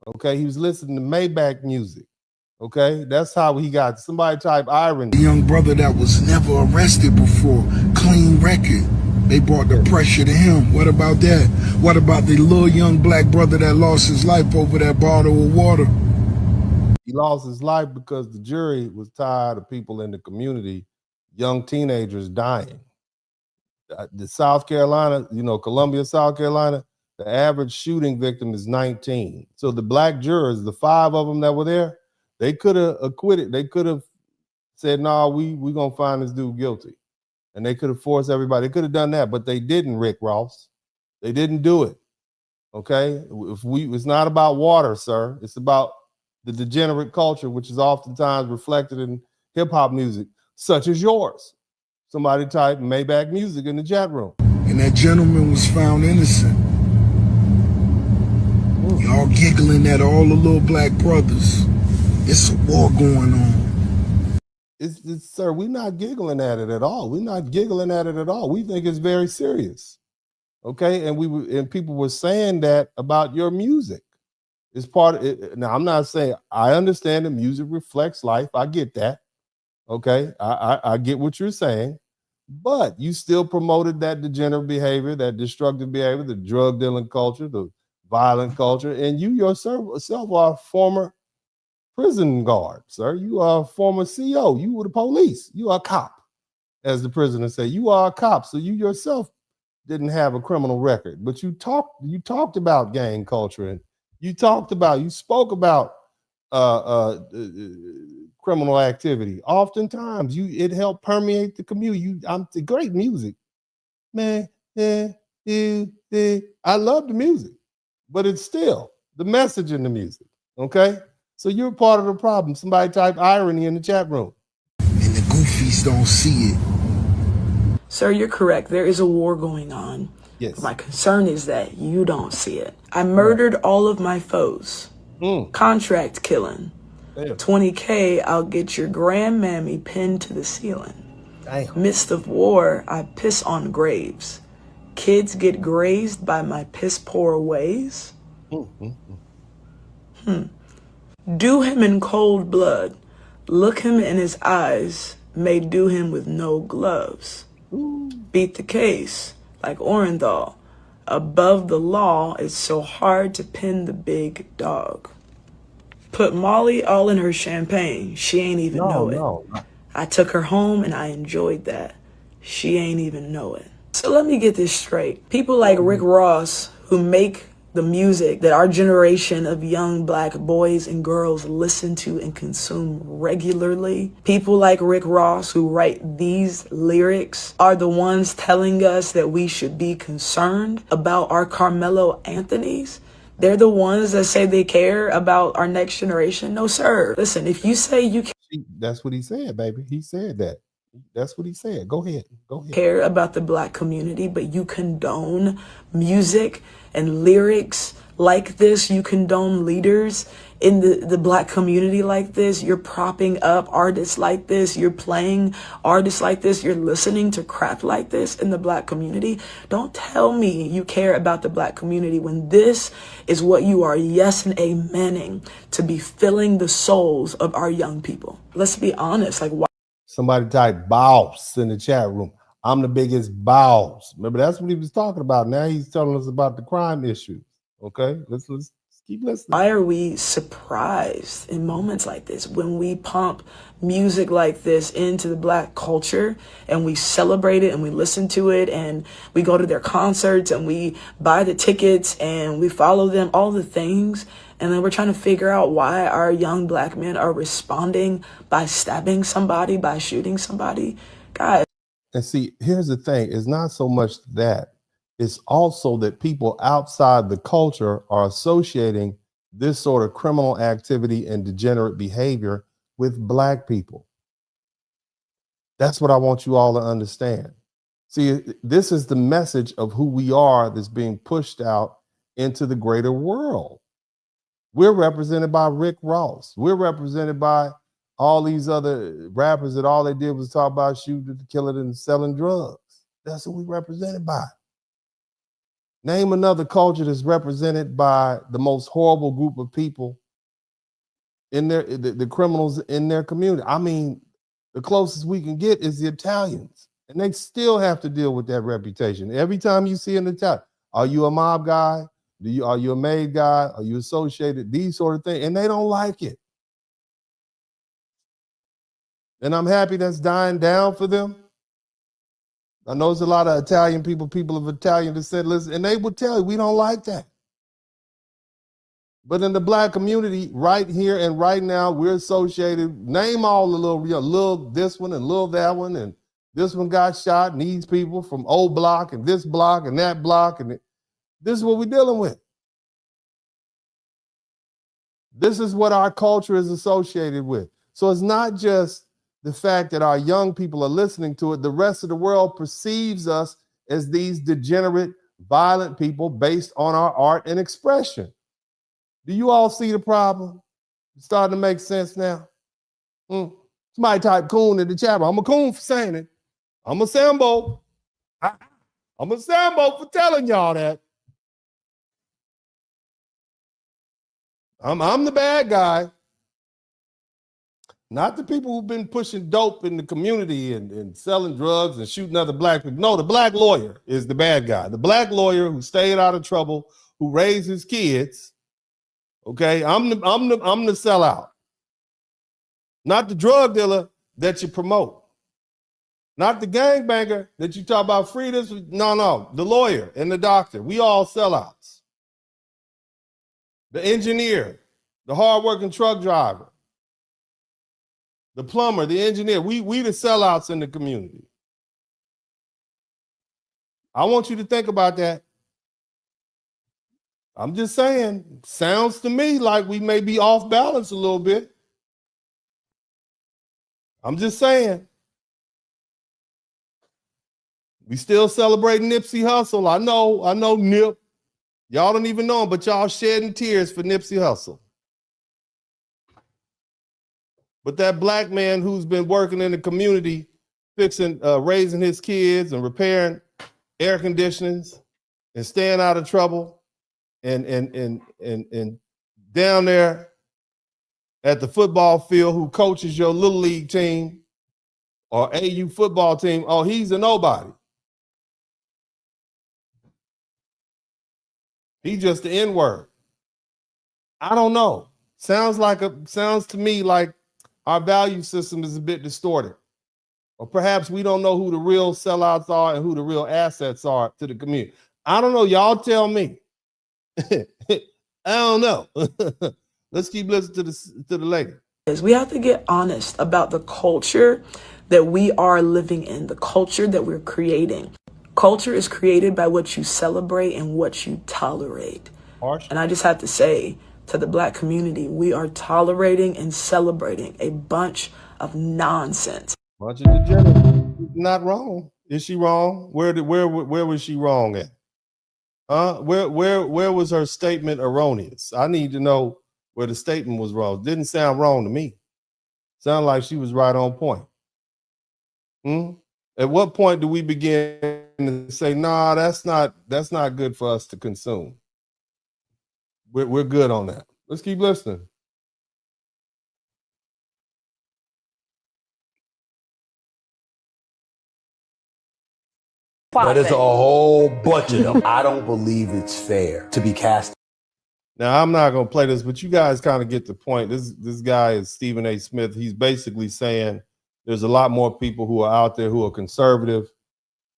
Okay, he was listening to Maybach music. Okay, that's how he got. Somebody type irony. The young brother that was never arrested before, clean record. They brought the pressure to him. What about that? What about the little young black brother that lost his life over that bottle of water? He lost his life because the jury was tired of people in the community, young teenagers dying. The South Carolina, Columbia, South Carolina, the average shooting victim is 19. So the black jurors, the 5 of them that were there, they could have acquitted. They could have said, no, we're going to find this dude guilty. And they could have forced everybody. They could have done that, but they didn't, Rick Ross. They didn't do it. Okay? It's not about water, sir. It's about the degenerate culture, which is oftentimes reflected in hip-hop music, such as yours. Somebody type Maybach music in the chat room. And that gentleman was found innocent. Y'all giggling at all the little black brothers. It's a war going on. Sir, we're not giggling at it at all. We're not giggling at it at all. We think it's very serious. Okay, and people were saying that about your music. It's part of it. Now, I'm not saying I understand that music reflects life. I get that. Okay, I get what you're saying, but you still promoted that degenerate behavior, that destructive behavior, the drug dealing culture, the violent culture, and you yourself are a former prison guard, sir. You are a former CO. You were the police. You are a cop, as the prisoner said. You are a cop, so you yourself didn't have a criminal record, but you talked about gang culture, and you spoke about criminal activity. Oftentimes, it helped permeate the community. The great music, man. I love the music, but it's still the message in the music. Okay, so you're part of the problem. Somebody type irony in the chat room. And the goofies don't see it. Sir, you're correct. There is a war going on. Yes. My concern is that you don't see it. I murdered all of my foes. Contract killing. Damn. 20K, I'll get your grandmammy pinned to the ceiling. Damn. Midst of war, I piss on graves. Kids get grazed by my piss poor ways. Do him in cold blood. Look him in his eyes. May do him with no gloves. Beat the case like Orenthal. Above the law, it's so hard to pin the big dog. Put Molly all in her champagne. She ain't even know it. I took her home and I enjoyed that. She ain't even know it. So let me get this straight. People like Rick Ross, who make the music that our generation of young black boys and girls listen to and consume regularly, people like Rick Ross who write these lyrics are the ones telling us that we should be concerned about our Karmelo Anthonys. They're the ones that say they care about our next generation. No, sir. Listen, if you say you can't. That's what he said, baby. He said that. That's what he said. Go ahead. Go ahead. Care about the black community, but you condone music and lyrics like this. You condone leaders in the black community like this. You're propping up artists like this. You're playing artists like this. You're listening to crap like this in the black community. Don't tell me you care about the black community when this is what you are yes and amening to be filling the souls of our young people. Let's be honest. Like, why? Somebody type boss in the chat room. I'm the biggest boss. Remember, that's what he was talking about. Now he's telling us about the crime issues. Okay, let's keep listening. Why are we surprised in moments like this when we pump music like this into the black culture and we celebrate it and we listen to it and we go to their concerts and we buy the tickets and we follow them, all the things, and then we're trying to figure out why our young black men are responding by stabbing somebody, by shooting somebody? Guys. And see, here's the thing. It's not so much that. It's also that people outside the culture are associating this sort of criminal activity and degenerate behavior with black people. That's what I want you all to understand. See, this is the message of who we are that's being pushed out into the greater world. We're represented by Rick Ross. We're represented by all these other rappers that all they did was talk about shooting, killing, and selling drugs. That's what we represented by. Name another culture that's represented by the most horrible group of people in the criminals in their community. I mean, the closest we can get is the Italians, and they still have to deal with that reputation. Every time you see an Italian, are you a mob guy? Are you a maid guy? Are you associated? These sort of things, and they don't like it. And I'm happy that's dying down for them. I know there's a lot of Italian people of Italian descent, listen, and they would tell you, we don't like that. But in the black community, right here and right now, we're associated, name all the little this one and little that one, and this one got shot, and these people from old block and this block and that block, and this is what we're dealing with. This is what our culture is associated with. So it's not just the fact that our young people are listening to it. The rest of the world perceives us as these degenerate, violent people based on our art and expression. Do you all see the problem? It's starting to make sense now. Somebody type coon in the chat room. I'm a coon for saying it. I'm a Sambo. I'm a Sambo for telling y'all that. I'm the bad guy. Not the people who've been pushing dope in the community and selling drugs and shooting other black people. No, the black lawyer is the bad guy. The black lawyer who stayed out of trouble, who raised his kids. Okay, I'm the sellout. Not the drug dealer that you promote. Not the gangbanger that you talk about freedoms. No, the lawyer and the doctor. We all sellouts. The engineer, the hardworking truck driver, the plumber, the engineer, we the sellouts in the community. I want you to think about that. I'm just saying, sounds to me like we may be off balance a little bit. I'm just saying. We still celebrating Nipsey Hussle. I know Nip. Y'all don't even know him, but y'all shedding tears for Nipsey Hussle. But that black man who's been working in the community, fixing, raising his kids and repairing air conditionings and staying out of trouble and down there at the football field, who coaches your little league team or AU football team, oh, he's a nobody. He's just the N-word. I don't know. Sounds to me like our value system is a bit distorted. Or perhaps we don't know who the real sellouts are and who the real assets are to the community. I don't know. Y'all tell me. I don't know. Let's keep listening to the lady. We have to get honest about the culture that we are living in, the culture that we're creating. Culture is created by what you celebrate and what you tolerate. And I just have to say to the black community, we are tolerating and celebrating a bunch of nonsense. Bunch of degenerates. Not wrong. Is she wrong? Where was she wrong at? Where was her statement erroneous? I need to know where the statement was wrong. Didn't sound wrong to me. Sound like she was right on point. At what point do we begin to say, nah, that's not good for us to consume? We're good on that. Let's keep listening. But there's a whole bunch of them. I don't believe it's fair to be cast. Now, I'm not going to play this, but you guys kind of get the point. This guy is Stephen A. Smith. He's basically saying there's a lot more people who are out there who are conservative,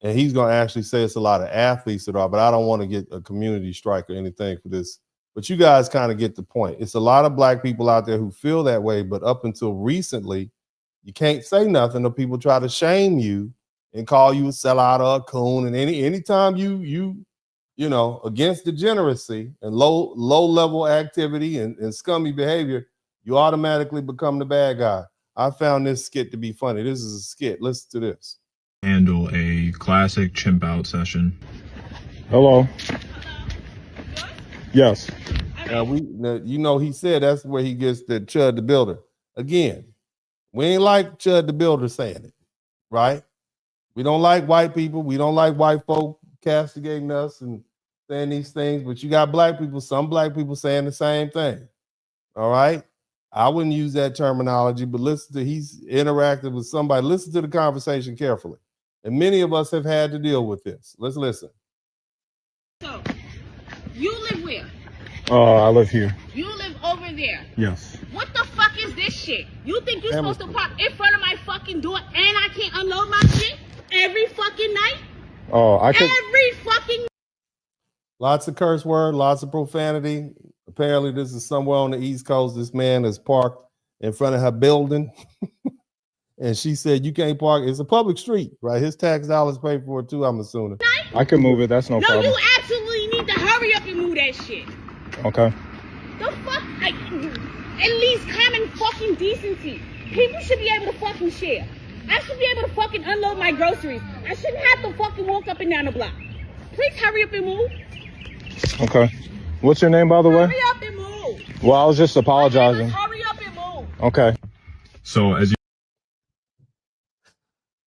and he's going to actually say it's a lot of athletes that are, but I don't want to get a community strike or anything for this. But you guys kind of get the point. It's a lot of black people out there who feel that way, but up until recently, you can't say nothing or people try to shame you and call you a sellout or a coon. And anytime you against degeneracy and low level activity and scummy behavior, you automatically become the bad guy. I found this skit to be funny. This is a skit. Listen to this. Handle a classic chimp out session. Hello. Yes. He said that's where he gets the Chud the Builder. Again, we ain't like Chud the Builder saying it, right? We don't like white people. We don't like white folk castigating us and saying these things, but you got some black people saying the same thing. All right. I wouldn't use that terminology, but he's interacting with somebody. Listen to the conversation carefully. And many of us have had to deal with this. Let's listen. So, you live where? I live here. You live over there. Yes. What the fuck is this shit? You think you're supposed to park in front of my fucking door and I can't unload my shit every fucking night? Every fucking. Lots of curse word, lots of profanity. Apparently, this is somewhere on the East Coast. This man is parked in front of her building. And she said, you can't park. It's a public street, right? His tax dollars pay for it too, I'm assuming. I can move it. That's no problem. No, you absolutely need to hurry up and move that shit. Okay. The fuck? At least common fucking decency. People should be able to fucking share. I should be able to fucking unload my groceries. I shouldn't have to fucking walk up and down the block. Please hurry up and move. Okay. What's your name, by the way? Hurry up and move. Well, I was just apologizing. Hurry up and move. Okay. So as you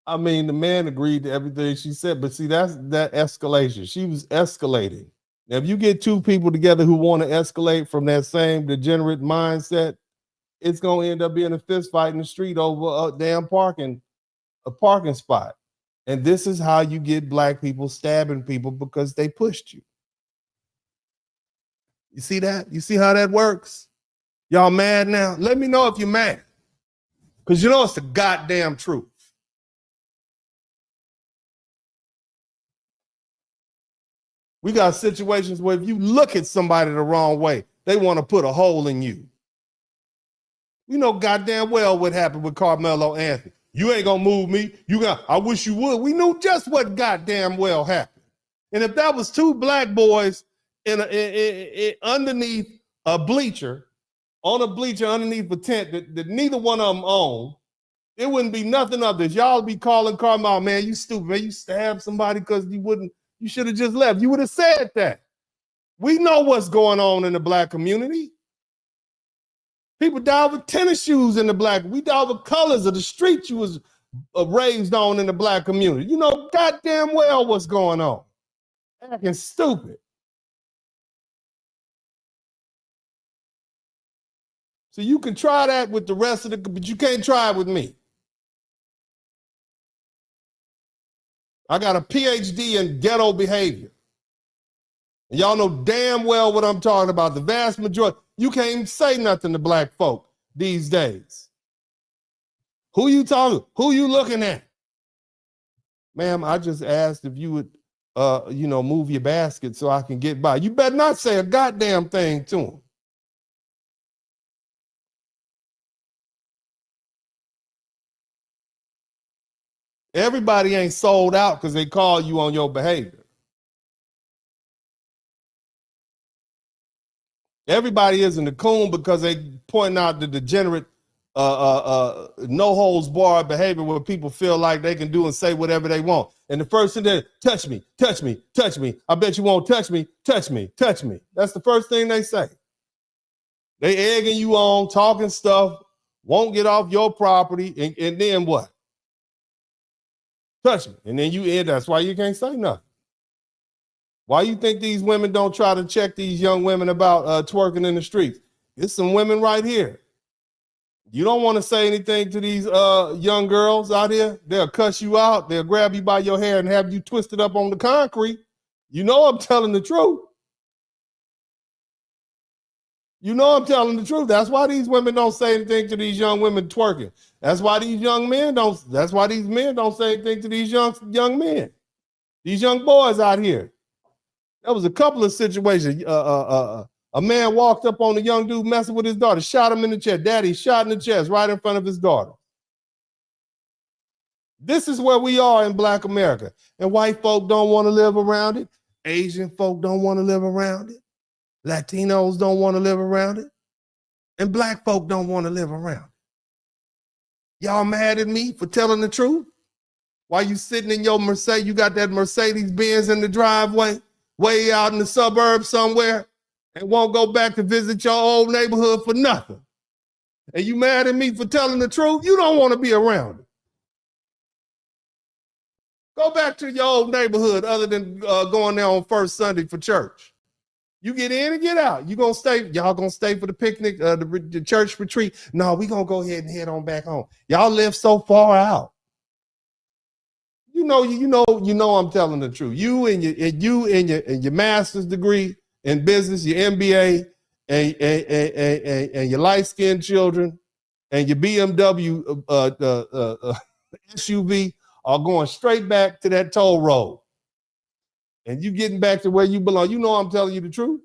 I mean, the man agreed to everything she said, but see, that's that escalation. She was escalating. Now, if you get two people together who want to escalate from that same degenerate mindset, it's going to end up being a fist fight in the street over a damn parking spot. And this is how you get black people stabbing people because they pushed you. You see that? You see how that works? Y'all mad now? Let me know if you're mad. Because you know it's the goddamn truth. We got situations where if you look at somebody the wrong way, they want to put a hole in you. You know goddamn well what happened with Karmelo Anthony. You ain't gonna move me. I wish you would. We knew just what goddamn well happened. And if that was two black boys underneath a bleacher, on a bleacher underneath a tent that neither one of them owned, it wouldn't be nothing of this. Y'all be calling Carmelo, man, you stupid, man. You stabbed somebody because you should have just left. You would have said that. We know what's going on in the black community. People die with tennis shoes in the black. We die with colors of the street you was raised on in the black community. You know goddamn well what's going on. Acting stupid. So you can try that with the rest of but you can't try it with me. I got a PhD in ghetto behavior. And y'all know damn well what I'm talking about. The vast majority, you can't even say nothing to black folk these days. Who you talking? Who you looking at? Ma'am, I just asked if you would, move your basket so I can get by. You better not say a goddamn thing to him. Everybody ain't sold out because they call you on your behavior. Everybody isn't a coon because they point out the degenerate no holds barred behavior where people feel like they can do and say whatever they want. And the first thing they touch me, touch me, touch me. I bet you won't touch me, touch me, touch me. That's the first thing they say. They egging you on, talking stuff, won't get off your property, and then what? Touch me. And then you end. That's why you can't say nothing. Why you think these women don't try to check these young women about twerking in the streets? It's some women right here. You don't want to say anything to these young girls out here. They'll cuss you out. They'll grab you by your hair and have you twisted up on the concrete. You know I'm telling the truth. You know I'm telling the truth. That's why these women don't say anything to these young women twerking. That's why these young men don't. That's why these men don't say anything to these young men. These young boys out here. There was a couple of situations. A man walked up on a young dude messing with his daughter, shot him in the chest. Daddy shot in the chest right in front of his daughter. This is where we are in Black America. And white folk don't want to live around it. Asian folk don't want to live around it. Latinos don't want to live around it. And black folk don't want to live around it. Y'all mad at me for telling the truth? While you sitting in your Mercedes, you got that Mercedes Benz in the driveway, way out in the suburbs somewhere, and won't go back to visit your old neighborhood for nothing. And you mad at me for telling the truth? You don't want to be around it. Go back to your old neighborhood other than going there on first Sunday for church. You get in and get out. You gonna stay? Y'all gonna stay for the picnic, the church retreat? No, we gonna go ahead and head on back home. Y'all live so far out. You know I'm telling the truth. You and your master's degree in business, your MBA, and your light-skinned children, and your BMW SUV are going straight back to that toll road. And you getting back to where you belong. You know I'm telling you the truth.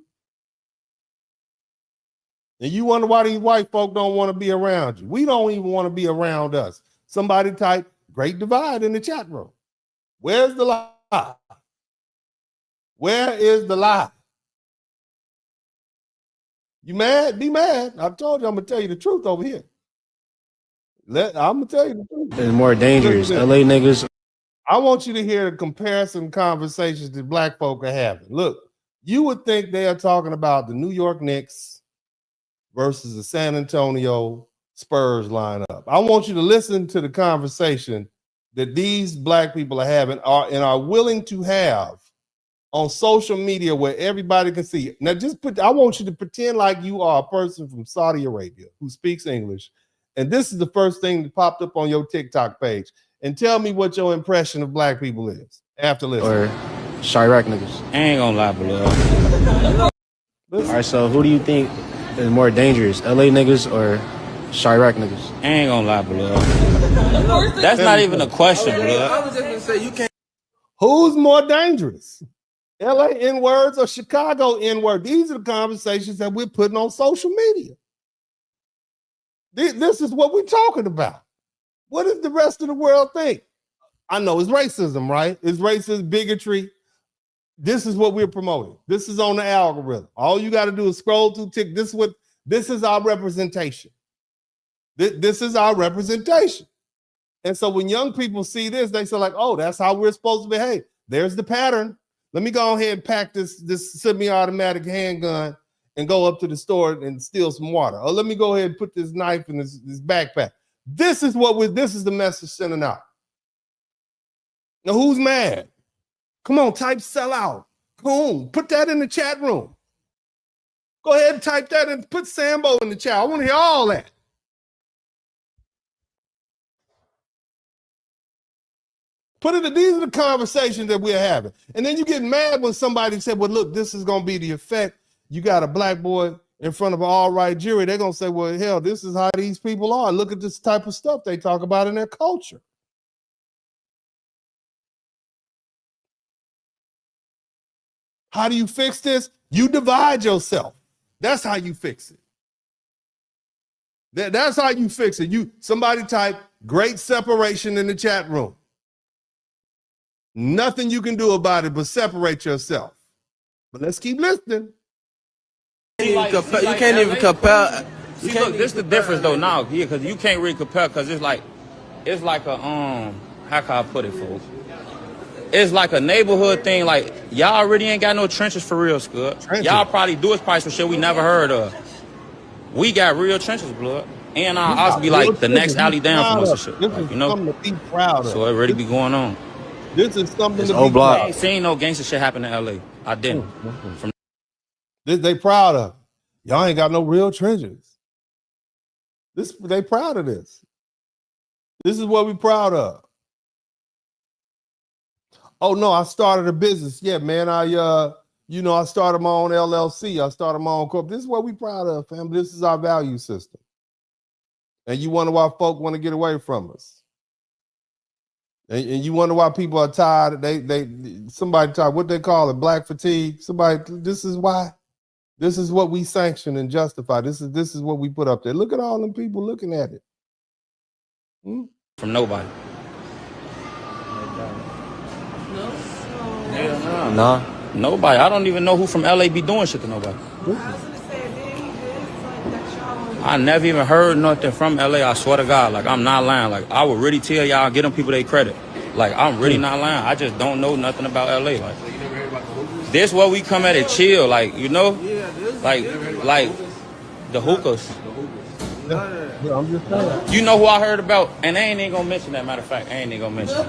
And you wonder why these white folk don't want to be around you. We don't even want to be around us. Somebody type Great Divide in the chat room. Where's the lie? Where is the lie? You mad? Be mad. I told you I'm going to tell you the truth over here. I'm going to tell you the truth. It's more dangerous. LA niggas. I want you to hear the comparison conversations that black folk are having. Look, you would think they are talking about the New York Knicks versus the San Antonio Spurs lineup. I want you to listen to the conversation that these black people are having are willing to have on social media where everybody can see. Now, I want you to pretend like you are a person from Saudi Arabia who speaks English, and this is the first thing that popped up on your TikTok page. And tell me what your impression of black people is after listening. Or Chirac niggas. I ain't gonna lie, bro. All right, so who do you think is more dangerous, LA niggas or Chirac niggas? I ain't gonna lie, bro. That's not even a question, bro. I was just gonna say you can't. Who's more dangerous? LA N-words or Chicago N-word? These are the conversations that we're putting on social media. This is what we're talking about. What does the rest of the world think? I know it's racism, right? It's racism, bigotry. This is what we're promoting. This is on the algorithm. All you got to do is scroll through TikTok. This is our representation. This is our representation. And so when young people see this, they say like, oh, that's how we're supposed to behave. There's the pattern. Let me go ahead and pack this semi-automatic handgun and go up to the store and steal some water. Or let me go ahead and put this knife in this backpack. This is the message sending out. Now, who's mad? Come on, type sell out. Boom, put that in the chat room. Go ahead and type that and put Sambo in the chat. I want to hear all that. These are the conversations that we're having. And then you get mad when somebody said, well, look, this is going to be the effect. You got a black boy in front of an all-right jury. They're going to say, well, hell, this is how these people are. Look at this type of stuff they talk about in their culture. How do you fix this? You divide yourself. That's how you fix it. That's how you fix it. Somebody type great separation in the chat room. Nothing you can do about it but separate yourself. But let's keep listening. You can't even compare See, look, this the difference though now, yeah, because you can't really compare, because it's like a how can I put it, fool? It's like a neighborhood thing. Like y'all really ain't got no trenches for real, Scud. Y'all probably do us price for shit we never heard of. We got real trenches, blood. And I'll also be like the next alley down from us and shit. This Like, is you know? something to be proud of. So it really be going on. This is something to be I proud ain't of. seen no gangster shit happen in LA. I didn't. From They proud of. Y'all ain't got no real trenches. They proud of this. This is what we proud of. Oh no, I started a business. Yeah, man. I started my own LLC. I started my own corp. This is what we proud of, fam. This is our value system. And you wonder why folk want to get away from us. And you wonder why people are tired. Somebody tired. What they call it, black fatigue. This is why. This is what we sanction and justify. This is what we put up there. Look at all them people looking at it. from nobody. Nah. Nobody. I don't even know who from LA be doing shit to nobody. I never even heard nothing from LA. I swear to God, like I'm not lying. Like I would really tell y'all, get them people their credit. Like I'm really not lying. I just don't know nothing about LA. Like this where we come at it chill. Like you know, like the hookahs. I'm just saying. You know who I heard about, and they ain't even gonna mention that. Matter of fact, I ain't even gonna mention it.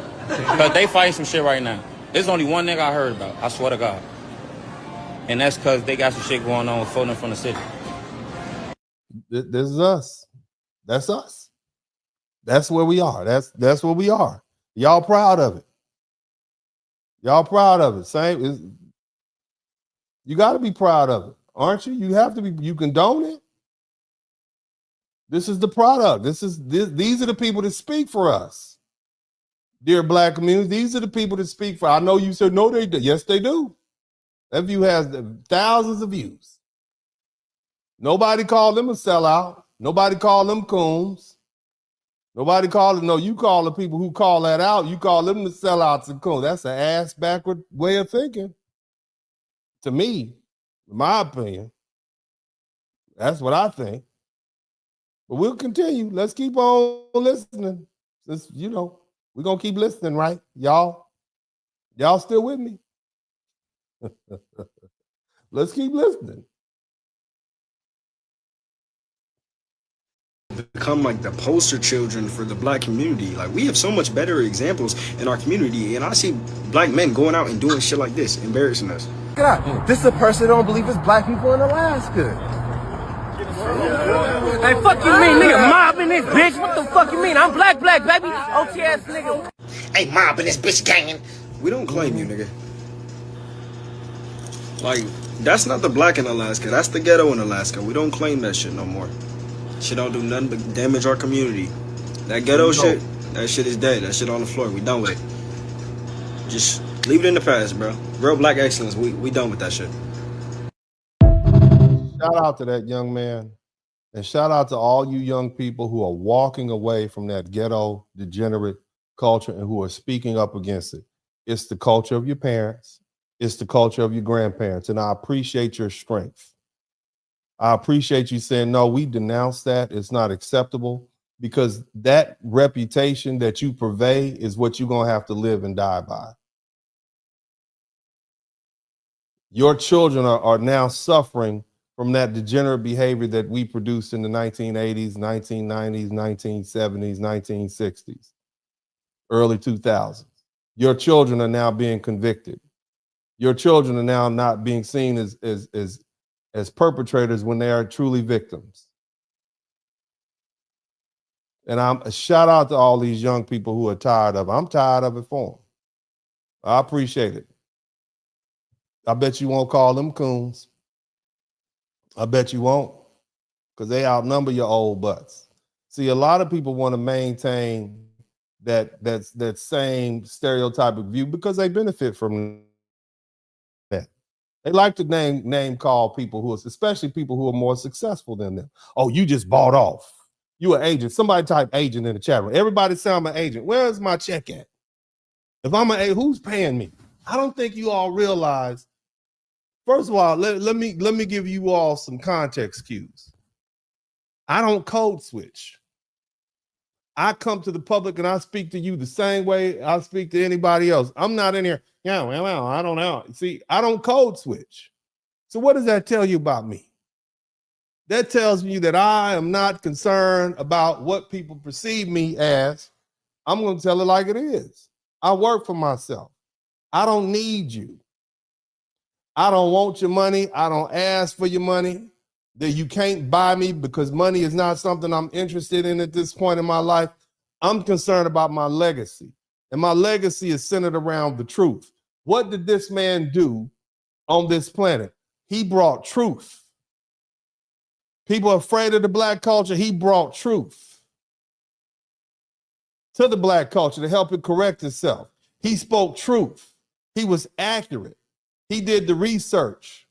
But they fighting some shit right now. There's only one nigga I heard about. I swear to God. And that's because they got some shit going on with phoning from the city. This is us. That's us. That's where we are. That's where we are. Y'all proud of it. Y'all proud of it. Same. You got to be proud of it, aren't you? You have to be. You condone it. This is the product. These are the people that speak for us. Dear Black community, these are the people that speak for. I know you said no, they do. Yes, they do. That view has thousands of views. Nobody called them a sellout. Nobody called them coons. Nobody called it. No, you call the people who call that out. You call them the sellouts and coons. That's an ass backward way of thinking. To me, in my opinion, that's what I think. But we'll continue. Let's keep on listening. Since, we're going to keep listening, right? Y'all still with me? Let's keep listening. Become like the poster children for the Black community. Like we have so much better examples in our community, and I see Black men going out and doing shit like this, embarrassing us. This is a person that don't believe it's Black people in Alaska. Hey, fuck you mean, nigga, mobbing this bitch? What the fuck you mean? I'm black, baby. OT ass nigga. Hey, mobbing this bitch ganging. We don't claim you, nigga. Like, that's not the Black in Alaska. That's the ghetto in Alaska. We don't claim that shit no more. Shit don't do nothing but damage our community. That ghetto shit, that shit is dead. That shit on the floor. We done with it. Just leave it in the past, bro. Real Black excellence. We done with that shit. Shout out to that young man. And shout out to all you young people who are walking away from that ghetto degenerate culture and who are speaking up against it. It's the culture of your parents. It's the culture of your grandparents. And I appreciate your strength. I appreciate you saying, no, we denounce that. It's not acceptable, because that reputation that you purvey is what you're going to have to live and die by. Your children are now suffering from that degenerate behavior that we produced in the 1980s, 1990s, 1970s, 1960s, early 2000s. Your children are now being convicted. Your children are now not being seen as perpetrators when they are truly victims. And I'm a shout out to all these young people who are tired of it. I'm tired of it for them. I appreciate it. I bet you won't call them coons. I bet you won't, because they outnumber your old butts. See, a lot of people want to maintain that same stereotypic view because they benefit from that. They like to name call people who are, especially people who are more successful than them. Oh, you just bought off. You an agent. Somebody type agent in the chat room. Everybody say I'm an agent. Where's my check at? If I'm an agent, who's paying me? I don't think you all realize. First of all, let me give you all some context cues. I don't code switch. I come to the public and I speak to you the same way I speak to anybody else. I'm not in here, yeah, well, I don't know. See, I don't code switch. So what does that tell you about me? That tells me that I am not concerned about what people perceive me as. I'm going to tell it like it is. I work for myself. I don't need you. I don't want your money. I don't ask for your money. That you can't buy me because money is not something I'm interested in at this point in my life. I'm concerned about my legacy. And my legacy is centered around the truth. What did this man do on this planet? He brought truth. People are afraid of the black culture. He brought truth to the black culture to help it correct itself. He spoke truth. He was accurate. He did the research.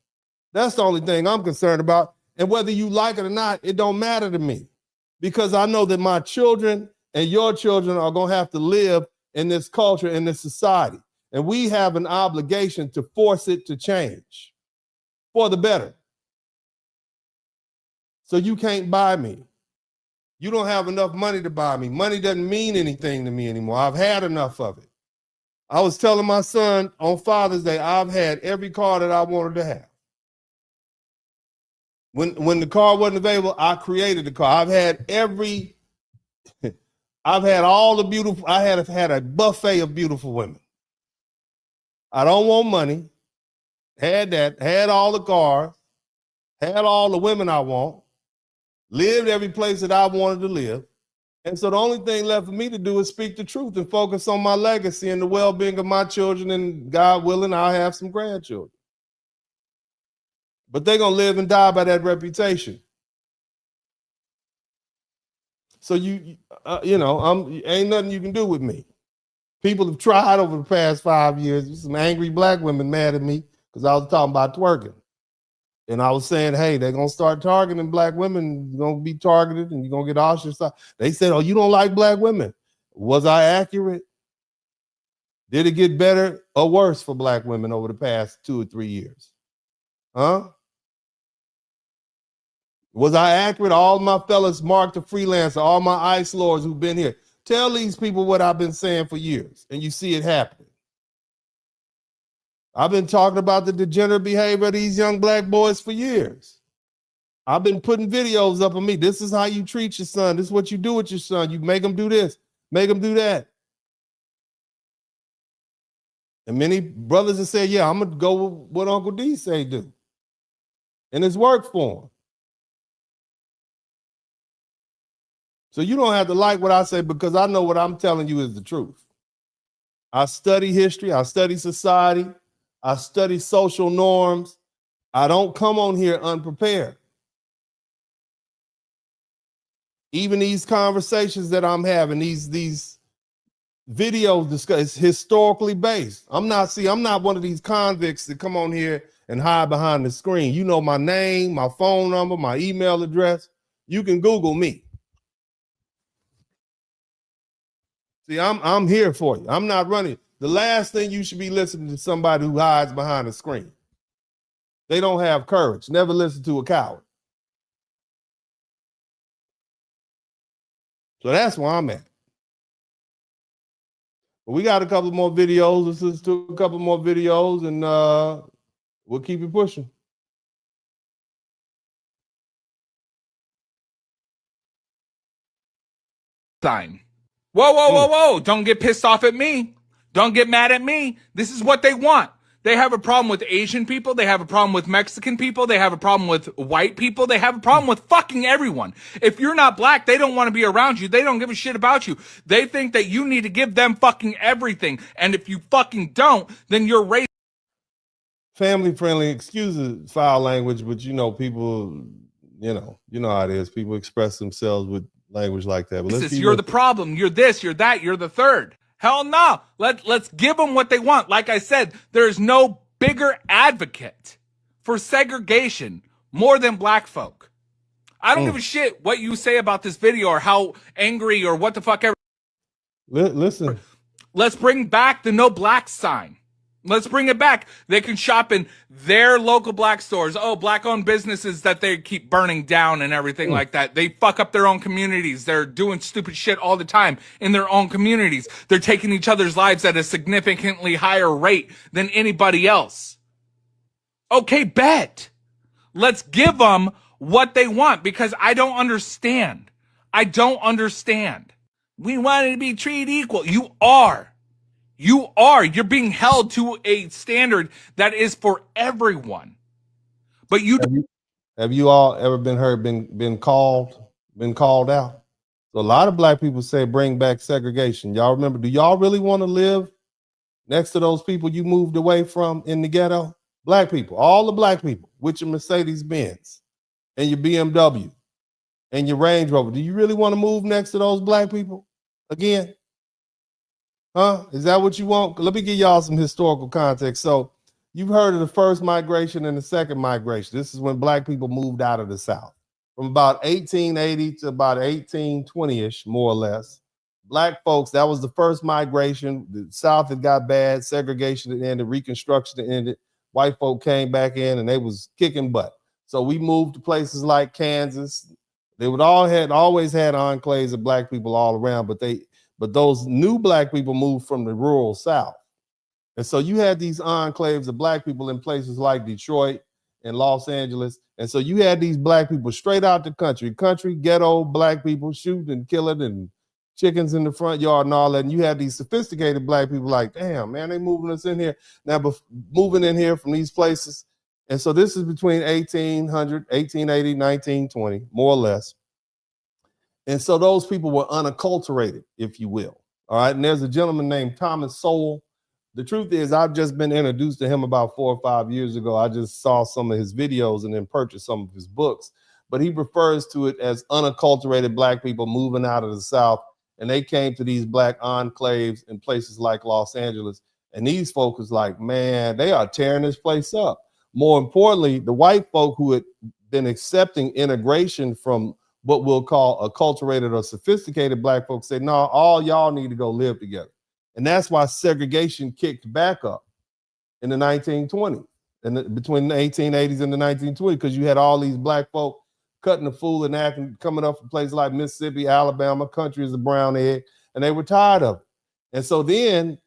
That's the only thing I'm concerned about. And whether you like it or not, it don't matter to me, because I know that my children and your children are going to have to live in this culture, in this society. And we have an obligation to force it to change for the better. So you can't buy me. You don't have enough money to buy me. Money doesn't mean anything to me anymore. I've had enough of it. I was telling my son on Father's Day, I've had every car that I wanted to have. When the car wasn't available, I created the car. I've had all the beautiful, I have had a buffet of beautiful women. I don't want money. Had that, had all the cars, had all the women I want, lived every place that I wanted to live. And so the only thing left for me to do is speak the truth and focus on my legacy and the well-being of my children, and God willing, I'll have some grandchildren. But they're going to live and die by that reputation. So ain't nothing you can do with me. People have tried over the past 5 years. Some angry black women mad at me because I was talking about twerking. And I was saying, hey, they're going to start targeting black women. You're going to be targeted and you're going to get ostracized. They said, oh, you don't like black women. Was I accurate? Did it get better or worse for black women over the past 2 or 3 years? Huh? Was I accurate? All my fellas, Mark the Freelancer, all my ICE lords who've been here. Tell these people what I've been saying for years, and you see it happening. I've been talking about the degenerate behavior of these young black boys for years. I've been putting videos up of me. This is how you treat your son. This is what you do with your son. You make him do this, make him do that. And many brothers have said, yeah, I'm going to go with what Uncle D say do. And it's worked for him. So you don't have to like what I say, because I know what I'm telling you is the truth. I study history. I study society. I study social norms. I don't come on here unprepared. Even these conversations that I'm having, these videos discuss historically based. I'm not one of these convicts that come on here and hide behind the screen. You know my name, my phone number, my email address. You can Google me. See, I'm here for you. I'm not running. The last thing you should be listening to somebody who hides behind a screen. They don't have courage. Never listen to a coward. So that's where I'm at. But we got a couple more videos. Let's listen to a couple more videos, and we'll keep it pushing. Sign. Whoa, whoa, whoa, whoa. Don't get pissed off at me. Don't get mad at me. This is what they want. They have a problem with Asian people. They have a problem with Mexican people. They have a problem with white people. They have a problem with fucking everyone. If you're not black, they don't want to be around you. They don't give a shit about you. They think that you need to give them fucking everything. And if you fucking don't, then you're racist. Family friendly, excuse the foul language, but people, you know how it is. People express themselves with language like that. But You're the problem. You're this, you're that, you're the third. Hell no. Let's give them what they want. Like I said, there's no bigger advocate for segregation more than black folk. I don't give a shit what you say about this video or how angry or what the fuck ever. Listen. Let's bring back the no black sign. Let's bring it back. They can shop in their local black stores. Oh, black-owned businesses that they keep burning down and everything like that. They fuck up their own communities. They're doing stupid shit all the time in their own communities. They're taking each other's lives at a significantly higher rate than anybody else. Okay, bet. Let's give them what they want, because I don't understand. I don't understand. We wanted to be treated equal. You are. You're being held to a standard that is for everyone. But have you all ever been called out? So a lot of black people say bring back segregation. Y'all remember, do y'all really want to live next to those people you moved away from in the ghetto? Black people, all the black people with your Mercedes Benz and your BMW and your Range Rover. Do you really want to move next to those black people again? Huh? Is that what you want? Let me give y'all some historical context. So you've heard of the first migration and the second migration. This is when black people moved out of the South. From about 1880 to about 1820-ish, more or less. Black folks, that was the first migration. The South had got bad, segregation had ended, Reconstruction had ended. White folk came back in and they was kicking butt. So we moved to places like Kansas. They always had enclaves of black people all around, but those new black people moved from the rural South. And so you had these enclaves of black people in places like Detroit and Los Angeles. And so you had these black people straight out the country ghetto black people shooting and killing and chickens in the front yard and all that. And you had these sophisticated black people like, damn, man, they moving us in here. Now, moving in here from these places. And so this is between 1800, 1880, 1920, more or less. And so those people were unacculturated, if you will. All right. And there's a gentleman named Thomas Sowell. The truth is, I've just been introduced to him about 4 or 5 years ago. I just saw some of his videos and then purchased some of his books. But he refers to it as unacculturated black people moving out of the South. And they came to these black enclaves in places like Los Angeles. And these folks was like, man, they are tearing this place up. More importantly, the white folk who had been accepting integration from what we'll call acculturated or sophisticated black folks say, no, all y'all need to go live together. And that's why segregation kicked back up in the 1920s and between the 1880s and the 1920s, because you had all these black folk cutting the fool and acting, coming up from places like Mississippi, Alabama, country is a brown egg, and they were tired of it. And so then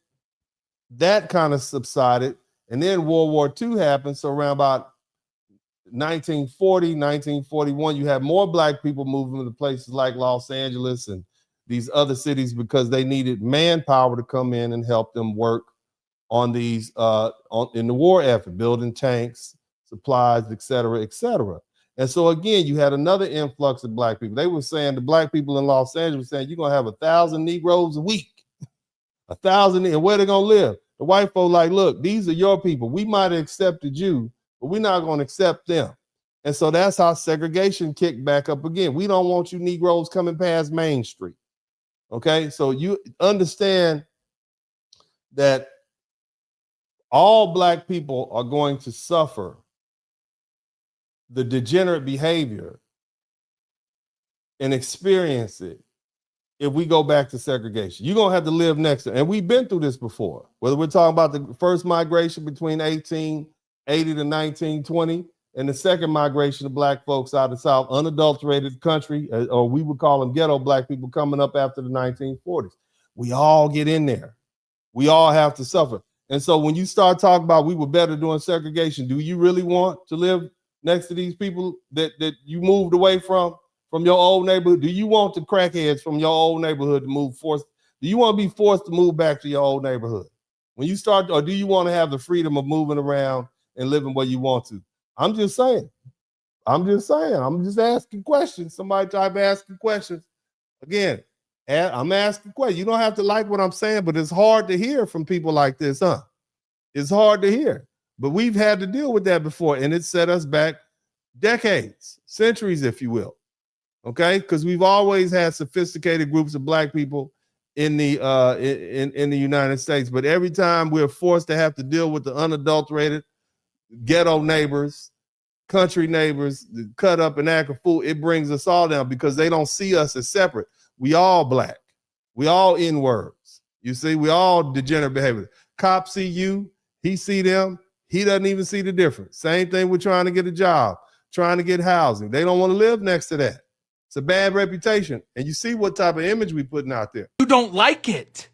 that kind of subsided, and then World War II happened. So around about 1940, 1941, you had more black people moving to places like Los Angeles and these other cities because they needed manpower to come in and help them work on these in the war effort, building tanks, supplies, et cetera, et cetera. And so again, you had another influx of black people. They were saying, the black people in Los Angeles saying, you're gonna have 1,000 Negroes a week, 1,000, and where they gonna live? The white folk like, look, these are your people. We might have accepted you, but we're not gonna accept them. And so that's how segregation kicked back up again. We don't want you Negroes coming past Main Street. Okay, so you understand that all black people are going to suffer the degenerate behavior and experience it if we go back to segregation. You're gonna have to live next to it. And we've been through this before, whether we're talking about the first migration between 1880 to 1920 and the second migration of black folks out of the South, unadulterated country, or we would call them ghetto black people coming up after the 1940s. We all get in there. We all have to suffer. And so when you start talking about we were better doing segregation, do you really want to live next to these people that you moved away from your old neighborhood? Do you want the crackheads from your old neighborhood to move forced? Do you want to be forced to move back to your old neighborhood? When you start, or do you want to have the freedom of moving around and living where you want to? I'm just saying. I'm just asking questions. Somebody type asking questions. Again, I'm asking questions. You don't have to like what I'm saying, but it's hard to hear from people like this, huh? It's hard to hear. But we've had to deal with that before, and it set us back decades, centuries, if you will. Okay, because we've always had sophisticated groups of black people in the United States, but every time we're forced to have to deal with the unadulterated ghetto neighbors, country neighbors, cut up and act a fool, it brings us all down because they don't see us as separate. We all black. We all N-words. You see, we all degenerate behavior. Cop see you, He see them. He doesn't even see the difference. Same thing with trying to get a job, trying to get housing. They don't want to live next to that. It's a bad reputation. And you see what type of image we putting out there. You don't like it,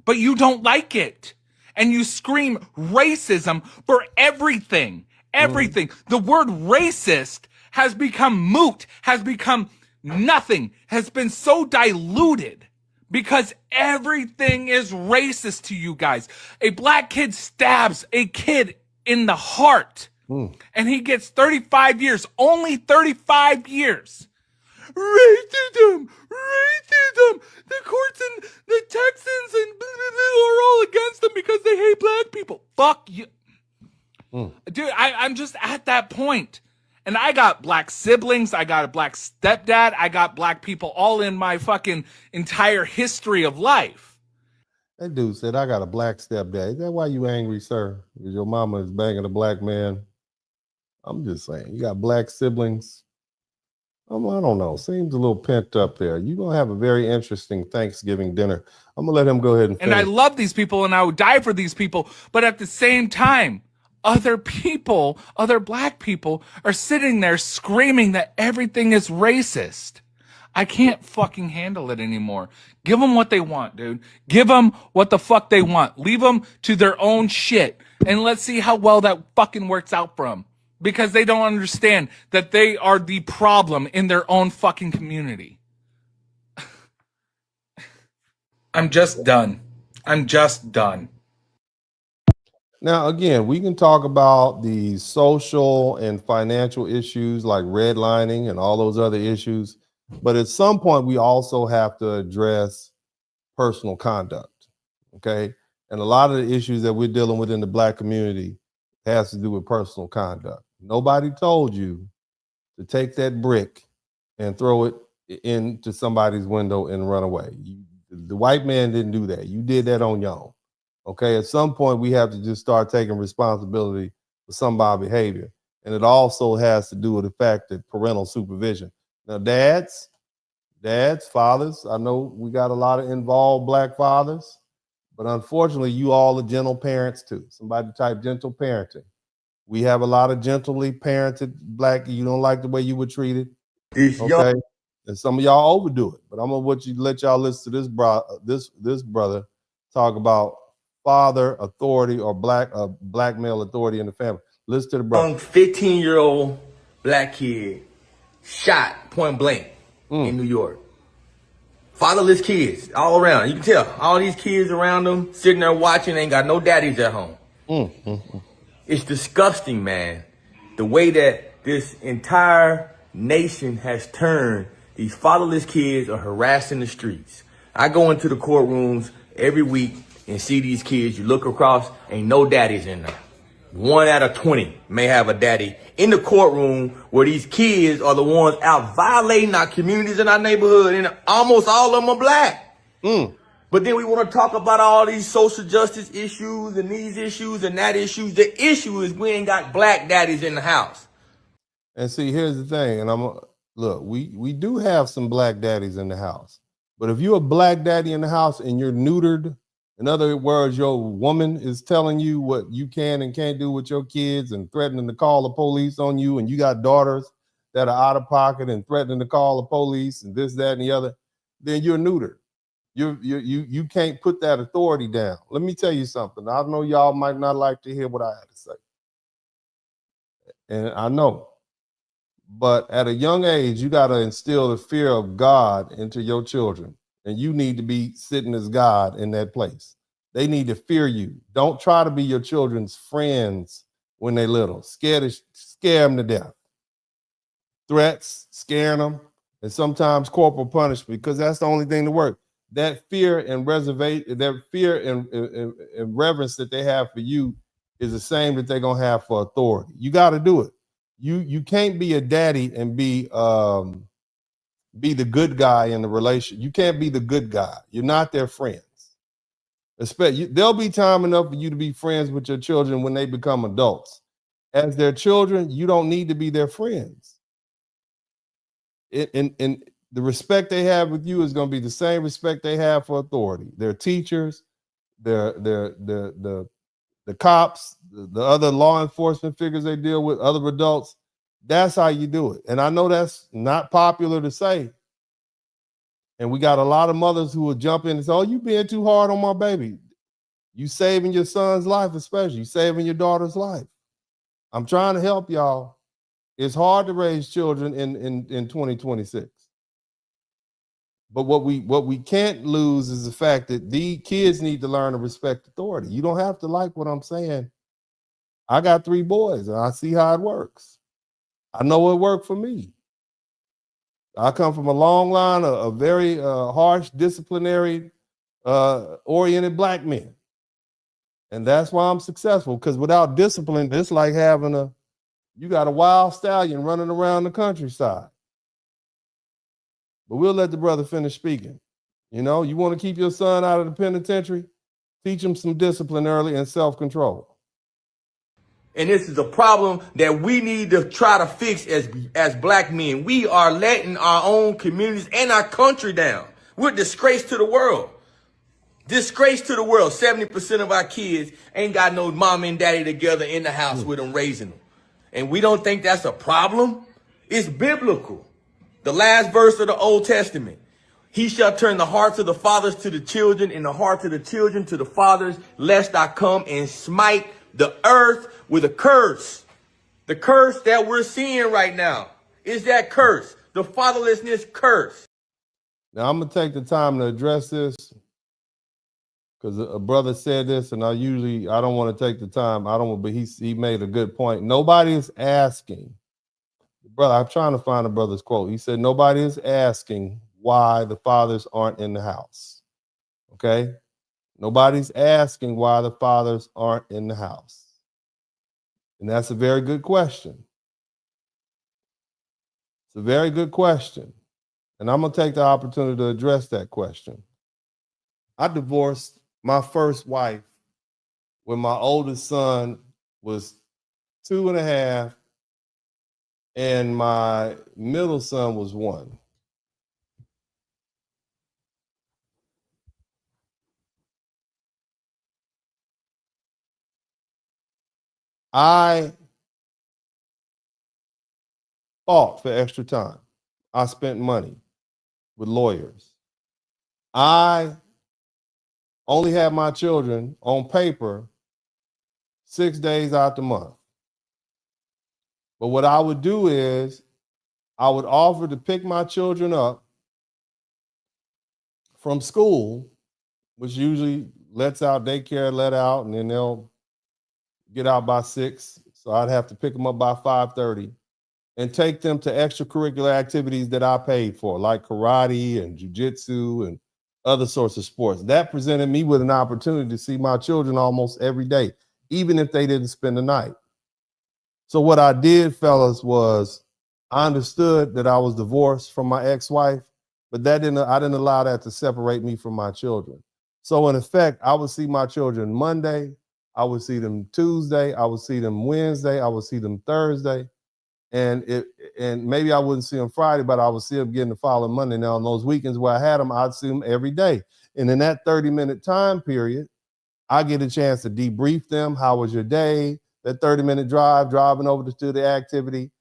but you don't like it. And you scream racism for everything. Everything. The word racist has become moot, has become nothing, has been so diluted because everything is racist to you guys. A black kid stabs a kid in the heart and he gets 35 years, only 35 years. Racism, racism. The courts and the Texans and blah, blah, blah are all against them because they hate black people. Fuck you. Dude, I'm just at that point. And I got black siblings. I got a black stepdad. I got black people all in my fucking entire history of life. That dude said, I got a black stepdad. Is that why you angry, sir? Because your mama is banging a black man? I'm just saying, you got black siblings. I don't know. Seems a little pent up there. You're going to have a very interesting Thanksgiving dinner. I'm going to let him go ahead and finish. And I love these people and I would die for these people. But at the same time, other people, other black people are sitting there screaming that everything is racist. I can't fucking handle it anymore. Give them what they want, dude. Give them what the fuck they want. Leave them to their own shit. And let's see how well that fucking works out for them. Because they don't understand that they are the problem in their own fucking community. I'm just done. I'm just done. Now, again, we can talk about the social and financial issues like redlining and all those other issues. But at some point, we also have to address personal conduct. Okay. And a lot of the issues that we're dealing with in the black community has to do with personal conduct. Nobody told you to take that brick and throw it into somebody's window and run away. The white man didn't do that. You did that on your own. Okay, at some point, we have to just start taking responsibility for some of our behavior. And it also has to do with the fact that parental supervision. Now, dads, fathers, I know we got a lot of involved black fathers, but unfortunately, you all are gentle parents too. Somebody type gentle parenting. We have a lot of gently parented black. You don't like the way you were treated, okay? And some of y'all overdo it. But I'm gonna let y'all listen to this brother talk about father authority or black male authority in the family. Listen to the brother. Young 15-year-old black kid shot point blank in New York. Fatherless kids all around. You can tell all these kids around them sitting there watching, ain't got no daddies at home. It's disgusting, man. The way that this entire nation has turned, these fatherless kids are harassed in the streets. I go into the courtrooms every week and see these kids. You look across, ain't no daddies in there. 1 out of 20 may have a daddy in the courtroom where these kids are the ones out violating our communities in our neighborhood, and almost all of them are black. But then we want to talk about all these social justice issues and these issues and that issues. The issue is we ain't got black daddies in the house. And see, here's the thing. And look, we do have some black daddies in the house. But if you're a black daddy in the house and you're neutered, in other words, your woman is telling you what you can and can't do with your kids and threatening to call the police on you, and you got daughters that are out of pocket and threatening to call the police and this, that, and the other, then you're neutered. You can't put that authority down. Let me tell you something. I know y'all might not like to hear what I have to say. And I know. But at a young age, you got to instill the fear of God into your children. And you need to be sitting as God in that place. They need to fear you. Don't try to be your children's friends when they're little. Scare them to death. Threats, scaring them, and sometimes corporal punishment, because that's the only thing to work. That fear and reservation, that fear and reverence that they have for you is the same that they're gonna have for authority. You got to do it. You can't be a daddy and be the good guy in the relation. You can't be the good guy. You're not their friends. There'll be time enough for you to be friends with your children when they become adults. As their children, you don't need to be their friends. And the respect they have with you is going to be the same respect they have for authority. Their teachers, their the cops, the other law enforcement figures they deal with, other adults. That's how you do it. And I know that's not popular to say. And we got a lot of mothers who will jump in and say, oh, you being too hard on my baby. You saving your son's life, especially. You saving your daughter's life. I'm trying to help y'all. It's hard to raise children in 2026. But what we can't lose is the fact that the kids need to learn to respect authority. You don't have to like what I'm saying. I got 3 boys, and I see how it works. I know it worked for me. I come from a long line of very harsh, disciplinary, oriented black men. And that's why I'm successful, because without discipline, it's like having you got a wild stallion running around the countryside. But we'll let the brother finish speaking. You know, you want to keep your son out of the penitentiary? Teach him some discipline early and self-control. And this is a problem that we need to try to fix as black men. We are letting our own communities and our country down. We're a disgrace to the world. Disgrace to the world. 70% of our kids ain't got no mom and daddy together in the house with them raising them. And we don't think that's a problem? It's biblical. The last verse of the Old Testament. He shall turn the hearts of the fathers to the children and the hearts of the children to the fathers, lest I come and smite the earth with a curse. The curse that we're seeing right now is that curse, the fatherlessness curse. Now, I'm going to take the time to address this because a brother said this, and I don't want to take the time. But he made a good point. Nobody is asking. Brother, I'm trying to find a brother's quote. He said, nobody is asking why the fathers aren't in the house. Okay? Nobody's asking why the fathers aren't in the house. And that's a very good question. It's a very good question. And I'm going to take the opportunity to address that question. I divorced my first wife when my oldest son was 2.5 and my middle son was 1. I fought for extra time. I spent money with lawyers. I only had my children on paper 6 days out the month. But what I would do is I would offer to pick my children up from school, which usually lets out daycare, let out, and then they'll get out by 6. So I'd have to pick them up by 5:30 and take them to extracurricular activities that I paid for, like karate and jujitsu and other sorts of sports. That presented me with an opportunity to see my children almost every day, even if they didn't spend the night. So what I did, fellas, was I understood that I was divorced from my ex-wife, but I didn't allow that to separate me from my children. So in effect, I would see my children Monday, I would see them Tuesday, I would see them Wednesday, I would see them Thursday, and maybe I wouldn't see them Friday, but I would see them again the following Monday. Now on those weekends where I had them, I'd see them every day. And in that 30-minute time period, I get a chance to debrief them. How was your day? That 30-minute drive, driving over to the activity,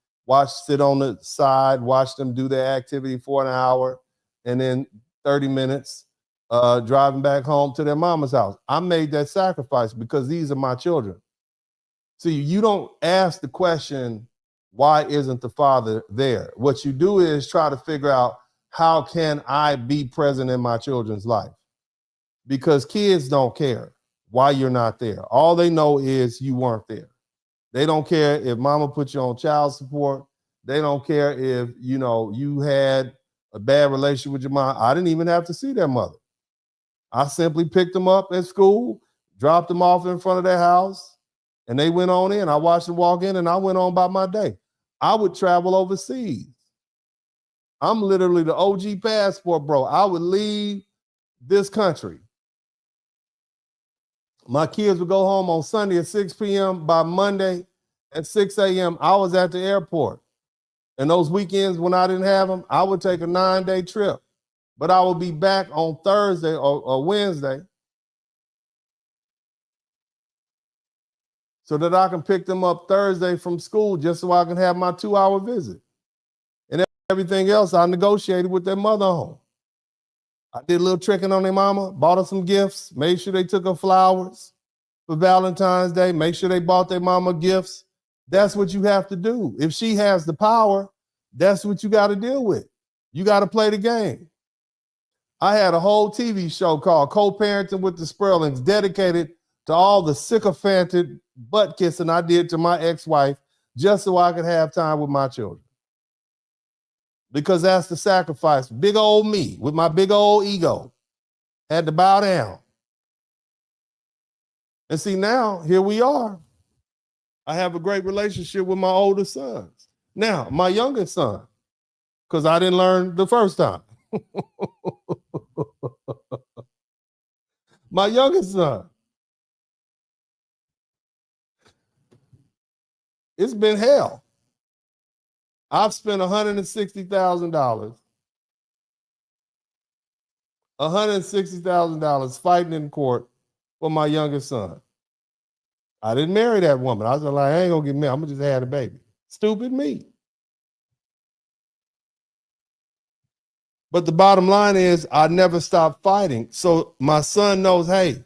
sit on the side, watch them do their activity for an hour, and then 30 minutes driving back home to their mama's house. I made that sacrifice because these are my children. See, you don't ask the question, why isn't the father there? What you do is try to figure out, how can I be present in my children's life? Because kids don't care why you're not there. All they know is you weren't there. They don't care if mama put you on child support. They don't care if, you had a bad relationship with your mom. I didn't even have to see their mother. I simply picked them up at school, dropped them off in front of their house, and they went on in. I watched them walk in, and I went on by my day. I would travel overseas. I'm literally the OG passport, bro. I would leave this country. My kids would go home on Sunday at 6 p.m. By Monday at 6 a.m., I was at the airport. And those weekends when I didn't have them, I would take a 9-day trip. But I would be back on Thursday or Wednesday. so that I can pick them up Thursday from school just so I can have my 2-hour visit. And everything else I negotiated with their mother home. I did a little tricking on their mama, bought her some gifts, made sure they took her flowers for Valentine's Day, make sure they bought their mama gifts. That's what you have to do. If she has the power, that's what you got to deal with. You got to play the game. I had a whole TV show called Co-Parenting with the Spurlings dedicated to all the sycophanted butt kissing I did to my ex-wife just so I could have time with my children. Because that's the sacrifice. Big old me with my big old ego had to bow down. And see, now here we are. I have a great relationship with my older sons. Now, my youngest son, because I didn't learn the first time. My youngest son. It's been hell. I've spent $160,000. $160,000 fighting in court for my youngest son. I didn't marry that woman. I was like, I ain't gonna get married. I'm gonna just have a baby. Stupid me. But the bottom line is I never stopped fighting. So my son knows, hey,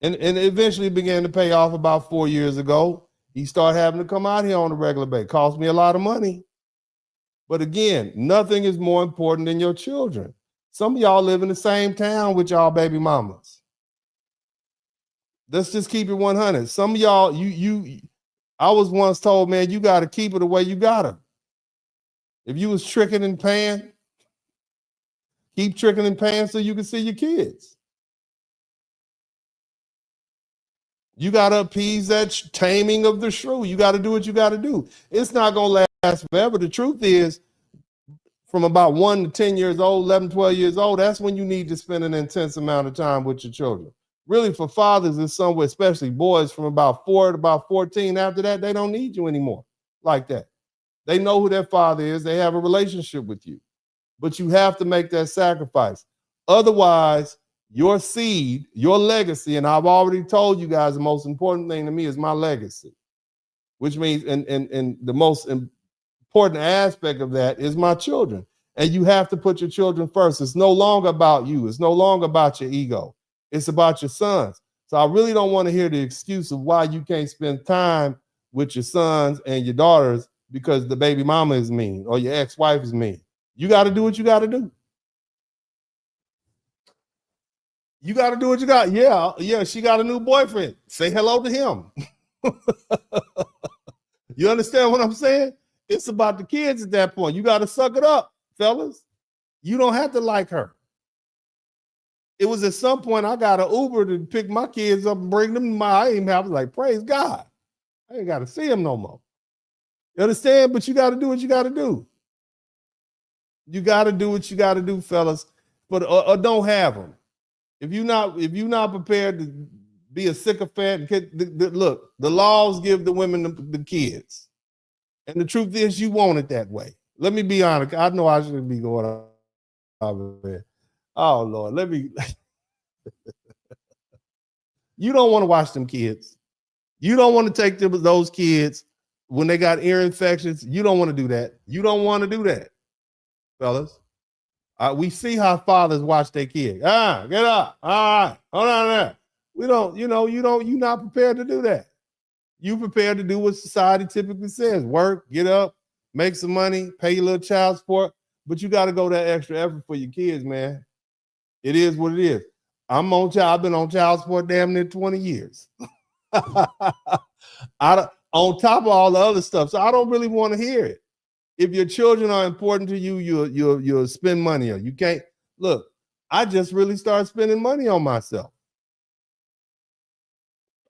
and eventually began to pay off about 4 years ago. He started having to come out here on a regular basis. Cost me a lot of money. But again, nothing is more important than your children. Some of y'all live in the same town with y'all baby mamas. Let's just keep it 100. Some of y'all, I was once told, man, you got to keep it the way you got her. If you was tricking and paying, keep tricking and paying so you can see your kids. You got to appease that taming of the shrew. You got to do what you got to do. It's not going to last forever. The truth is, from about 1 to 10 years old, 11, 12 years old, that's when you need to spend an intense amount of time with your children. Really, for fathers, it's somewhere, especially boys from about 4 to about 14. After that, they don't need you anymore like that. They know who their father is. They have a relationship with you. But you have to make that sacrifice. Otherwise, your seed, your legacy, and I've already told you guys the most important thing to me is my legacy, which means, and the most important aspect of that is my children. And you have to put your children first. It's no longer about you. It's no longer about your ego. It's about your sons. So I really don't want to hear the excuse of why you can't spend time with your sons and your daughters because the baby mama is mean or your ex-wife is mean. You got to do what you got to do. You got to do what you got. Yeah, she got a new boyfriend. Say hello to him. You understand what I'm saying? It's about the kids at that point. You got to suck it up, fellas. You don't have to like her. It was at some point I got an Uber to pick my kids up and bring them to I was like, praise God. I ain't got to see them no more. You understand? But you got to do what you got to do. You got to do what you got to do, fellas. But or don't have them. If you're not prepared to be a sycophant, look, the laws give the women the kids. And the truth is you want it that way. Let me be honest. I know I shouldn't be going over there. Oh, Lord, you don't want to watch them kids. You don't want to take those kids when they got ear infections. You don't want to do that. You don't want to do that, fellas. We see how fathers watch their kids. Get up. All right. Hold on there. We don't, you're not prepared to do that. You prepared to do what society typically says. Work, get up, make some money, pay your little child support. But you got to go that extra effort for your kids, man. It is what it is. I've been on child support damn near 20 years. On top of all the other stuff. So I don't really want to hear it. If your children are important to you, you'll spend money on. You can't look. I just really started spending money on myself.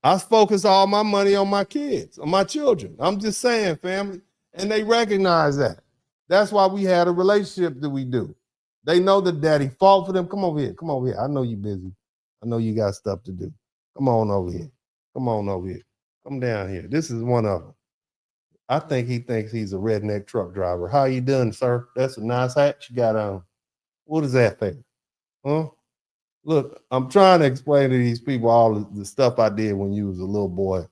I focus all my money on my kids, on my children. I'm just saying, family, and they recognize that. That's why we had a relationship that we do. They know that daddy fought for them. Come over here. Come over here. I know you're busy. I know you got stuff to do. Come on over here. Come on over here. Come down here. This is one of them. I think he thinks he's a redneck truck driver. How you doing, sir? That's a nice hat you got on. What is that thing? Huh? Look, I'm trying to explain to these people all the stuff I did when you was a little boy.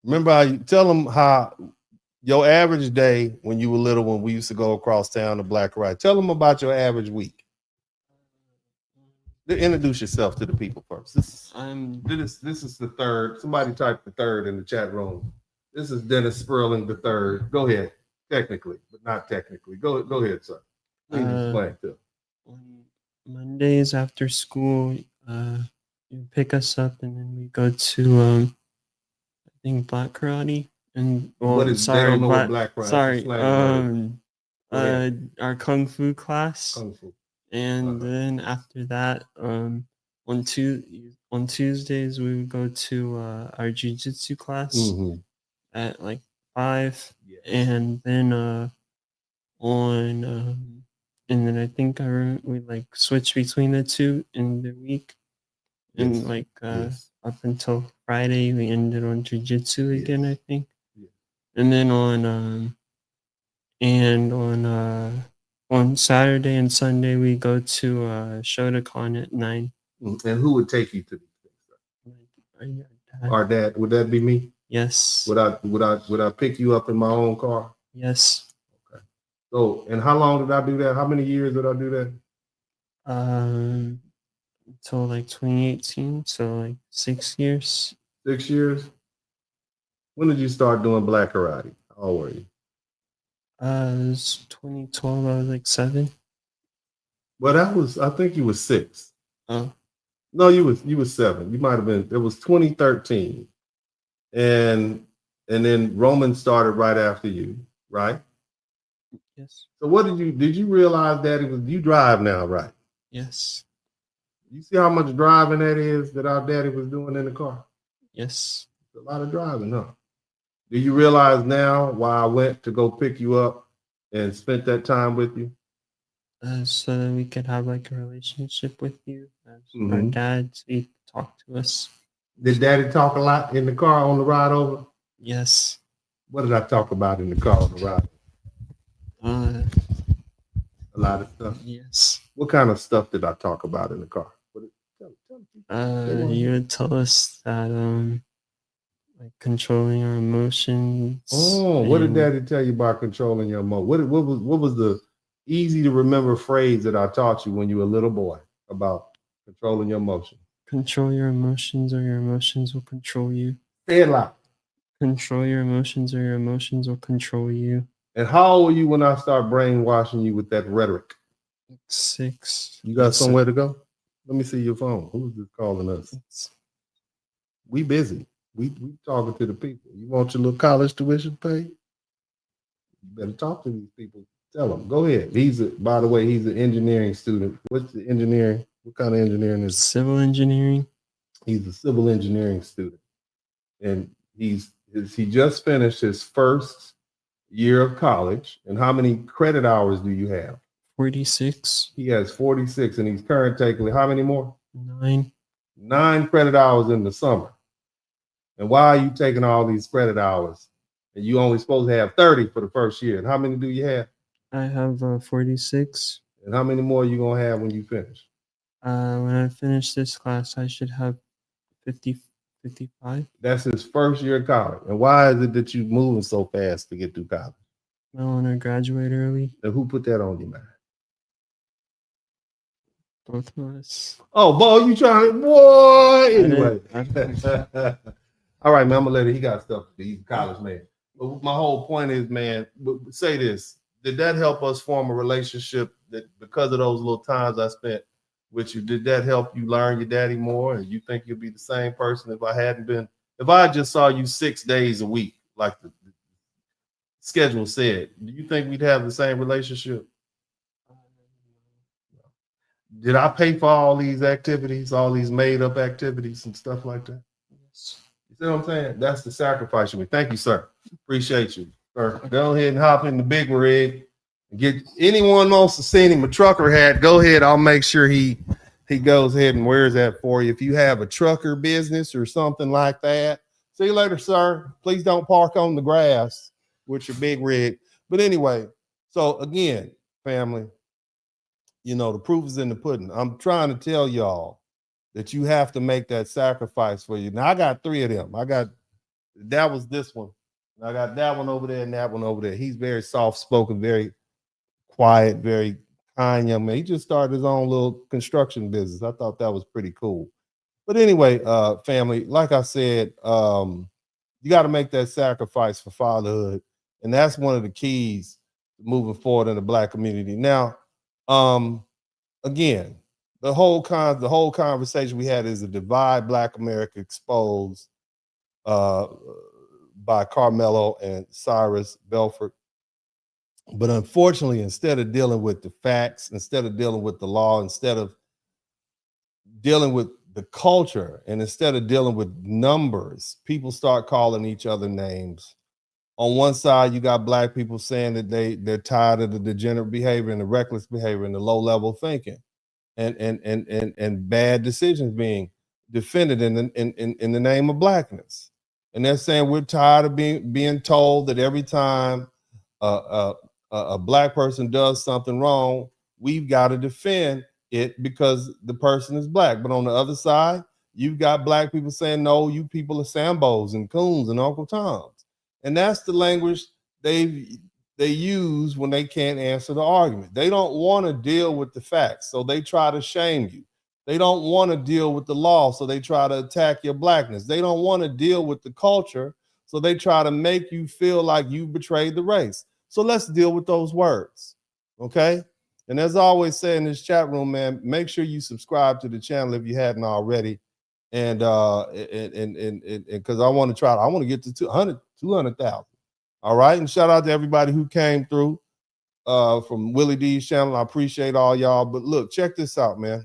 Remember how you tell them how your average day when you were little, when we used to go across town to Black Ride. Tell them about your average week. Introduce yourself to the people first. This is the third. Somebody typed the third in the chat room. This is Dennis Spurling the third. Go ahead. Technically, but not technically. Go ahead, sir. Please explain to them. On Mondays after school, you pick us up and then we go to I think Black Karate and What is they don't know what Black Karate? Sorry, our Kung Fu class. Kung Fu. And then after that, on Tuesdays we would go to our jiu-jitsu class at like 5, and then and then I think we like switch between the two in the week, and up until Friday we ended on jiu-jitsu again, I think, and then on Saturday and Sunday, we go to Shotokan at 9. And who would take you to these things? Our dad. Would that be me? Yes. Would I pick you up in my own car? Yes. Okay. So, and how long did I do that? How many years did I do that? Until like 2018, so like 6 years. 6 years? When did you start doing Black Karate? How old were you? It was 2012. I was like 7. Well, I think you were 6. Oh. No, you was 7. You might have been. It was 2013, and then Roman started right after you, right? Yes. So what did you realize that you drive now, right? Yes. You see how much driving that is that our daddy was doing in the car? Yes. It's a lot of driving, huh? Do you realize now why I went to go pick you up and spent that time with you? So that we could have like a relationship with you as our dad, so he could talk to us. Did Daddy talk a lot in the car on the ride over? Yes. What did I talk about in the car on the ride? A lot of stuff. Yes. What kind of stuff did I talk about in the car? You would tell us that like controlling our emotions. Oh, what did Daddy tell you about controlling your emotions? What was the easy to remember phrase that I taught you when you were a little boy about controlling your emotions? Control your emotions, or your emotions will control you. Say it loud. Control your emotions, or your emotions will control you. And how old were you when I started brainwashing you with that rhetoric? 6. You got somewhere to go? Let me see your phone. Who's this calling us? We busy. We talking to the people. You want your little college tuition paid? You better talk to these people. Tell them. Go ahead. By the way, he's an engineering student. What's the engineering? What kind of engineering is it? Civil engineering. He's a civil engineering student. And he just finished his first year of college. And how many credit hours do you have? 46. He has 46, and he's currently taking how many more? 9. 9 credit hours in the summer. And why are you taking all these credit hours? And you only supposed to have 30 for the first year. And how many do you have? I have 46. And how many more are you going to have when you finish? When I finish this class, I should have 55. That's his first year of college. And why is it that you're moving so fast to get through college? I want to graduate early. And who put that on your mind? Both of us. Oh, boy, you trying? Boy. Anyway. All right, man, I'm going to let it. He got stuff to do. He's a college man. But my whole point is, man, say this. Did that help us form a relationship that because of those little times I spent with you, did that help you learn your daddy more? And you think you'll be the same person if I just saw you 6 days a week, like the schedule said, do you think we'd have the same relationship? Did I pay for all these activities, all these made up activities and stuff like that? Yes. You see what I'm saying? That's the sacrifice you made. Thank you, sir. Appreciate you, sir. Go ahead and hop in the big rig. Get anyone wants to send him a trucker hat, go ahead. I'll make sure he goes ahead and wears that for you. If you have a trucker business or something like that. See you later, sir. Please don't park on the grass with your big rig. But anyway, so again, family, the proof is in the pudding. I'm trying to tell y'all that you have to make that sacrifice for you. Now, I got 3 of them. I got that was this one. I got that one over there and that one over there. He's very soft-spoken, very quiet, very kind young man. He just started his own little construction business. I thought that was pretty cool. But anyway, family, like I said, you got to make that sacrifice for fatherhood. And that's one of the keys moving forward in the Black community. Now, again, the whole conversation we had is a divide Black America exposed by Karmelo and Cyrus Belfort. But unfortunately, instead of dealing with the facts, instead of dealing with the law, instead of dealing with the culture, and instead of dealing with numbers, people start calling each other names. On one side, you got Black people saying that they're tired of the degenerate behavior and the reckless behavior and the low-level thinking and bad decisions being defended in the name of Blackness. And they're saying we're tired of being told that every time a Black person does something wrong, we've got to defend it because the person is Black. But on the other side, you've got Black people saying, no, you people are Sambos and Coons and Uncle Toms. And that's the language they use when they can't answer the argument. They don't want to deal with the facts, so they try to shame you. They don't want to deal with the law, so they try to attack your Blackness. They don't want to deal with the culture, so they try to make you feel like you betrayed the race. So let's deal with those words, okay? And as I always say in this chat room, man, make sure you subscribe to the channel if you hadn't already. And because I want to get to 200,000. All right. And shout out to everybody who came through from Willie D's channel. I appreciate all y'all. But look, check this out, man.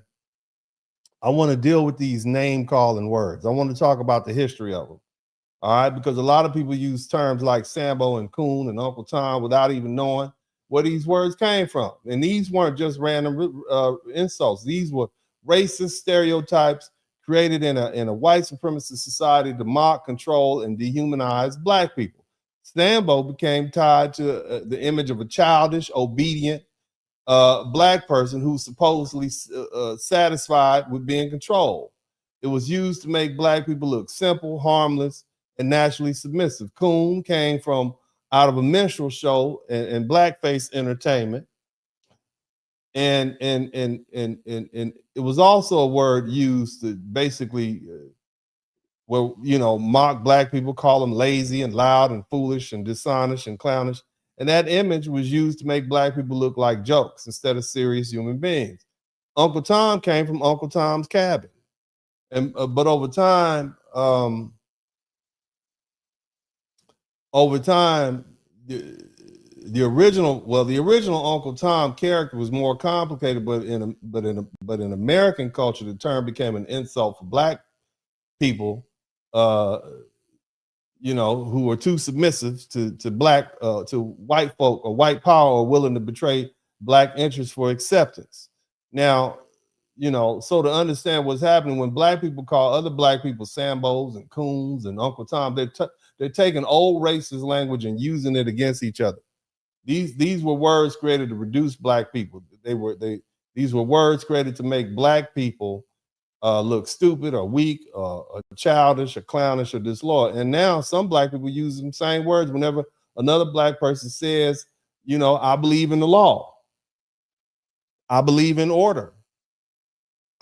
I want to deal with these name calling words. I want to talk about the history of them. All right, because a lot of people use terms like Sambo and Coon and Uncle Tom without even knowing where these words came from. And these weren't just random insults. These were racist stereotypes created in a white supremacist society to mock, control, and dehumanize Black people. Sambo became tied to the image of a childish, obedient Black person who's supposedly satisfied with being controlled. It was used to make Black people look simple, harmless, and naturally submissive. Coon came from out of a minstrel show and blackface entertainment. And it was also a word used to basically, mock Black people, call them lazy and loud and foolish and dishonest and clownish. And that image was used to make Black people look like jokes instead of serious human beings. Uncle Tom came from Uncle Tom's Cabin. And but over time, the original Uncle Tom character was more complicated, but in American culture, the term became an insult for Black people, who were too submissive to white folk or white power, or willing to betray Black interests for acceptance. Now, so to understand what's happening when Black people call other Black people Sambos and Coons and Uncle Tom, they're taking old racist language and using it against each other. These were words created to reduce Black people. These were words created to make Black people look stupid or weak or childish or clownish or disloyal. And now some Black people use the same words whenever another Black person says, I believe in the law. I believe in order.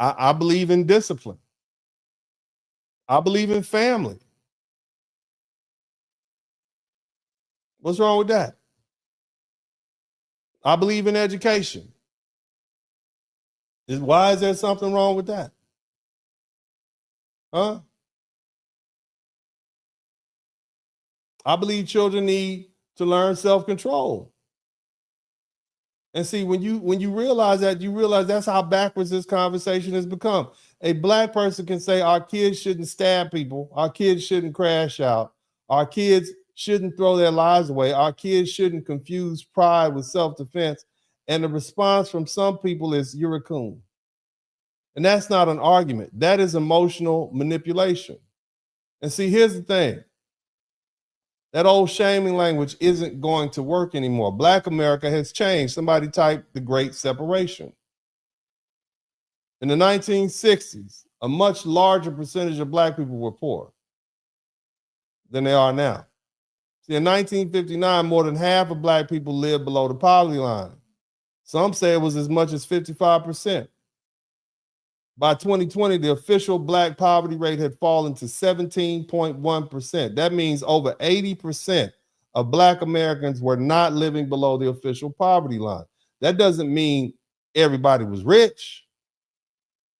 I believe in discipline. I believe in family. What's wrong with that? I believe in education. Why is there something wrong with that? Huh? I believe children need to learn self-control. And see, when you realize that, you realize that's how backwards this conversation has become. A Black person can say our kids shouldn't stab people, our kids shouldn't crash out, our kids shouldn't throw their lives away, our kids shouldn't confuse pride with self-defense. And the response from some people is, you're a coon. And that's not an argument. That is emotional manipulation. And see, here's the thing. That old shaming language isn't going to work anymore. Black America has changed. Somebody typed the Great Separation. In the 1960s, a much larger percentage of Black people were poor. than they are now. See, in 1959, more than half of black people lived below the poverty line. Some say it was as much as 55%. By 2020, the official black poverty rate had fallen to 17.1%. That means over 80% of black Americans were not living below the official poverty line. That doesn't mean everybody was rich.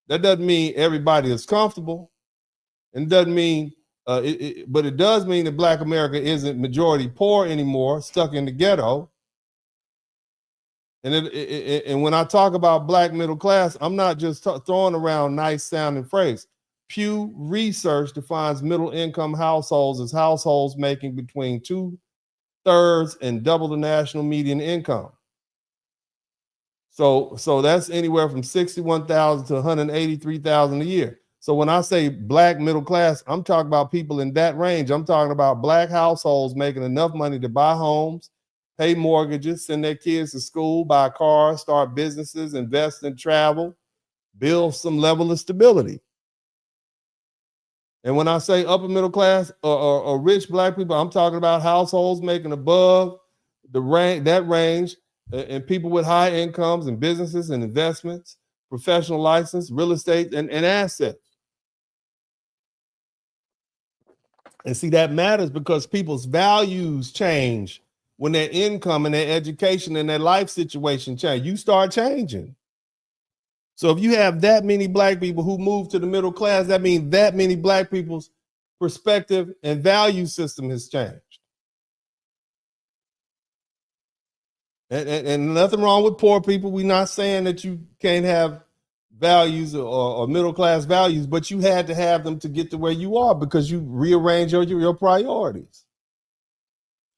That doesn't mean everybody is comfortable. And it doesn't mean, but it does mean that black America isn't majority poor anymore, stuck in the ghetto. And when I talk about black middle class, I'm not just throwing around nice sounding phrase. Pew Research defines middle income households as households making between 2/3 and double the national median income. So that's anywhere from $61,000 to $183,000 a year. So when I say black middle class, I'm talking about people in that range. I'm talking about black households making enough money to buy homes, pay mortgages, send their kids to school, buy cars, start businesses, invest in travel, build some level of stability. And when I say upper middle class or rich black people, I'm talking about households making above that range, and people with high incomes and businesses and investments, professional license, real estate, and assets. And see, that matters because people's values change when their income and their education and their life situation change. You start changing. So if you have that many black people who move to the middle class, that means that many black people's perspective and value system has changed. And nothing wrong with poor people. We're not saying that you can't have values or middle class values, but you had to have them to get to where you are because you rearrange your priorities.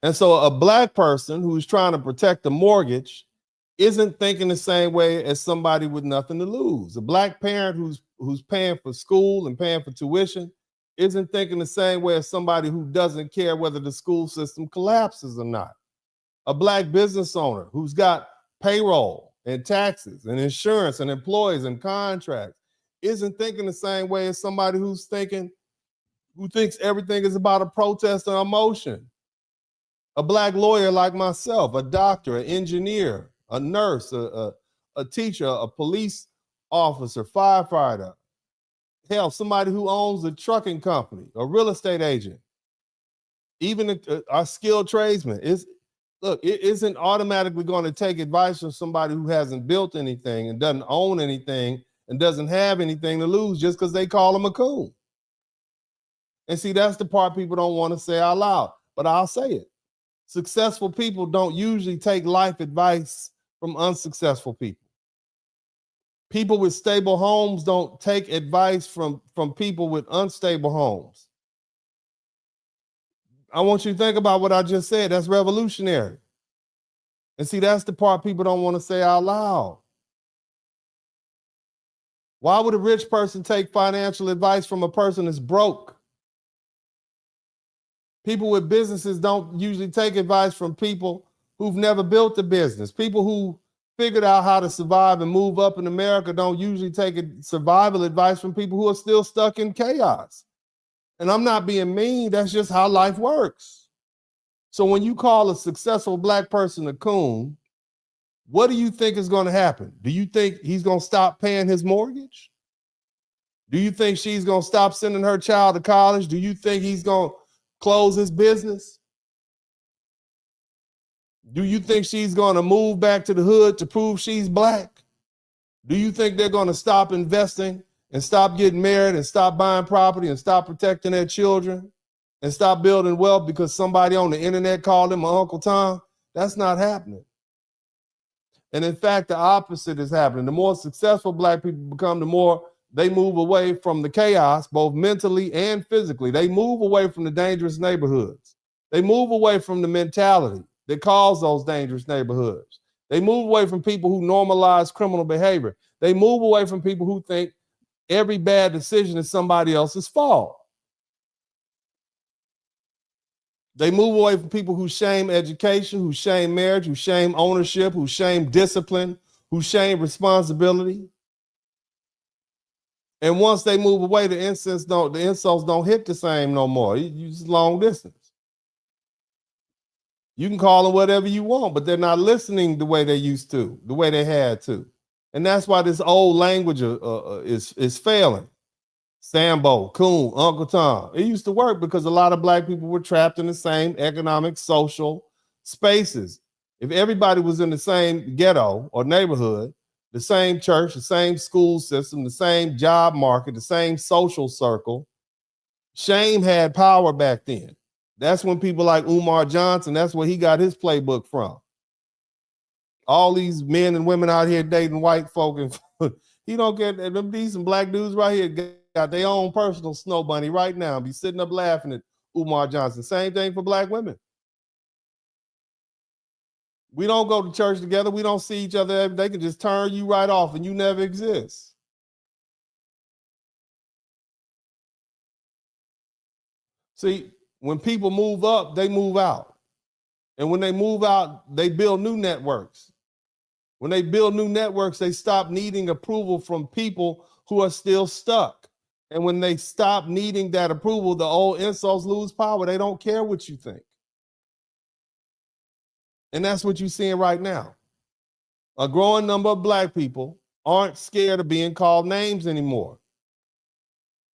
And so a black person who's trying to protect the mortgage isn't thinking the same way as somebody with nothing to lose. A black parent who's paying for school and paying for tuition isn't thinking the same way as somebody who doesn't care whether the school system collapses or not. A black business owner who's got payroll and taxes and insurance and employees and contracts isn't thinking the same way as somebody who thinks everything is about a protest or emotion. A black lawyer like myself, a doctor, an engineer, a nurse, a teacher, a police officer, firefighter, hell, somebody who owns a trucking company, a real estate agent, even our skilled tradesman. It isn't automatically going to take advice from somebody who hasn't built anything and doesn't own anything and doesn't have anything to lose just because they call him a coon. And see, that's the part people don't want to say out loud, but I'll say it. Successful people don't usually take life advice from unsuccessful people. People with stable homes don't take advice from people with unstable homes. I want you to think about what I just said. That's revolutionary. And see, that's the part people don't want to say out loud. Why would a rich person take financial advice from a person that's broke? People with businesses don't usually take advice from people who've never built a business. People who figured out how to survive and move up in America don't usually take survival advice from people who are still stuck in chaos. And I'm not being mean, that's just how life works. So when you call a successful black person a coon, what do you think is going to happen? Do you think he's going to stop paying his mortgage? Do you think she's going to stop sending her child to college? Do you think he's going to close his business? Do you think she's going to move back to the hood to prove she's black? Do you think they're going to stop investing and stop getting married and stop buying property and stop protecting their children and stop building wealth because somebody on the internet called them Uncle Tom? That's not happening. And in fact, the opposite is happening. The more successful black people become, the more they move away from the chaos, both mentally and physically. They move away from the dangerous neighborhoods. They move away from the mentality that caused those dangerous neighborhoods. They move away from people who normalize criminal behavior. They move away from people who think every bad decision is somebody else's fault. They move away from people who shame education, who shame marriage, who shame ownership, who shame discipline, who shame responsibility. And once they move away, the insults don't hit the same no more. You just long distance. You can call them whatever you want, but they're not listening the way they used to, the way they had to. And that's why this old language is failing. Sambo, Coon, Uncle Tom. It used to work because a lot of black people were trapped in the same economic, social spaces. If everybody was in the same ghetto or neighborhood, the same church, the same school system, the same job market, the same social circle, shame had power back then. That's when people like Umar Johnson, that's where he got his playbook from. All these men and women out here dating white folk, and he don't get them decent black dudes right here got their own personal snow bunny right now. Be sitting up laughing at Umar Johnson. Same thing for black women. We don't go to church together. We don't see each other. They can just turn you right off and you never exist. See, when people move up, they move out. And when they move out, they build new networks. When they build new networks, they stop needing approval from people who are still stuck. And when they stop needing that approval, the old insults lose power. They don't care what you think. And that's what you're seeing right now. A growing number of black people aren't scared of being called names anymore.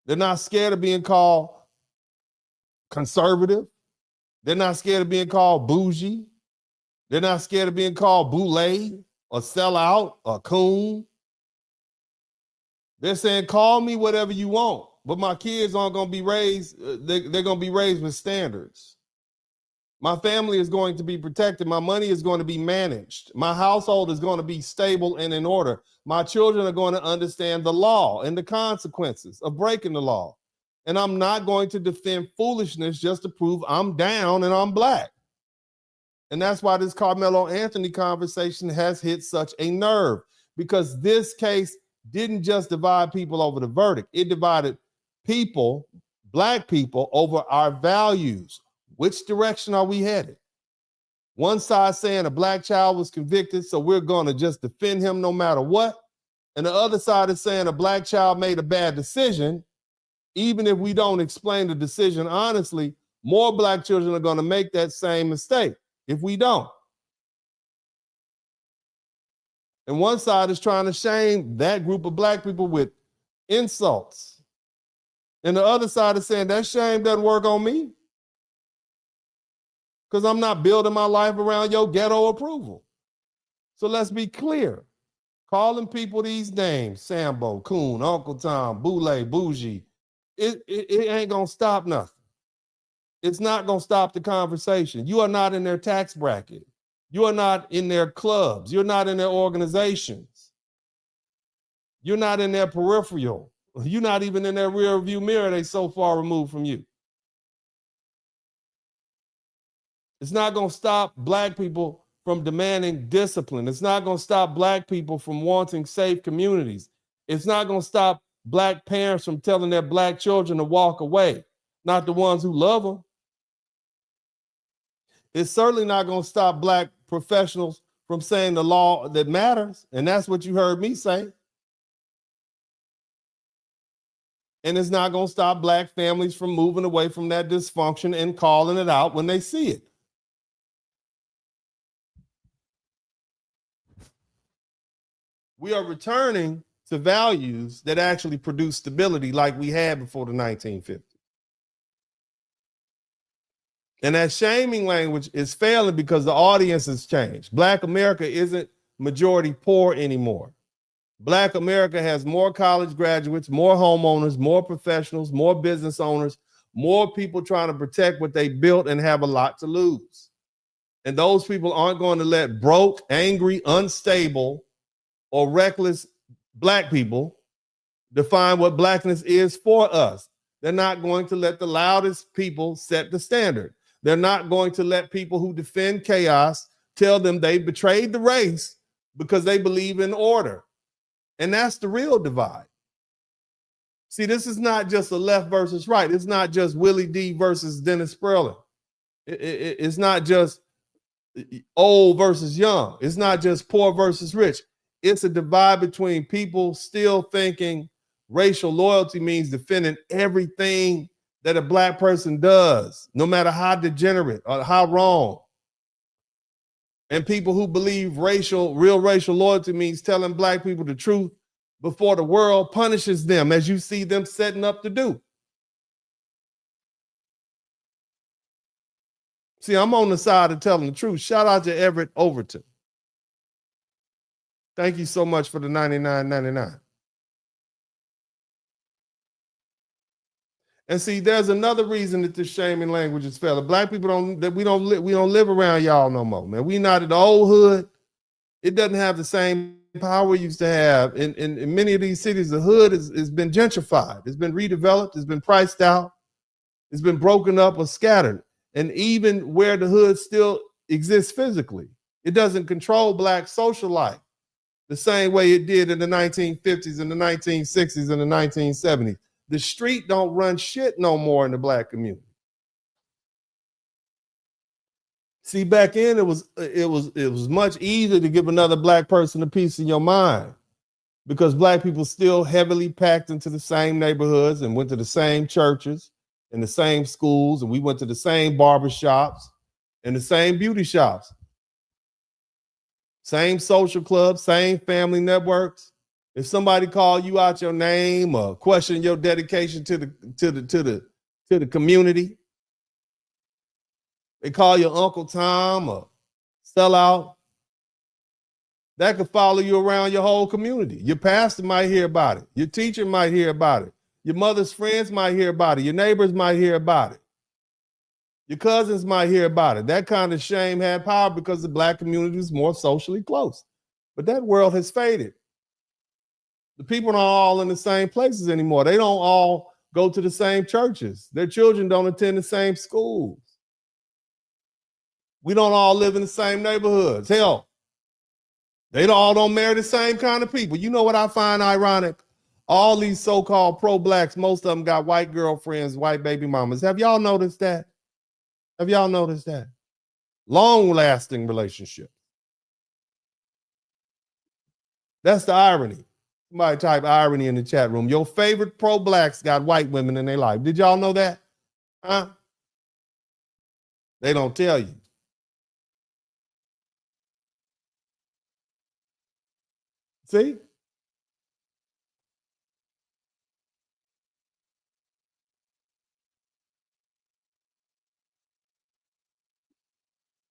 They're not scared of being called conservative. They're not scared of being called bougie. They're not scared of being called boule or sellout or coon. They're saying, call me whatever you want, but my kids aren't going to be raised. They're going to be raised with standards. My family is going to be protected. My money is going to be managed. My household is going to be stable and in order. My children are going to understand the law and the consequences of breaking the law. And I'm not going to defend foolishness just to prove I'm down and I'm black. And that's why this Karmelo Anthony conversation has hit such a nerve, because this case didn't just divide people over the verdict. It divided people, black people, over our values. Which direction are we headed? One side saying a black child was convicted, so we're going to just defend him no matter what. And the other side is saying a black child made a bad decision. Even if we don't explain the decision honestly, more black children are going to make that same mistake if we don't. And one side is trying to shame that group of black people with insults. And the other side is saying that shame doesn't work on me, because I'm not building my life around your ghetto approval. So let's be clear. Calling people these names, Sambo, Coon, Uncle Tom, Boule, Bougie, it ain't going to stop nothing. It's not going to stop the conversation. You are not in their tax bracket. You are not in their clubs. You're not in their organizations. You're not in their peripheral. You're not even in their rear view mirror. They so far removed from you. It's not going to stop black people from demanding discipline. It's not going to stop black people from wanting safe communities. It's not going to stop black parents from telling their black children to walk away, not the ones who love them. It's certainly not going to stop black professionals from saying the law that matters. And that's what you heard me say. And it's not going to stop black families from moving away from that dysfunction and calling it out when they see it. We are returning to values that actually produce stability like we had before the 1950s. And that shaming language is failing because the audience has changed. Black America isn't majority poor anymore. Black America has more college graduates, more homeowners, more professionals, more business owners, more people trying to protect what they built and have a lot to lose. And those people aren't going to let broke, angry, unstable, or reckless black people define what blackness is for us. They're not going to let the loudest people set the standard. They're not going to let people who defend chaos tell them they betrayed the race because they believe in order. And that's the real divide. See, this is not just a left versus right. It's not just Willie D versus Dennis Spurling. It's not just old versus young. It's not just poor versus rich. It's a divide between people still thinking Racial loyalty means defending everything that a black person does, no matter how degenerate or how wrong. And people who believe real racial loyalty means telling black people the truth before the world punishes them, as you see them setting up to do. See, I'm on the side of telling the truth. Shout out to Everett Overton. Thank you so much for the $99.99. And see, there's another reason that this shaming language is failing. Black people we don't live around y'all no more, man. We not in the old hood. It doesn't have the same power it used to have. In many of these cities, the hood has been gentrified. It's been redeveloped. It's been priced out. It's been broken up or scattered. And even where the hood still exists physically, it doesn't control black social life the same way it did in the 1950s and the 1960s and the 1970s. The street don't run shit no more in the black community. See, back then it was much easier to give another black person a piece of your mind because black people still heavily packed into the same neighborhoods and went to the same churches and the same schools, and we went to the same barbershops and the same beauty shops, same social clubs, same family networks. If somebody call you out your name or question your dedication to the community, they call you Uncle Tom or sellout, that could follow you around your whole community. Your pastor might hear about it. Your teacher might hear about it. Your mother's friends might hear about it. Your neighbors might hear about it. Your cousins might hear about it. That kind of shame had power because the black community is more socially close. But that world has faded. The people aren't all in the same places anymore. They don't all go to the same churches. Their children don't attend the same schools. We don't all live in the same neighborhoods. Hell, they all don't marry the same kind of people. You know what I find ironic? All these so-called pro-blacks, most of them got white girlfriends, white baby mamas. Have y'all noticed that? Have y'all noticed that? Long-lasting relationships. That's the irony. Somebody type irony in the chat room. Your favorite pro-blacks got white women in their life. Did y'all know that? Huh? They don't tell you. See?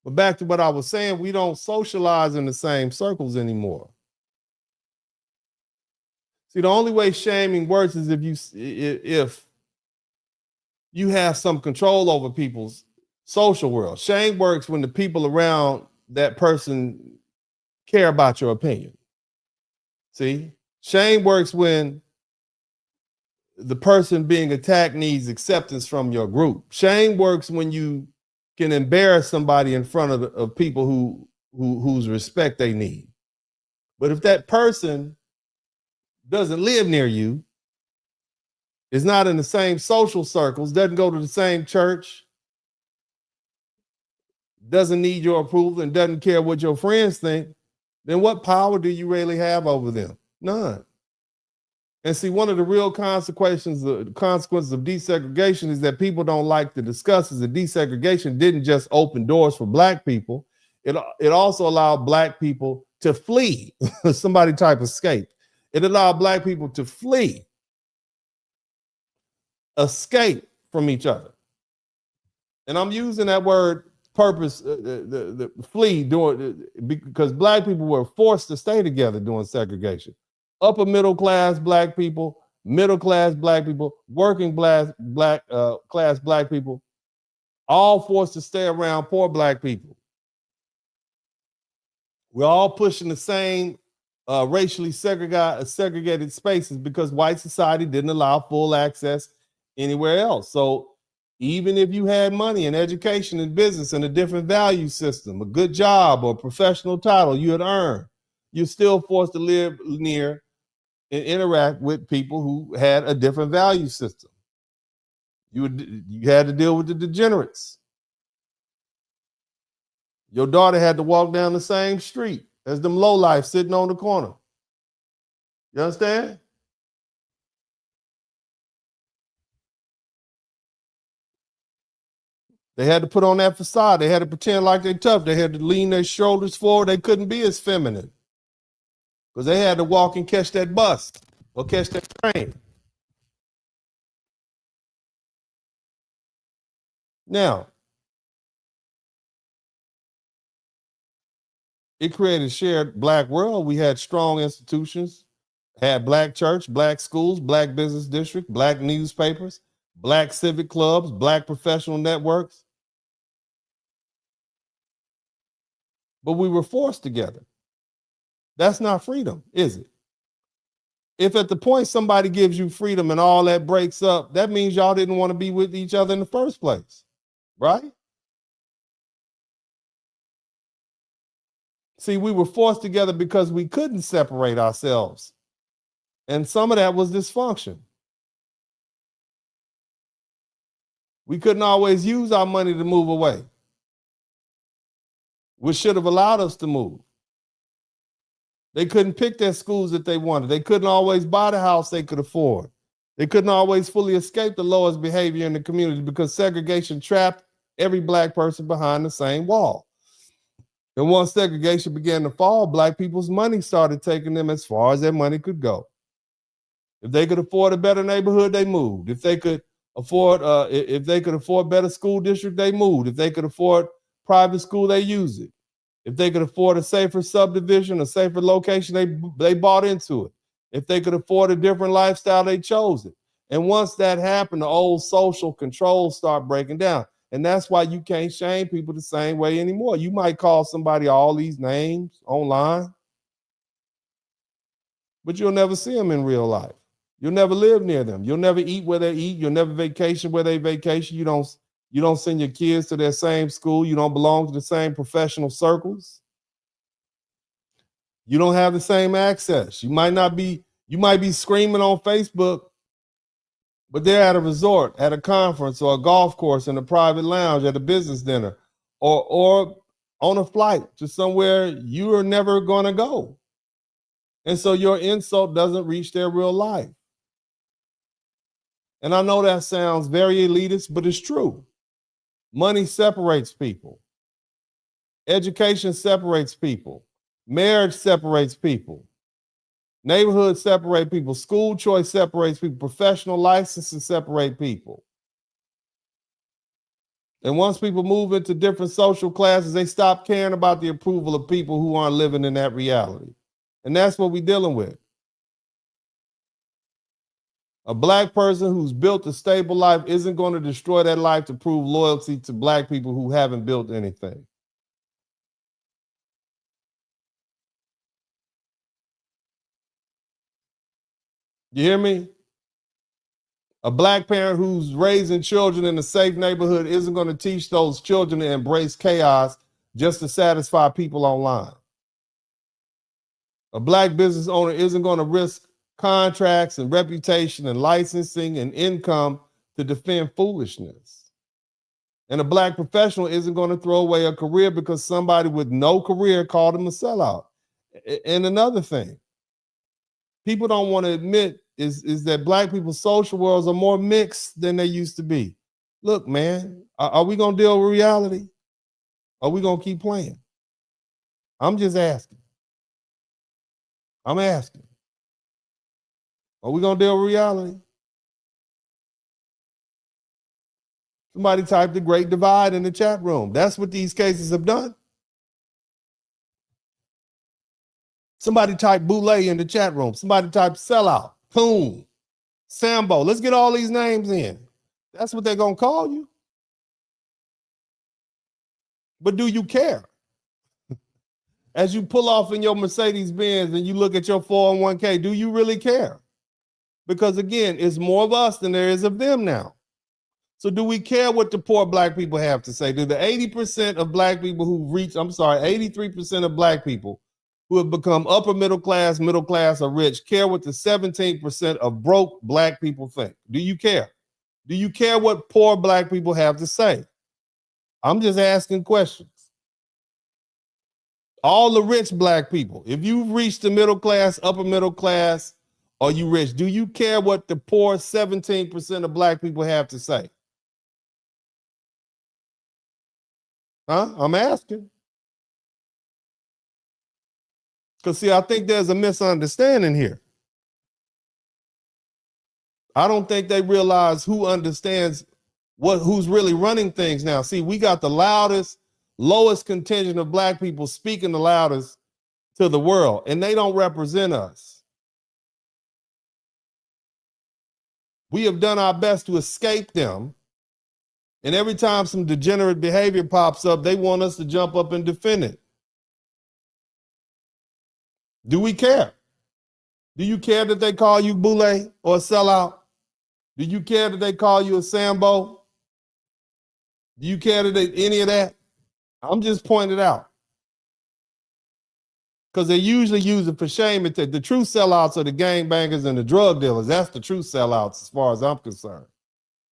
But back to what I was saying, we don't socialize in the same circles anymore. See, the only way shaming works is if you have some control over people's social world. Shame works when the people around that person care about your opinion. See, shame works when the person being attacked needs acceptance from your group. Shame works when you can embarrass somebody in front of people whose respect they need. But if that person doesn't live near you, is not in the same social circles, doesn't go to the same church, doesn't need your approval, and doesn't care what your friends think, then what power do you really have over them? None. And see, one of the real consequences of desegregation is that people don't like to discuss is that desegregation didn't just open doors for black people. It also allowed black people to flee. Somebody type escape. It allowed black people to flee, escape from each other. And I'm using that word purpose, the flee, because black people were forced to stay together during segregation. Upper middle class black people, middle class black people, working class black people, all forced to stay around poor black people. We're all pushing the same racially segregated spaces because white society didn't allow full access anywhere else. So even if you had money and education and business and a different value system, a good job or professional title you had earned, you're still forced to live near and interact with people who had a different value system. You had to deal with the degenerates. Your daughter had to walk down the same street as them lowlifes sitting on the corner. You understand? They had to put on that facade. They had to pretend like they're tough. They had to lean their shoulders forward. They couldn't be as feminine because they had to walk and catch that bus or catch that train. Now, it created a shared black world. We had strong institutions, had black church, black schools, black business district, black newspapers, black civic clubs, black professional networks. But we were forced together. That's not freedom, is it? If at the point somebody gives you freedom and all that breaks up, that means y'all didn't want to be with each other in the first place, right? See, we were forced together because we couldn't separate ourselves. And some of that was dysfunction. We couldn't always use our money to move away, which should have allowed us to move. They couldn't pick their schools that they wanted. They couldn't always buy the house they could afford. They couldn't always fully escape the lowest behavior in the community because segregation trapped every black person behind the same wall. And once segregation began to fall, black people's money started taking them as far as their money could go. If they could afford a better neighborhood, they moved. If they could afford better school district, they moved. If they could afford private school, they used it. If they could afford a safer subdivision, a safer location, they bought into it. If they could afford a different lifestyle, they chose it. And once that happened, the old social controls start breaking down. And that's why you can't shame people the same way anymore. You might call somebody all these names online, but you'll never see them in real life. You'll never live near them. You'll never eat where they eat. You'll never vacation where they vacation. You don't send your kids to their same school. You don't belong to the same professional circles. You don't have the same access. You might be screaming on Facebook, but they're at a resort, at a conference, or a golf course, in a private lounge, at a business dinner, or on a flight to somewhere you are never going to go. And so your insult doesn't reach their real life. And I know that sounds very elitist, but it's true. Money separates people. Education separates people. Marriage separates people. Neighborhood separate people. School choice separates people. Professional licenses separate people. And once people move into different social classes, they stop caring about the approval of people who aren't living in that reality. And that's what we're dealing with. A black person who's built a stable life isn't going to destroy that life to prove loyalty to black people who haven't built anything. You hear me? A black parent who's raising children in a safe neighborhood isn't going to teach those children to embrace chaos just to satisfy people online. A black business owner isn't going to risk contracts and reputation and licensing and income to defend foolishness. And a black professional isn't going to throw away a career because somebody with no career called him a sellout. And another thing people don't want to admit is that black people's social worlds are more mixed than they used to be. Look, man, are we going to deal with reality? Or are we going to keep playing? I'm just asking. I'm asking. Are we going to deal with reality? Somebody typed the Great Divide in the chat room. That's what these cases have done. Somebody typed Boule in the chat room. Somebody typed sellout, Coon, Sambo. Let's get all these names in. That's what they're going to call you. But do you care? As you pull off in your Mercedes-Benz and you look at your 401k, do you really care? Because again, it's more of us than there is of them now. So do we care what the poor black people have to say? Do the 80% of black people who reach, 83% of black people who have become upper middle class, or rich care what the 17% of broke black people think? Do you care? Do you care what poor black people have to say? I'm just asking questions. All the rich black people, if you've reached the middle class, upper middle class, or you rich, do you care what the poor 17% of black people have to say? Huh? I'm asking. Because, see, I think there's a misunderstanding here. I don't think they realize who understands who's really running things now. See, we got the loudest, lowest contingent of black people speaking the loudest to the world, and they don't represent us. We have done our best to escape them, and every time some degenerate behavior pops up, they want us to jump up and defend it. Do we care? Do you care that they call you boule or a sellout? Do you care that they call you a Sambo? Do you care that any of that? I'm just pointing it out. Because they usually use it for shame. The true sellouts are the gangbangers and the drug dealers. That's the true sellouts as far as I'm concerned.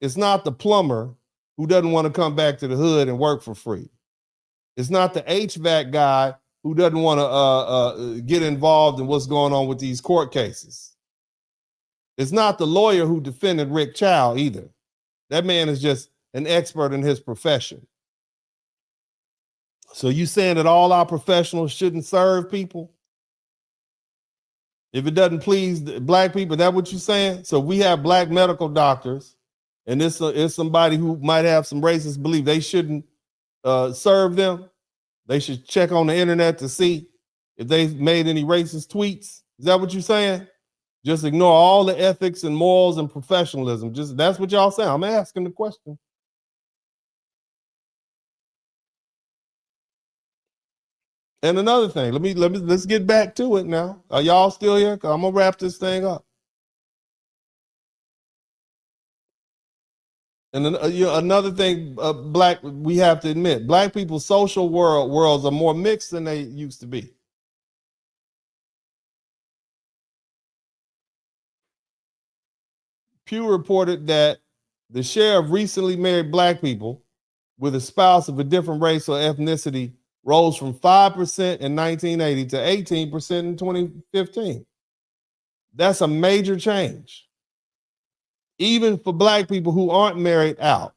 It's not the plumber who doesn't want to come back to the hood and work for free. It's not the HVAC guy who doesn't want to get involved in what's going on with these court cases. It's not the lawyer who defended Rick Chow either. That man is just an expert in his profession. So you saying that all our professionals shouldn't serve people? If it doesn't please black people, is that what you're saying? So we have black medical doctors, and this is somebody who might have some racist belief. They shouldn't serve them. They should check on the internet to see if they've made any racist tweets. Is that what you're saying? Just ignore all the ethics and morals and professionalism. Just that's what y'all saying. I'm asking the question. And another thing, let's get back to it now. Are y'all still here? 'Cause I'm gonna wrap this thing up. And then, another thing, we have to admit, black people's social worlds are more mixed than they used to be. Pew reported that the share of recently married black people with a spouse of a different race or ethnicity rose from 5% in 1980 to 18% in 2015. That's a major change. Even for black people who aren't married out,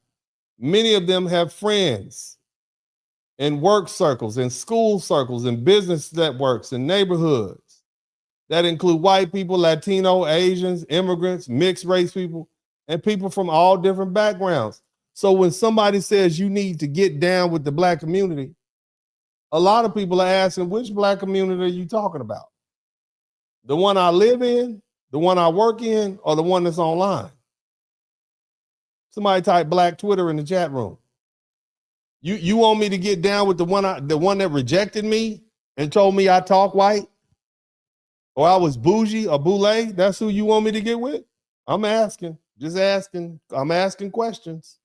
many of them have friends in work circles, in school circles, in business networks, in neighborhoods that include white people, Latino, Asians, immigrants, mixed race people, and people from all different backgrounds. So when somebody says you need to get down with the black community, a lot of people are asking, which black community are you talking about? The one I live in, the one I work in, or the one that's online? Somebody type black Twitter in the chat room. You want me to get down with the one that rejected me and told me I talk white? Or I was bougie or boule? That's who you want me to get with? I'm asking, just asking. I'm asking questions.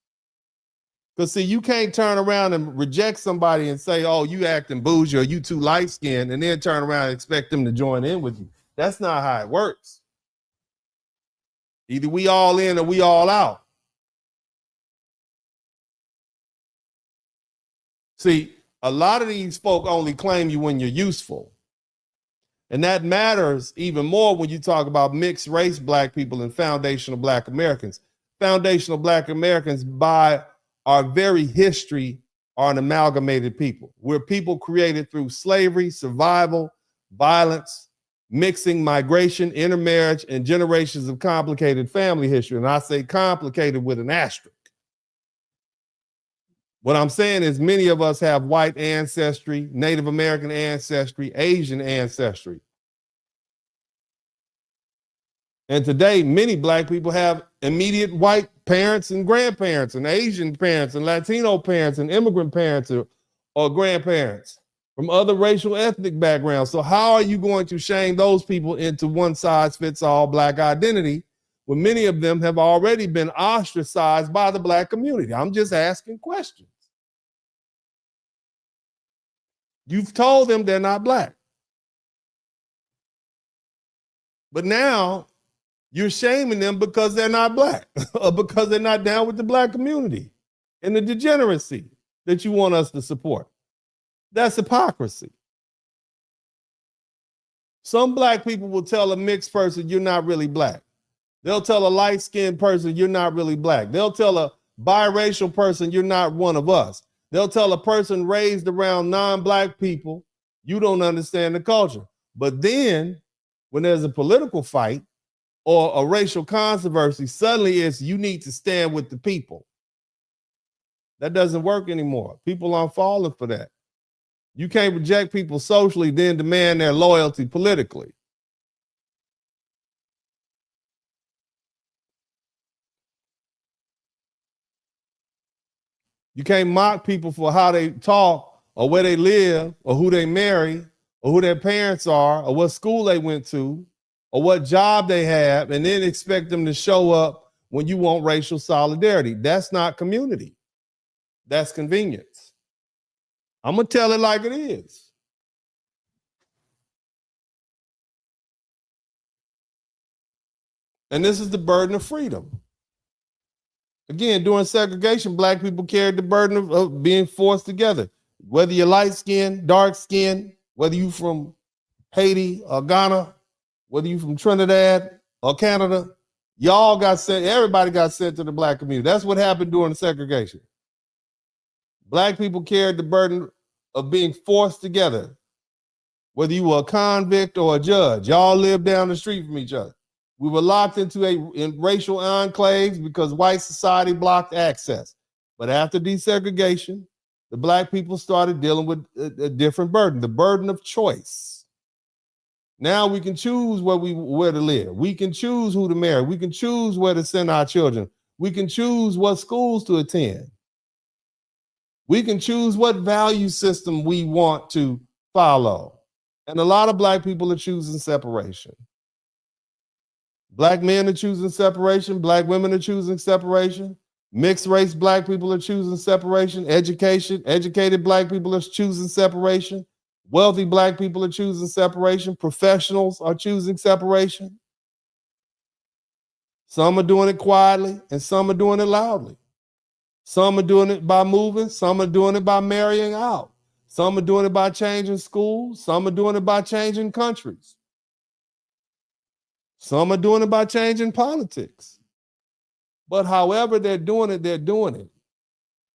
Because see, you can't turn around and reject somebody and say, oh, you acting bougie or you too light-skinned, and then turn around and expect them to join in with you. That's not how it works. Either we all in or we all out. See, a lot of these folk only claim you when you're useful. And that matters even more when you talk about mixed race black people and foundational black Americans. Foundational black Americans, by our very history, are an amalgamated people. We're people created through slavery, survival, violence, mixing, migration, intermarriage, and generations of complicated family history. And I say complicated with an asterisk. What I'm saying is many of us have white ancestry, Native American ancestry, Asian ancestry. And today, many black people have immediate white parents and grandparents and Asian parents and Latino parents and immigrant parents or grandparents from other racial ethnic backgrounds. So how are you going to shame those people into one size fits all black identity when many of them have already been ostracized by the black community? I'm just asking questions. You've told them they're not black. But now you're shaming them because they're not black or because they're not down with the black community and the degeneracy that you want us to support. That's hypocrisy. Some black people will tell a mixed person, you're not really black. They'll tell a light-skinned person, you're not really black. They'll tell a biracial person, you're not one of us. They'll tell a person raised around non-black people, you don't understand the culture. But then when there's a political fight or a racial controversy, suddenly it's you need to stand with the people. That doesn't work anymore. People aren't falling for that. You can't reject people socially, then demand their loyalty politically. You can't mock people for how they talk or where they live or who they marry or who their parents are or what school they went to or what job they have and then expect them to show up when you want racial solidarity. That's not community. That's convenience. I'm going to tell it like it is. And this is the burden of freedom. Again, during segregation, black people carried the burden of being forced together. Whether you're light skinned, dark skinned, whether you from Haiti or Ghana, whether you from Trinidad or Canada, y'all got sent, everybody got sent to the black community. That's what happened during the segregation. Black people carried the burden of being forced together. Whether you were a convict or a judge, y'all lived down the street from each other. We were locked into racial enclaves because white society blocked access. But after desegregation, the black people started dealing with a different burden, the burden of choice. Now we can choose where to live. We can choose who to marry. We can choose where to send our children. We can choose what schools to attend. We can choose what value system we want to follow. And a lot of black people are choosing separation. Black men are choosing separation. Black women are choosing separation. Mixed race black people are choosing separation. Educated black people are choosing separation. Wealthy black people are choosing separation. Professionals are choosing separation. Some are doing it quietly and some are doing it loudly. Some are doing it by moving. Some are doing it by marrying out. Some are doing it by changing schools. Some are doing it by changing countries. Some are doing it by changing politics. But however they're doing it, they're doing it.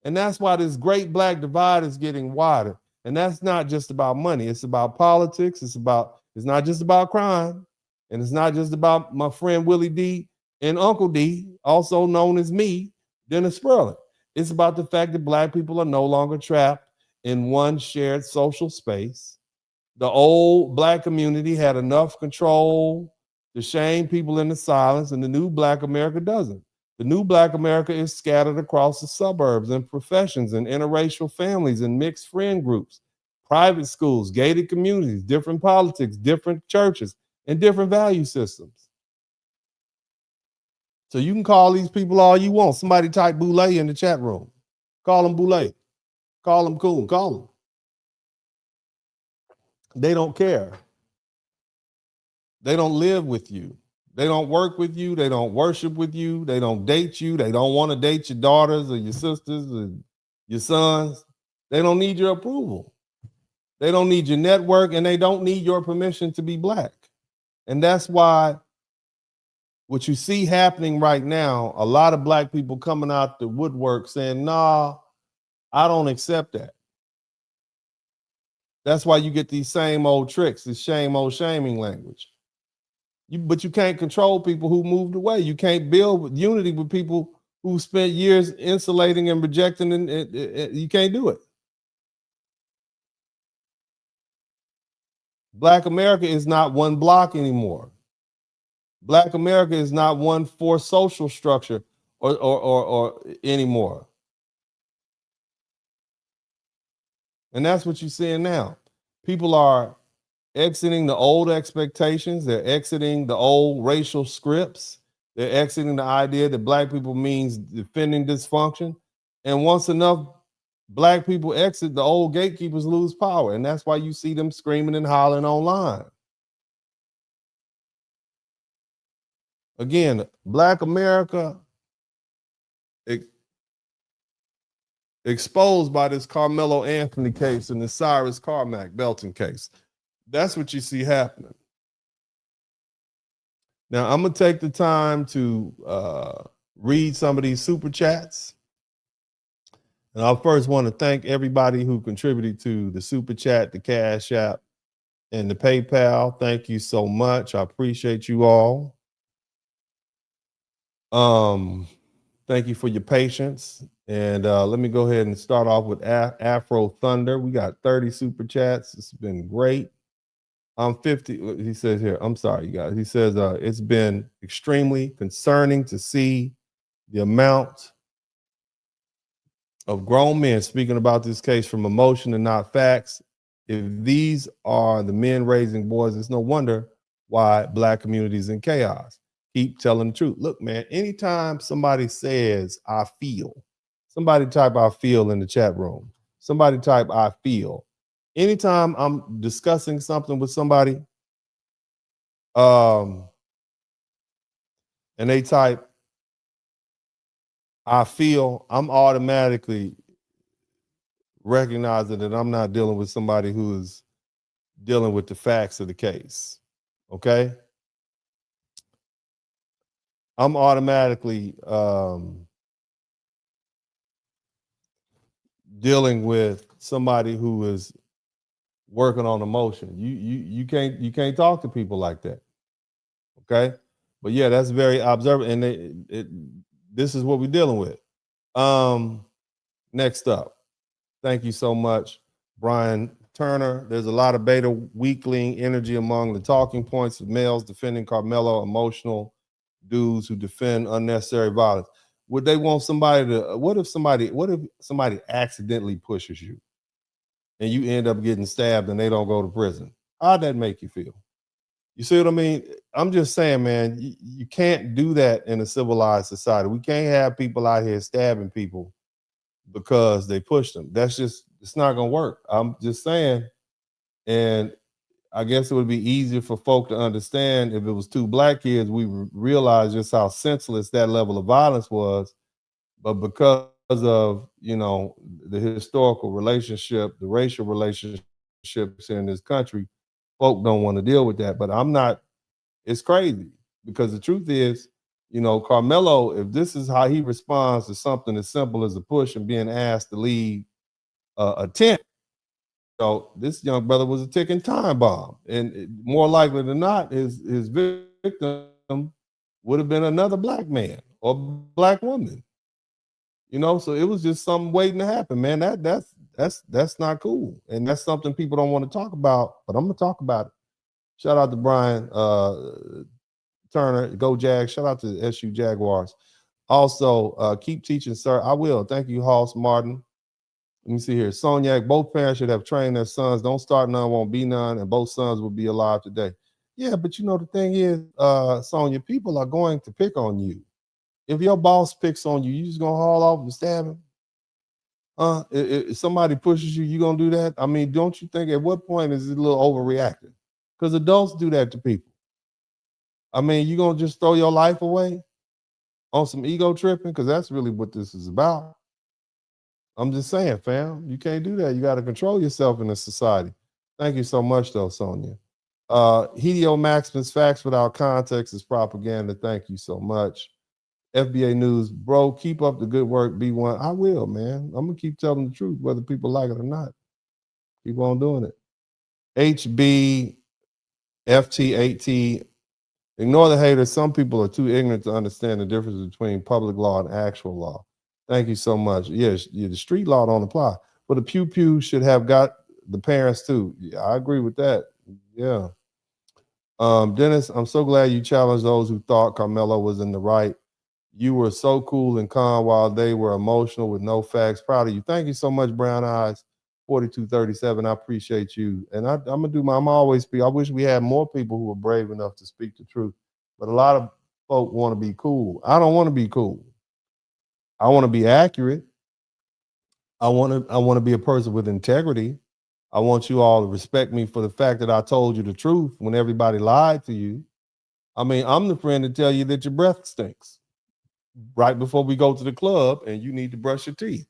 And that's why this great black divide is getting wider. And that's not just about money. It's about politics. It's not just about crime. And it's not just about my friend Willie D and Uncle D, also known as me, Dennis Spurling. It's about the fact that black people are no longer trapped in one shared social space. The old black community had enough control to shame people into silence, and the new black America doesn't. The new black America is scattered across the suburbs and professions and interracial families and mixed friend groups, private schools, gated communities, different politics, different churches, and different value systems. So you can call these people all you want. Somebody type Boule in the chat room. Call them Boule. Call them Coon. Call them. They don't care. They don't live with you. They don't work with you. They don't worship with you. They don't date you. They don't want to date your daughters or your sisters or your sons. They don't need your approval. They don't need your network, and they don't need your permission to be black. And that's why what you see happening right now, a lot of black people coming out the woodwork saying, nah, I don't accept that. That's why you get these same old tricks, this same old shaming language. But you can't control people who moved away. You can't build unity with people who spent years insulating and rejecting, and you can't do it. Black America is not one block anymore. Black America is not one forced social structure or anymore. And that's what you're seeing now. People are exiting the old expectations. They're exiting the old racial scripts. They're exiting the idea that black people means defending dysfunction. And once enough black people exit, the old gatekeepers lose power. And that's why you see them screaming and hollering online. Again, Black America exposed by this Karmelo Anthony case and the Cyrus Carmack-Belton case. That's what you see happening. Now, I'm going to take the time to read some of these super chats. And I first want to thank everybody who contributed to the Super Chat, the Cash App, and the PayPal. Thank you so much. I appreciate you all. Thank you for your patience. And let me go ahead and start off with Afro Thunder. We got 30 Super Chats. It's been great. I'm 50. He says here, I'm sorry, you guys. He says it's been extremely concerning to see the amount of grown men speaking about this case from emotion and not facts. If these are the men raising boys, it's no wonder why Black communities in chaos. Keep telling the truth. Look, man, anytime somebody says, I feel, somebody type I feel in the chat room. Somebody type I feel. Anytime I'm discussing something with somebody, and they type I feel, I'm automatically recognizing that I'm not dealing with somebody who is dealing with the facts of the case. Okay? I'm automatically dealing with somebody who is working on emotion. You can't talk to people like that. Okay? But yeah, that's very observant, and this is what we're dealing with. Next up, thank you so much, Brian Turner. There's a lot of beta weakling energy among the talking points of males defending Karmelo, emotional dudes who defend unnecessary violence. Would they want somebody to, what if somebody accidentally pushes you and you end up getting stabbed and they don't go to prison? How'd that make you feel? You see what I mean? I'm just saying, man, you can't do that in a civilized society. We can't have people out here stabbing people because they push them. That's just, it's not gonna work. I'm just saying. And I guess it would be easier for folk to understand if it was two Black kids, we realize just how senseless that level of violence was. But because of, the historical relationship, the racial relationships in this country, folk don't want to deal with that. But it's crazy because the truth is, Karmelo, if this is how he responds to something as simple as a push and being asked to leave a tent, this young brother was a ticking time bomb. And more likely than not, his victim would have been another Black man or Black woman. So it was just something waiting to happen, man. That's not cool. And that's something people don't want to talk about, but I'm gonna talk about it. Shout out to Brian Turner, go Jags. Shout out to SU Jaguars. Also, keep teaching, sir. I will. Thank you, Hoss Martin. Let me see here. Soniac, both parents should have trained their sons. Don't start none, won't be none, and both sons will be alive today. Yeah, but the thing is, Sonia, people are going to pick on you. If your boss picks on you, you just gonna haul off and stab him? If somebody pushes you, you gonna do that? I mean, don't you think at what point is it a little overreacting? Because adults do that to people. I mean, you gonna just throw your life away on some ego tripping? Because that's really what this is about. I'm just saying, fam, you can't do that. You got to control yourself in this society. Thank you so much, though, Sonia. Hideo Maximus, facts without context is propaganda. Thank you so much. FBA News, bro, keep up the good work, B1. I will, man. I'm going to keep telling the truth, whether people like it or not. Keep on doing it. HB, FT8T, ignore the haters. Some people are too ignorant to understand the difference between public law and actual law. Thank you so much. Yes, the street law don't apply, but the pew should have got the parents too. Yeah, I agree with that. Yeah. Dennis, I'm so glad you challenged those who thought Karmelo was in the right. You were so cool and calm while they were emotional with no facts. Proud of you. Thank you so much, Brown Eyes 4237. I appreciate you. And I'm gonna do I'm always speak. I wish we had more people who were brave enough to speak the truth. But a lot of folk want to be cool. I don't want to be cool. I want to be accurate. I want to be a person with integrity. I want you all to respect me for the fact that I told you the truth when everybody lied to you. I mean, I'm the friend to tell you that your breath stinks right before we go to the club and you need to brush your teeth,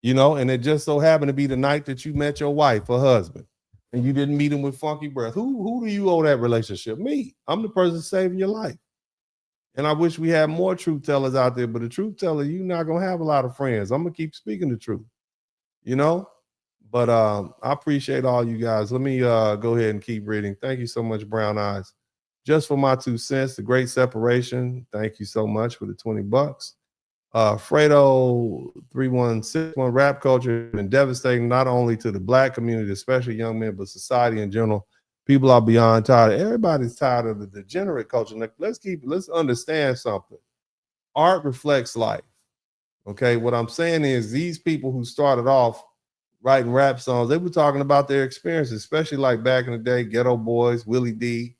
and it just so happened to be the night that you met your wife or husband and you didn't meet him with funky breath. Who do you owe that relationship? Me. I'm the person saving your life. And I wish we had more truth tellers out there, but the truth teller, you're not going to have a lot of friends. I'm going to keep speaking the truth. you know. But I appreciate all you guys. Let me go ahead and keep reading. Thank you so much, Brown Eyes. Just for my 2 cents, the great separation. Thank you so much for the $20. Fredo 3161, rap culture has been devastating not only to the black community, especially young men, but society in general. People are beyond tired. Everybody's tired of the degenerate culture. Let's understand something. Art reflects life. Okay, what I'm saying is these people who started off writing rap songs, they were talking about their experiences, especially like back in the day, Geto Boys, Willie D,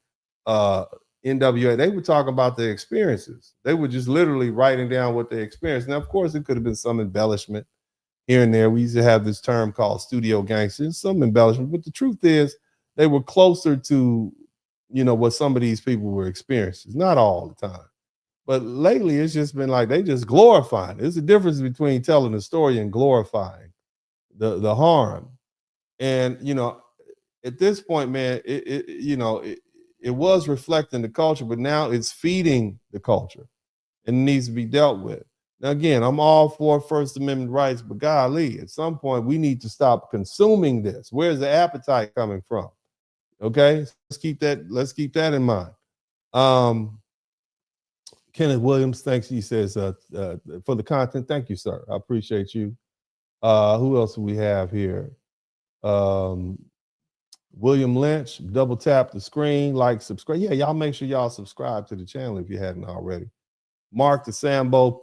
NWA. They were talking about their experiences. They were just literally writing down what they experienced. Now, of course, it could have been some embellishment here and there. We used to have this term called studio gangsters, some embellishment, but the truth is they were closer to, what some of these people were experiencing. Not all the time. But lately, it's just been like they just glorifying. There's a difference between telling a story and glorifying the harm. And, at this point, man, it was reflecting the culture, but now it's feeding the culture and it needs to be dealt with. Now, again, I'm all for First Amendment rights, but golly, at some point we need to stop consuming this. Where's the appetite coming from? Okay, let's keep that in mind. Kenneth Williams, thanks. He says for the content. Thank you, sir. I appreciate you. Who else do we have here? William Lynch, double tap the screen, like, subscribe. Yeah, y'all make sure y'all subscribe to the channel if you hadn't already. Mark the Sambo,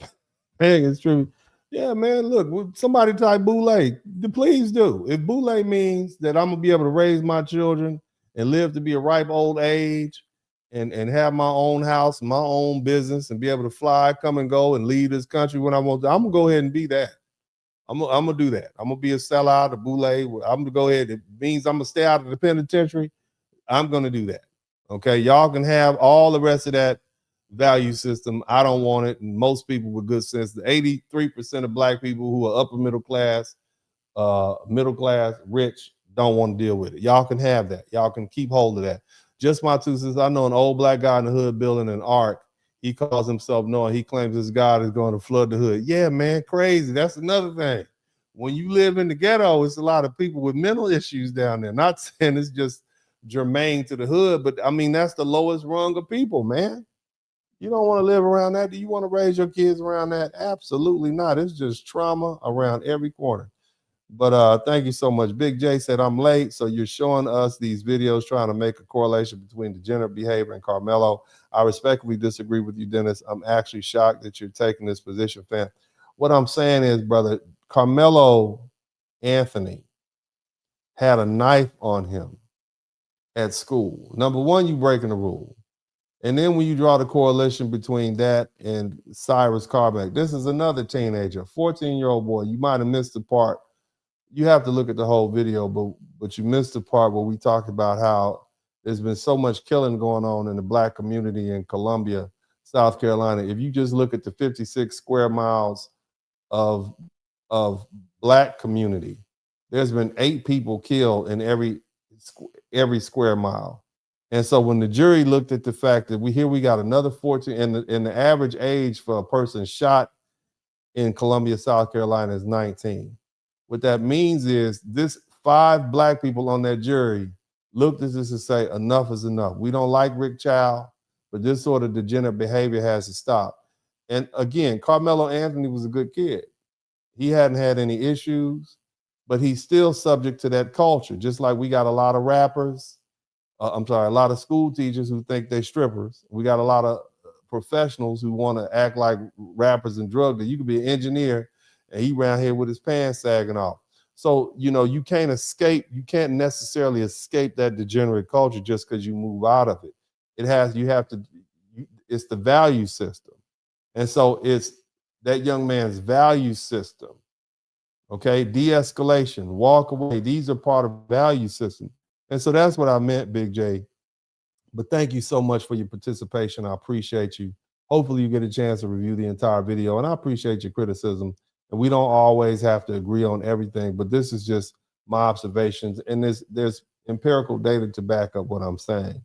paying his tribute. Yeah, man, look, somebody type Boule. Please do. If Boule means that I'm going to be able to raise my children and live to be a ripe old age and have my own house, my own business, and be able to fly, come and go, and leave this country when I want to, I'm going to go ahead and be that. I'm gonna do that. I'm gonna be a sellout, a boule. I'm gonna go ahead. It means I'm gonna stay out of the penitentiary. I'm gonna do that. Okay, y'all can have all the rest of that value system. I don't want it. And most people with good sense, the 83% of black people who are upper middle class, rich, don't want to deal with it. Y'all can have that. Y'all can keep hold of that. Just my 2 cents. I know an old black guy in the hood building an ark. He calls himself Noah. He claims this God is going to flood the hood. Yeah, man, crazy. That's another thing. When you live in the ghetto, it's a lot of people with mental issues down there. Not saying it's just germane to the hood, but I mean, that's the lowest rung of people, man. You don't want to live around that. Do you want to raise your kids around that? Absolutely not. It's just trauma around every corner. But thank you so much. Big J said, I'm late. So you're showing us these videos trying to make a correlation between degenerate behavior and Karmelo. I respectfully disagree with you, Dennis. I'm actually shocked that you're taking this position, fam. What I'm saying is, brother, Karmelo Anthony had a knife on him at school. Number one, you breaking the rule. And then when you draw the correlation between that and Cyrus Carmack, this is another teenager, 14-year-old boy. You might have missed the part. You have to look at the whole video, but you missed the part where we talked about how there's been so much killing going on in the black community in Columbia, South Carolina. If you just look at the 56 square miles of black community, there's been 8 people killed in every square mile. And so when the jury looked at the fact that we got another 14, and the average age for a person shot in Columbia, South Carolina is 19. What that means is this 5 black people on that jury looked at this and say, enough is enough. We don't like Rick Chow, but this sort of degenerate behavior has to stop. And again, Karmelo Anthony was a good kid. He hadn't had any issues, but he's still subject to that culture. Just like we got a lot of rappers, a lot of school teachers who think they're strippers. We got a lot of professionals who want to act like rappers and drug dealers. You could be an engineer and he around here with his pants sagging off. So, you can't necessarily escape that degenerate culture just because you move out of it. It's the value system. And so it's that young man's value system. Okay, de-escalation, walk away. These are part of the value system. And so that's what I meant, Big J. But thank you so much for your participation. I appreciate you. Hopefully you get a chance to review the entire video, and I appreciate your criticism. And we don't always have to agree on everything, but this is just my observations, and there's empirical data to back up what I'm saying.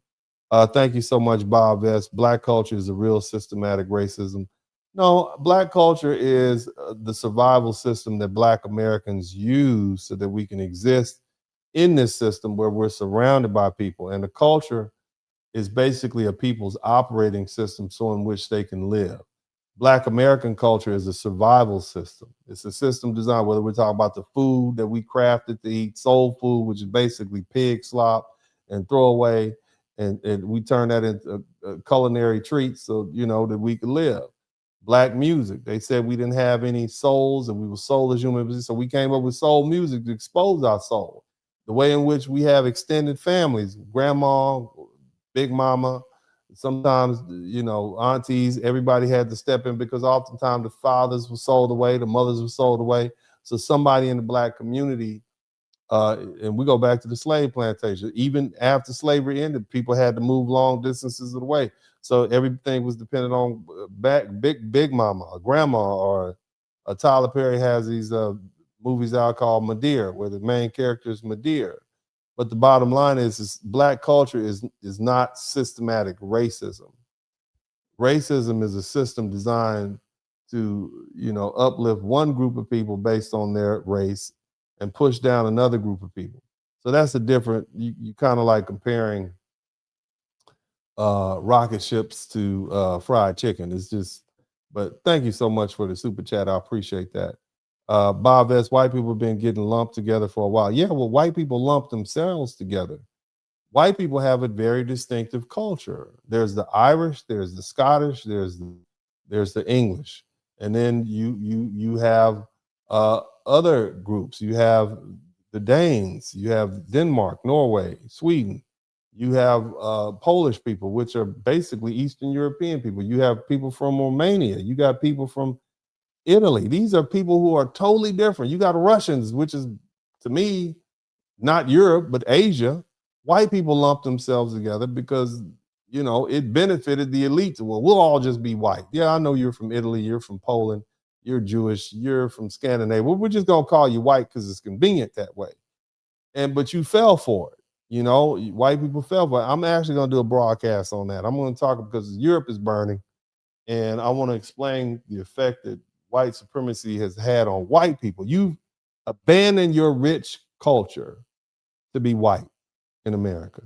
Thank you so much, Bob Vest. Black culture is a real systematic racism. No, Black culture is the survival system that Black Americans use so that we can exist in this system where we're surrounded by people. And the culture is basically a people's operating system so in which they can live. Black American culture is a survival system. It's a system designed, whether we're talking about the food that we crafted to eat, soul food, which is basically pig slop and throwaway, and we turn that into culinary treats so, that we could live. Black music, they said we didn't have any souls and we were soulless human beings, so we came up with soul music to expose our soul. The way in which we have extended families, grandma, big mama, sometimes, aunties, everybody had to step in because oftentimes the fathers were sold away, the mothers were sold away. So somebody in the Black community, and we go back to the slave plantation, even after slavery ended, people had to move long distances away. So everything was dependent on big mama, or grandma, or Tyler Perry has these movies out called Madeira, where the main character is Madeira. But the bottom line is Black culture is not systematic racism. Racism is a system designed to, uplift one group of people based on their race and push down another group of people. So that's a different, you kind of like comparing rocket ships to fried chicken. It's just, but thank you so much for the super chat. I appreciate that. Bob S., white people have been getting lumped together for a while. Yeah, well, white people lump themselves together. White people have a very distinctive culture. There's the Irish, there's the Scottish, there's the English, and then you have other groups. You have the Danes, you have Denmark, Norway, Sweden. You have Polish people, which are basically Eastern European people. You have people from Romania. You got people from Italy. These are people who are totally different. You got Russians, which is, to me, not Europe, but Asia. White people lump themselves together because, it benefited the elite. Well, we'll all just be white. Yeah, I know you're from Italy, you're from Poland, you're Jewish, you're from Scandinavia. Well, we're just going to call you white because it's convenient that way. But you fell for it. White people fell for it. I'm actually going to do a broadcast on that. I'm going to talk because Europe is burning, and I want to explain the effect that white supremacy has had on white people. You've abandoned your rich culture to be white in America.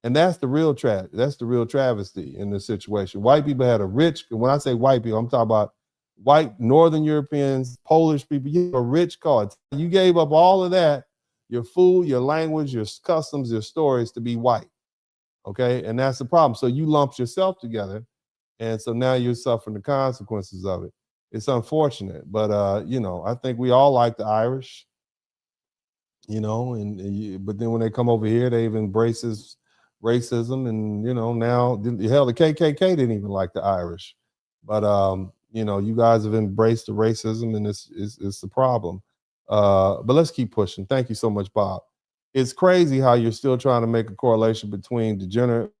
And that's the real travesty in this situation. White people had a rich, when I say white people, I'm talking about white Northern Europeans, Polish people. You have a rich culture. You gave up all of that, your food, your language, your customs, your stories to be white. Okay? And that's the problem. So you lumped yourself together. And so now you're suffering the consequences of it. It's unfortunate, but I think we all like the Irish, but then when they come over here, they've embraced racism, and now the KKK didn't even like the Irish, but you guys have embraced the racism, and it's the problem. But let's keep pushing. Thank you so much, Bob. It's crazy how you're still trying to make a correlation between degenerate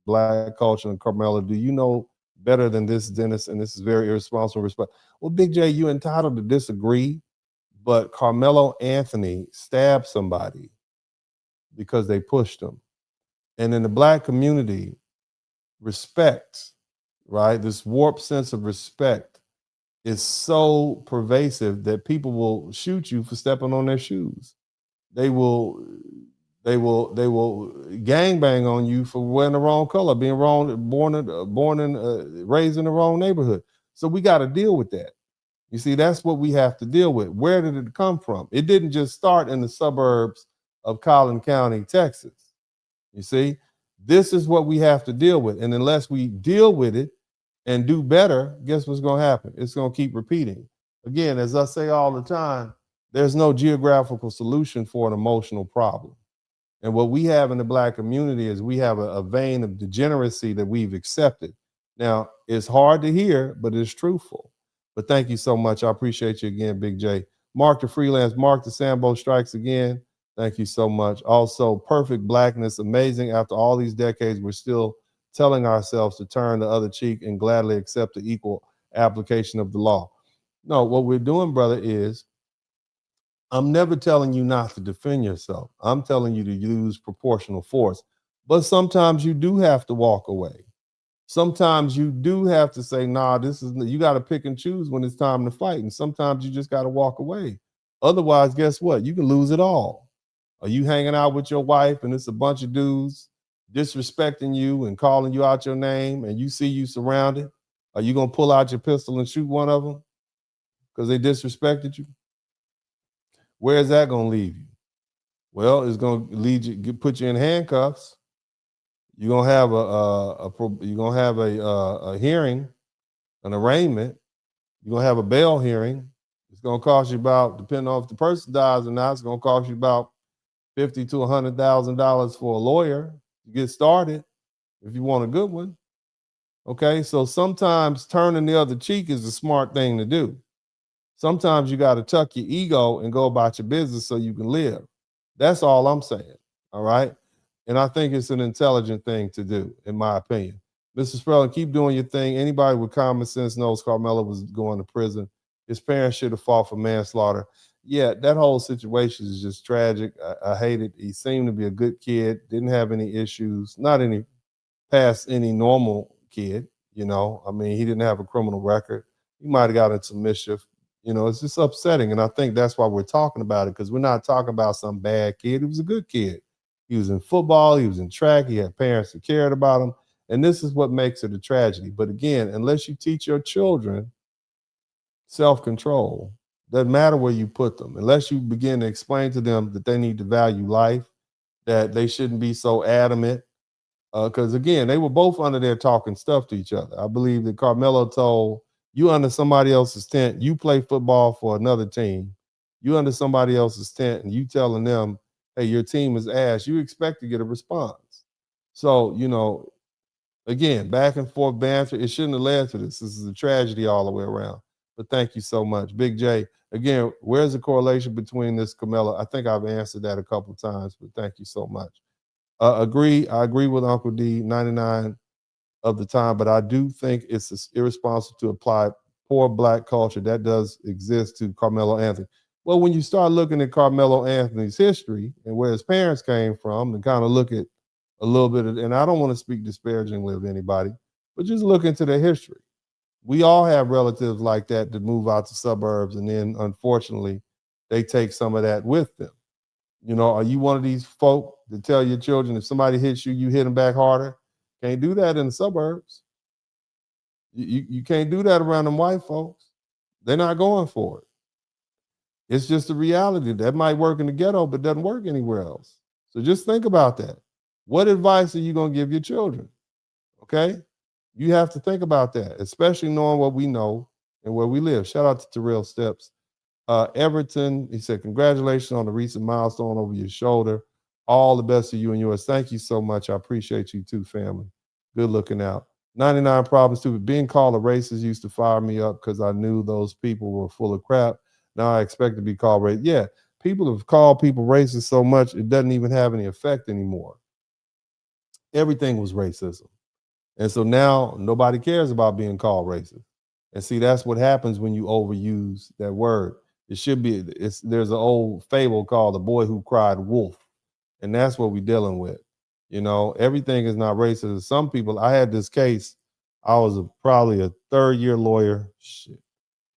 Black culture and Karmelo. Do you know better than this, Dennis? And this is very irresponsible respect. Well, Big J, you're entitled to disagree, but Karmelo Anthony stabbed somebody because they pushed him. And in the Black community, respect, right? This warped sense of respect is so pervasive that people will shoot you for stepping on their shoes. They will gangbang on you for wearing the wrong color, being born and raised in the wrong neighborhood. So we got to deal with that. You see, that's what we have to deal with. Where did it come from? It didn't just start in the suburbs of Collin County, Texas. You see, this is what we have to deal with. And unless we deal with it and do better, guess what's going to happen? It's going to keep repeating. Again, as I say all the time, there's no geographical solution for an emotional problem. And what we have in the Black community is we have a vein of degeneracy that we've accepted. Now, it's hard to hear, but it's truthful. But thank you so much. I appreciate you again, Big J. Mark the Freelance, Mark the Sambo Strikes again. Thank you so much. Also, Perfect Blackness, amazing. After all these decades, we're still telling ourselves to turn the other cheek and gladly accept the equal application of the law. No, what we're doing, brother, is I'm never telling you not to defend yourself. I'm telling you to use proportional force. But sometimes you do have to walk away. sometimes you do have to say, nah, you got to pick and choose when it's time to fight. And sometimes you just got to walk away. Otherwise, guess what? You can lose it all. Are you hanging out with your wife and it's a bunch of dudes disrespecting you and calling you out your name and you see you surrounded? Are you going to pull out your pistol and shoot one of them because they disrespected you? Where is that going to leave you? Well, it's going to lead you, put you in handcuffs. You're going to have a hearing, an arraignment. You're going to have a bail hearing. It's going to cost you about, depending on if the person dies or not, it's going to cost you about $50,000 to $100,000 for a lawyer to get started if you want a good one. Okay, so sometimes turning the other cheek is the smart thing to do. Sometimes you got to tuck your ego and go about your business so you can live. That's all I'm saying, all right? And I think it's an intelligent thing to do, in my opinion. Mr. Spurling, keep doing your thing. Anybody with common sense knows Karmelo was going to prison. His parents should have fought for manslaughter. Yeah, that whole situation is just tragic. I hate it. He seemed to be a good kid, didn't have any issues, not any past any normal kid, you know. I mean, he didn't have a criminal record. He might have gotten some mischief. You know, it's just upsetting. And I think that's why we're talking about it, because we're not talking about some bad kid. He was a good kid. He was in football. He was in track. He had parents who cared about him. And this is what makes it a tragedy. But again, unless you teach your children self-control, doesn't matter where you put them, unless you begin to explain to them that they need to value life, that they shouldn't be so adamant. Because again, they were both under there talking stuff to each other. I believe that Karmelo told, you under somebody else's tent, you play football for another team, you under somebody else's tent and you telling them, hey, your team is ass, you expect to get a response. So, you know, again, back and forth banter, it shouldn't have led to this. This is a tragedy all the way around. But thank you so much. Big J, again, where's the correlation between this, Karmelo? I think I've answered that a couple of times, but thank you so much. I agree with Uncle D 99 of the time, but I do think it's irresponsible to apply poor black culture that does exist to Karmelo Anthony. Well, when you start looking at Karmelo Anthony's history and where his parents came from and kind of look at a little bit of, and I don't want to speak disparagingly of anybody, but just look into their history. We all have relatives like that move out to suburbs, and then unfortunately, they take some of that with them. You know, are you one of these folk that tell your children if somebody hits you, you hit them back harder? Can't do that in the suburbs. You can't do that around them white folks. They're not going for it. It's just a reality. That might work in the ghetto, but doesn't work anywhere else. So just think about that. What advice are you going to give your children? Okay? You have to think about that, especially knowing what we know and where we live. Shout out to Terrell Steps. Everton, he said, congratulations on the recent milestone over your shoulder. All the best to you and yours. Thank you so much. I appreciate you too, family. Good looking out. 99 Problems Stupid. Being called a racist used to fire me up because I knew those people were full of crap. Now I expect to be called racist. Yeah, people have called people racist so much it doesn't even have any effect anymore. Everything was racism. And so now nobody cares about being called racist. And see, that's what happens when you overuse that word. It should be, there's an old fable called The Boy Who Cried Wolf. And that's what we're dealing with. You know, everything is not racist. Some people, I had this case, I was probably a third-year lawyer.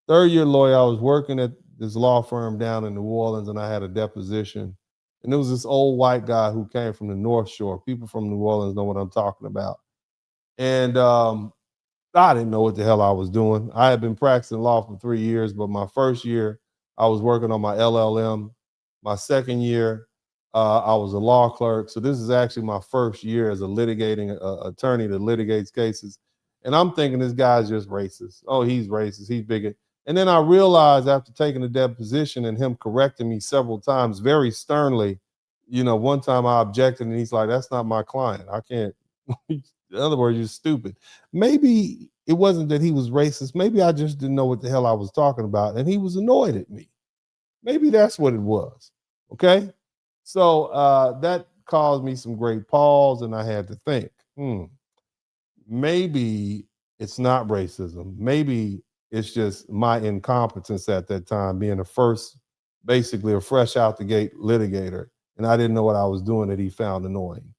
Third-year lawyer, I was working at this law firm down in New Orleans, and I had a deposition. And there was this old white guy who came from the North Shore. People from New Orleans know what I'm talking about. And I didn't know what the hell I was doing. I had been practicing law for 3 years, but my first year, I was working on my LLM. My second year, I was a law clerk. So this is actually my first year as a litigating attorney that litigates cases. And I'm thinking this guy's just racist. Oh, he's racist. He's bigot. And then I realized after taking the deposition and him correcting me several times very sternly, you know, one time I objected and he's like, that's not my client. I can't. In other words, you're stupid. Maybe it wasn't that he was racist. Maybe I just didn't know what the hell I was talking about. And he was annoyed at me. Maybe that's what it was. Okay. So that caused me some great pause, and I had to think, maybe it's not racism. Maybe it's just my incompetence at that time, being basically a fresh out the gate litigator, and I didn't know what I was doing that he found annoying.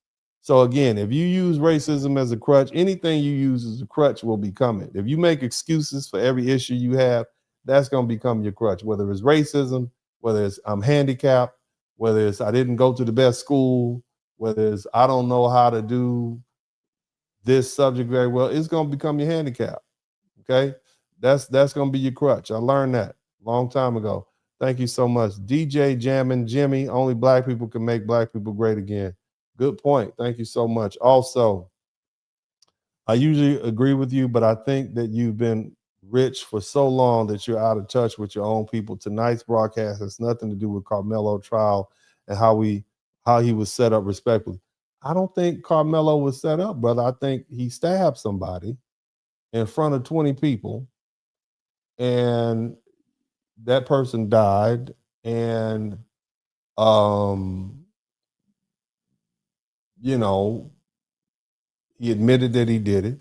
So again, if you use racism as a crutch, anything you use as a crutch will become it. If you make excuses for every issue you have, that's going to become your crutch, whether it's racism, whether it's I'm handicapped, whether it's I didn't go to the best school, whether it's I don't know how to do this subject very well, it's going to become your handicap. Okay? That's going to be your crutch. I learned that a long time ago. Thank you so much. DJ Jammin' Jimmy, only black people can make black people great again. Good point. Thank you so much. Also, I usually agree with you, but I think that you've been rich for so long that you're out of touch with your own people. Tonight's broadcast has nothing to do with Karmelo trial and how he was set up respectfully. I don't think Karmelo was set up, brother. I think he stabbed somebody in front of 20 people, and that person died, and you know, he admitted that he did it,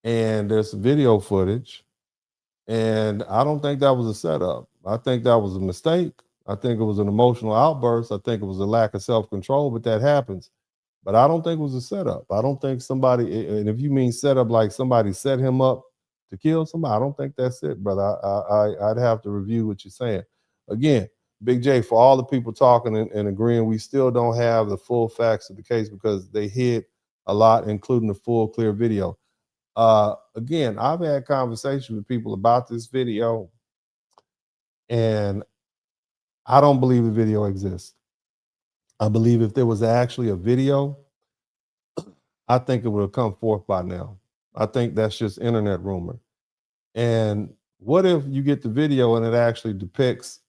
and there's video footage, and I don't think that was a setup. I think that was a mistake. I think it was an emotional outburst. I think it was a lack of self-control, but that happens. But I don't think it was a setup. I don't think somebody, and if you mean setup like somebody set him up to kill somebody, I don't think that's it, brother. I'd have to review what you're saying. Again, Big J, for all the people talking and agreeing, we still don't have the full facts of the case because they hid a lot, including the full clear video. Again, I've had conversations with people about this video, and I don't believe the video exists. I believe if there was actually a video, I think it would have come forth by now. I think that's just internet rumor. And what if you get the video and it actually depicts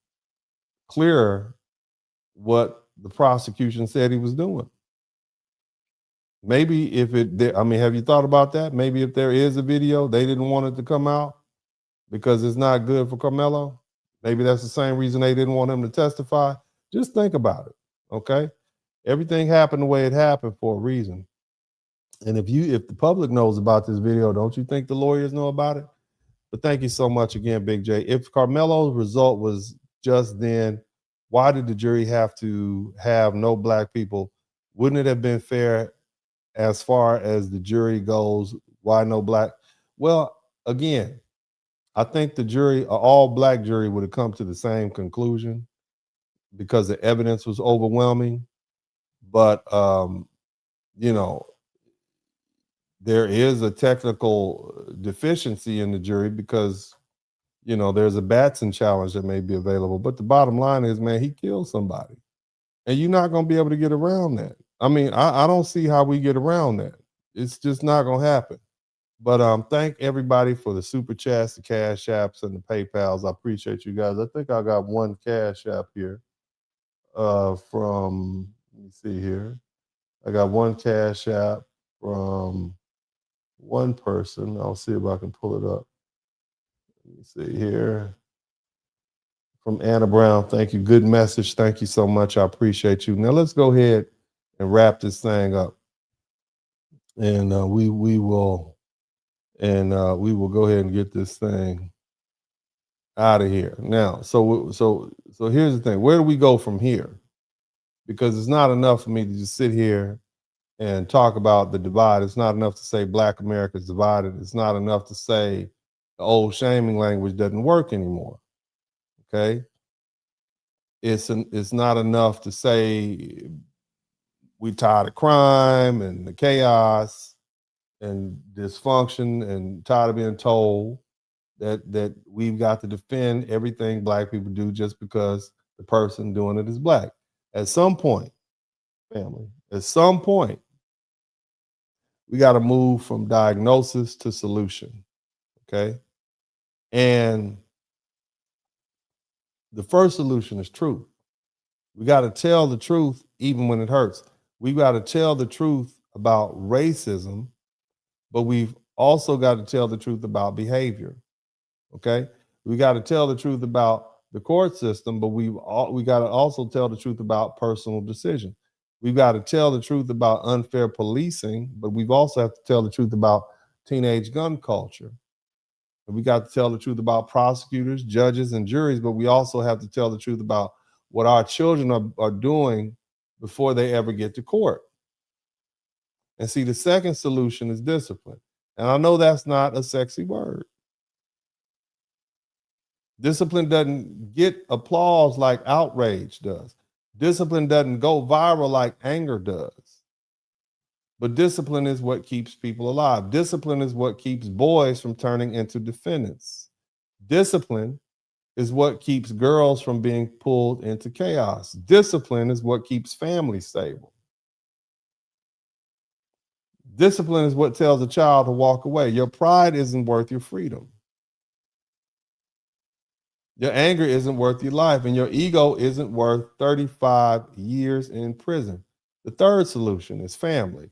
clearer what the prosecution said he was doing? Maybe if have you thought about that? Maybe if there is a video, they didn't want it to come out because it's not good for Karmelo. Maybe that's the same reason they didn't want him to testify. Just think about it, okay? Everything happened the way it happened for a reason. And if the public knows about this video, don't you think the lawyers know about it? But thank you so much again, Big J. If Karmelo's result was just then, why did the jury have to have no black people? Wouldn't it have been fair as far as the jury goes? Why no black? Well, again, I think the jury, an all black jury, would have come to the same conclusion because the evidence was overwhelming. But, you know, there is a technical deficiency in the jury because, you know, there's a Batson challenge that may be available. But the bottom line is, man, he killed somebody. And you're not going to be able to get around that. I mean, I don't see how we get around that. It's just not going to happen. But thank everybody for the super chats, the cash apps, and the PayPals. I appreciate you guys. I think I got one cash app here from, let me see here. I got one cash app from one person. I'll see if I can pull it up. Let me see here. From Anna Brown. Thank you. Good message. Thank you so much. I appreciate you. Now let's go ahead and wrap this thing up. And we will go ahead and get this thing out of here. Now, so here's the thing. Where do we go from here? Because it's not enough for me to just sit here and talk about the divide. It's not enough to say Black America is divided. It's not enough to say the old shaming language doesn't work anymore. Okay? It's not enough to say we tired of crime and the chaos and dysfunction and tired of being told that we've got to defend everything Black people do just because the person doing it is Black. At some point, family, at some point, we got to move from diagnosis to solution, okay? And the first solution is truth. We got to tell the truth even when it hurts. We got to tell the truth about racism, but we've also got to tell the truth about behavior, okay? We got to tell the truth about the court system, but we got to also tell the truth about personal decision. We've got to tell the truth about unfair policing, but we've also have to tell the truth about teenage gun culture. And we got to tell the truth about prosecutors, judges, and juries, but we also have to tell the truth about what our children are doing before they ever get to court. And see, the second solution is discipline. And I know that's not a sexy word. Discipline doesn't get applause like outrage does. Discipline doesn't go viral like anger does. But discipline is what keeps people alive. Discipline is what keeps boys from turning into defendants. Discipline is what keeps girls from being pulled into chaos. Discipline is what keeps families stable. Discipline is what tells a child to walk away. Your pride isn't worth your freedom. Your anger isn't worth your life, and your ego isn't worth 35 years in prison. The third solution is family.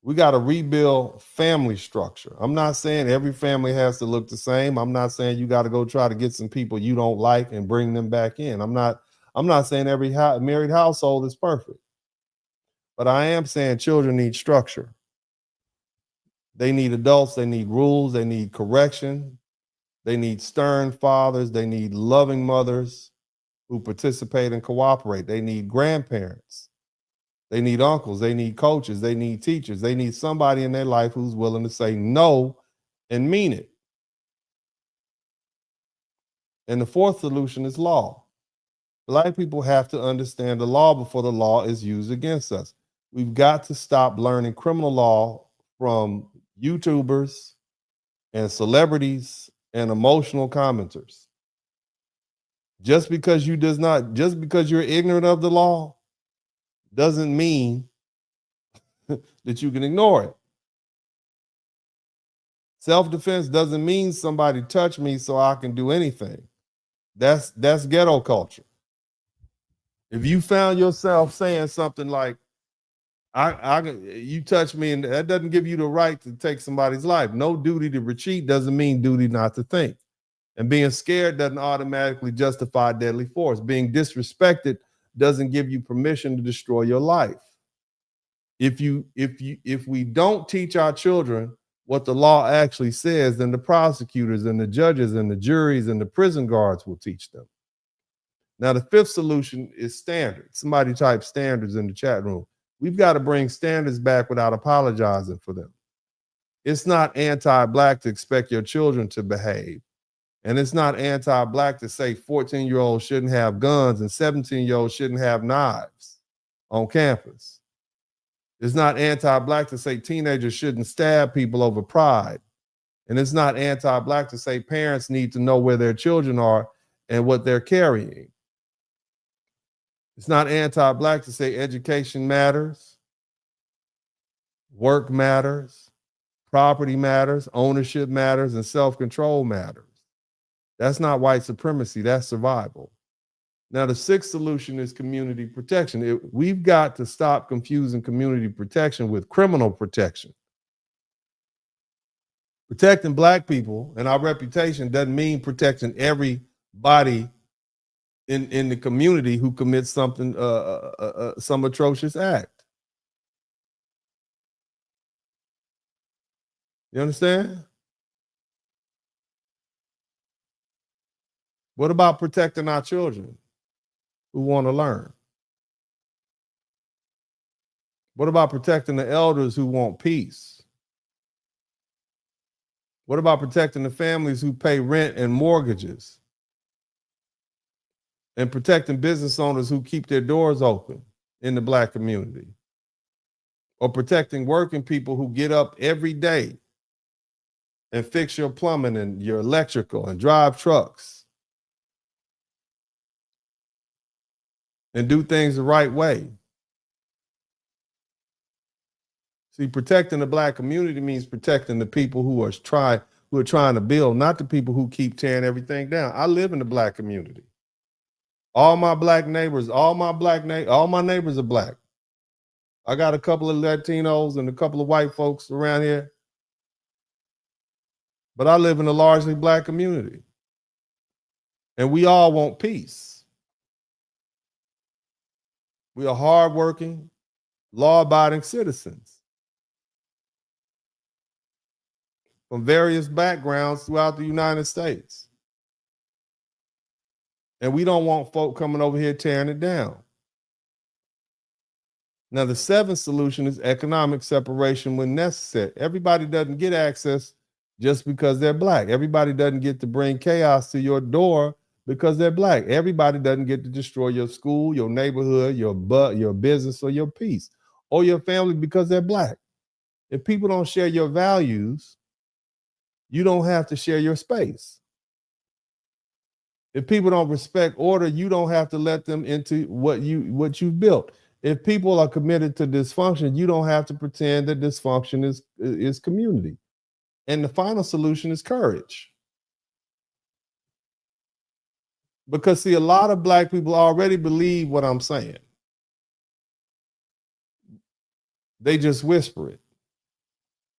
We got to rebuild family structure. I'm not saying every family has to look the same. I'm not saying you got to go try to get some people you don't like and bring them back in. I'm not saying every married household is perfect. But I am saying children need structure. They need adults, they need rules, they need correction. They need stern fathers, they need loving mothers who participate and cooperate. They need grandparents. They need uncles, they need coaches, they need teachers, they need somebody in their life who's willing to say no and mean it. And the fourth solution is law. Black people have to understand the law before the law is used against us. We've got to stop learning criminal law from YouTubers and celebrities and emotional commenters. Just because you're ignorant of the law doesn't mean that you can ignore it. Self-defense doesn't mean somebody touch me so I can do anything. That's ghetto culture. If you found yourself saying something like, you touch me, and that doesn't give you the right to take somebody's life. No duty to retreat doesn't mean duty not to think. And being scared doesn't automatically justify deadly force. Being disrespected doesn't give you permission to destroy your life. If we don't teach our children what the law actually says, then the prosecutors and the judges and the juries and the prison guards will teach them. Now, the fifth solution is standards. Somebody type standards in the chat room. We've got to bring standards back without apologizing for them. It's not anti-Black to expect your children to behave. And it's not anti-Black to say 14-year-olds shouldn't have guns and 17-year-olds shouldn't have knives on campus. It's not anti-Black to say teenagers shouldn't stab people over pride. And it's not anti-Black to say parents need to know where their children are and what they're carrying. It's not anti-Black to say education matters, work matters, property matters, ownership matters, and self-control matters. That's not white supremacy, that's survival. Now, the sixth solution is community protection. We've got to stop confusing community protection with criminal protection. Protecting Black people and our reputation doesn't mean protecting everybody in the community who commits something, some atrocious act. You understand? What about protecting our children who want to learn? What about protecting the elders who want peace? What about protecting the families who pay rent and mortgages? And protecting business owners who keep their doors open in the Black community? Or protecting working people who get up every day and fix your plumbing and your electrical and drive trucks and do things the right way? See, protecting the Black community means protecting the people who are trying to build, not the people who keep tearing everything down. I live in the Black community. All my neighbors are Black. I got a couple of Latinos and a couple of white folks around here, but I live in a largely Black community. And we all want peace. We are hardworking, law-abiding citizens from various backgrounds throughout the United States. And we don't want folk coming over here tearing it down. Now, the seventh solution is economic separation when necessary. Everybody doesn't get access just because they're black. Everybody doesn't get to bring chaos to your door because they're black. Everybody doesn't get to destroy your school, your neighborhood, your business, or your peace, or your family because they're black. If people don't share your values, you don't have to share your space. If people don't respect order, you don't have to let them into what you've built. If people are committed to dysfunction, you don't have to pretend that dysfunction is community. And the final solution is courage. Because see, a lot of black people already believe what I'm saying. They just whisper it.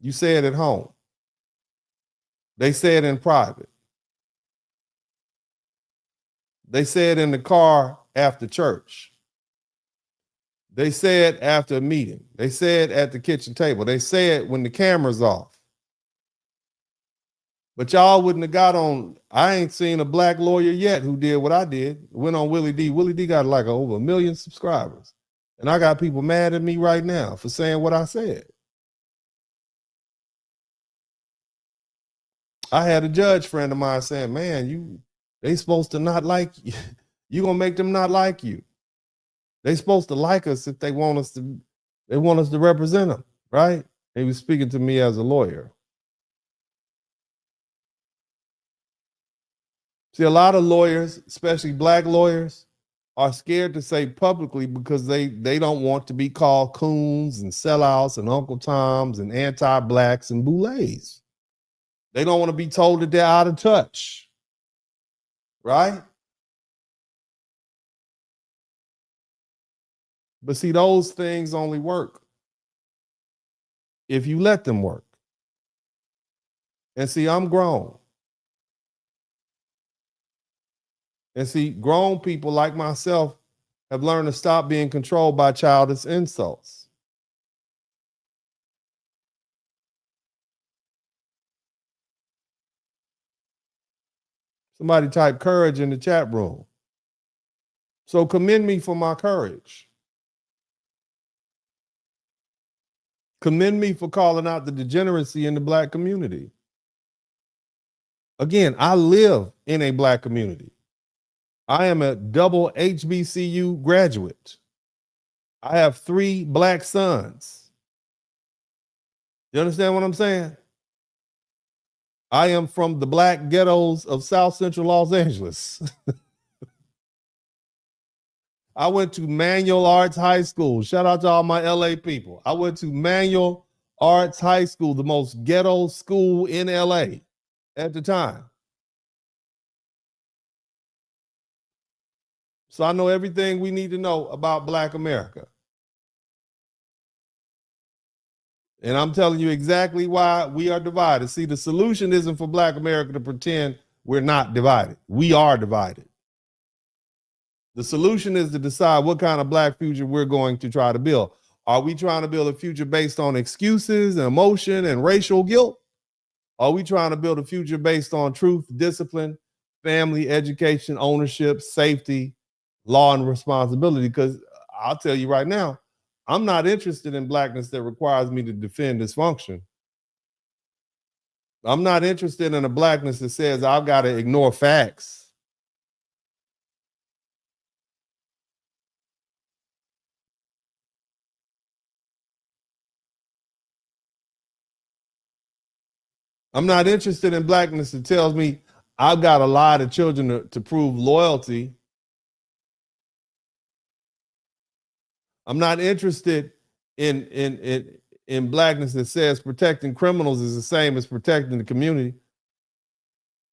You say it at home. They say it in private. They say it in the car after church. They say it after a meeting. They say it at the kitchen table. They say it when the camera's off. But y'all wouldn't have got on. I ain't seen a black lawyer yet who did what I did. Went on Willie D. Willie D got like over 1 million subscribers. And I got people mad at me right now for saying what I said. I had a judge friend of mine saying, man, they supposed to not like you. You gonna make them not like you. They supposed to like us if they want us to represent them, right? He was speaking to me as a lawyer. See, a lot of lawyers, especially black lawyers, are scared to say publicly because they don't want to be called coons and sellouts and Uncle Toms and anti-blacks and boulets. They don't want to be told that they're out of touch, right? But see, those things only work if you let them work. And see, I'm grown. And see, grown people like myself have learned to stop being controlled by childish insults. Somebody type courage in the chat room. So commend me for my courage. Commend me for calling out the degeneracy in the black community. Again, I live in a black community. I am a double HBCU graduate. I have 3 black sons. You understand what I'm saying? I am from the black ghettos of South Central Los Angeles. I went to Manual Arts High School. Shout out to all my LA people. I went to Manual Arts High School, the most ghetto school in LA at the time. So I know everything we need to know about Black America. And I'm telling you exactly why we are divided. See, the solution isn't for Black America to pretend we're not divided. We are divided. The solution is to decide what kind of black future we're going to try to build. Are we trying to build a future based on excuses and emotion and racial guilt? Are we trying to build a future based on truth, discipline, family, education, ownership, safety, law, and responsibility? Because I'll tell you right now, I'm not interested in blackness that requires me to defend dysfunction. I'm not interested in a blackness that says I've got to ignore facts. I'm not interested in blackness that tells me I've got to lie to children to prove loyalty. I'm not interested in blackness that says protecting criminals is the same as protecting the community.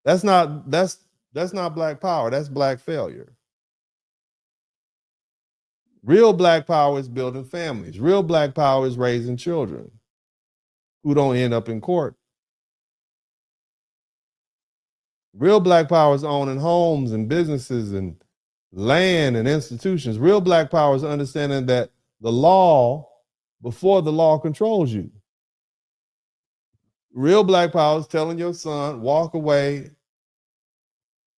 That's not black power. That's black failure. Real black power is building families. Real black power is raising children who don't end up in court. Real black power is owning homes and businesses and land and institutions. Real black power is understanding that the law, before the law controls you. Real black power is telling your son, walk away,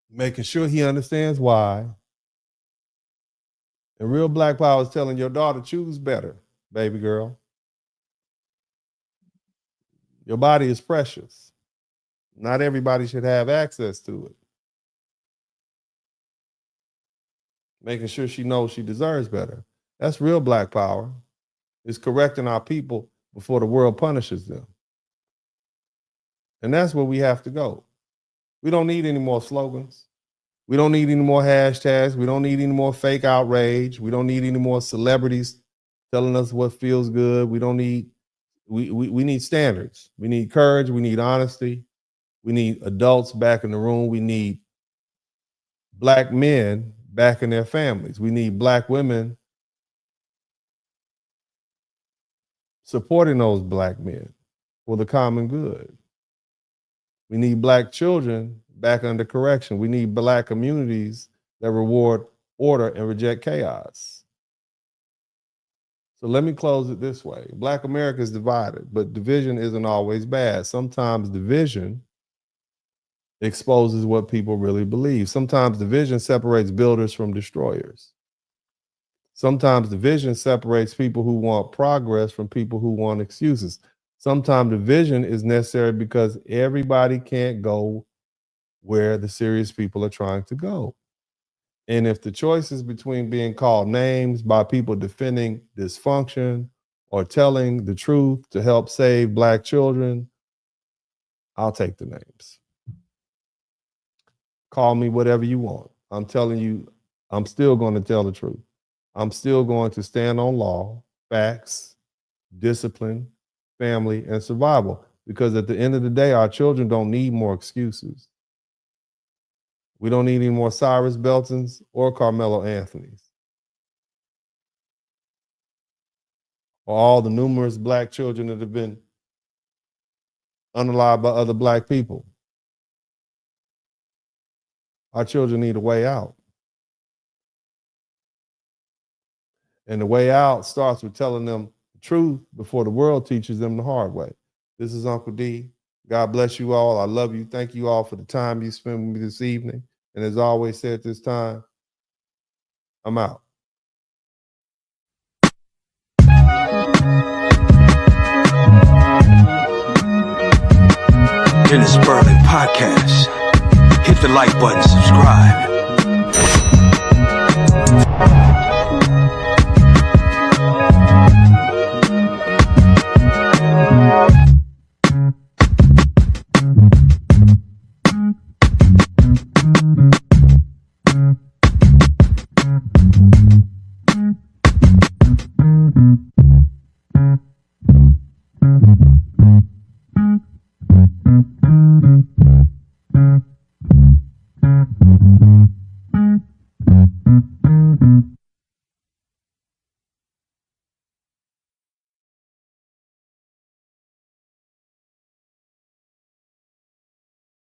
making sure he understands why. And real black power is telling your daughter, choose better. baby girl. Your body is precious. Not everybody should have access to it. Making sure she knows she deserves better. That's real Black power. It's correcting our people before the world punishes them. And that's where we have to go. We don't need any more slogans. We don't need any more hashtags. We don't need any more fake outrage. We don't need any more celebrities telling us what feels good. We don't need, we need standards. We need courage. We need honesty. We need adults back in the room. We need Black men back in their families. We need Black women supporting those Black men for the common good. We need Black children back under correction. We need Black communities that reward order and reject chaos. So let me close it this way. Black America is divided, but division isn't always bad. Sometimes division exposes what people really believe. Sometimes division separates builders from destroyers. Sometimes division separates people who want progress from people who want excuses. Sometimes division is necessary because everybody can't go where the serious people are trying to go. And if the choice is between being called names by people defending dysfunction or telling the truth to help save Black children, I'll take the names. Call me whatever you want. I'm telling you, I'm still going to tell the truth. I'm still going to stand on law, facts, discipline, family, and survival. Because at the end of the day, our children don't need more excuses. We don't need any more Cyrus Beltons or Karmelo Anthonys. Or all the numerous Black children that have been unalived by other Black people. Our children need a way out. And the way out starts with telling them the truth before the world teaches them the hard way. This is Uncle D. God bless you all. I love you. Thank you all for the time you spent with me this evening. And as I always say at this time, I'm out. In the Spurling podcast, hit the like button, subscribe.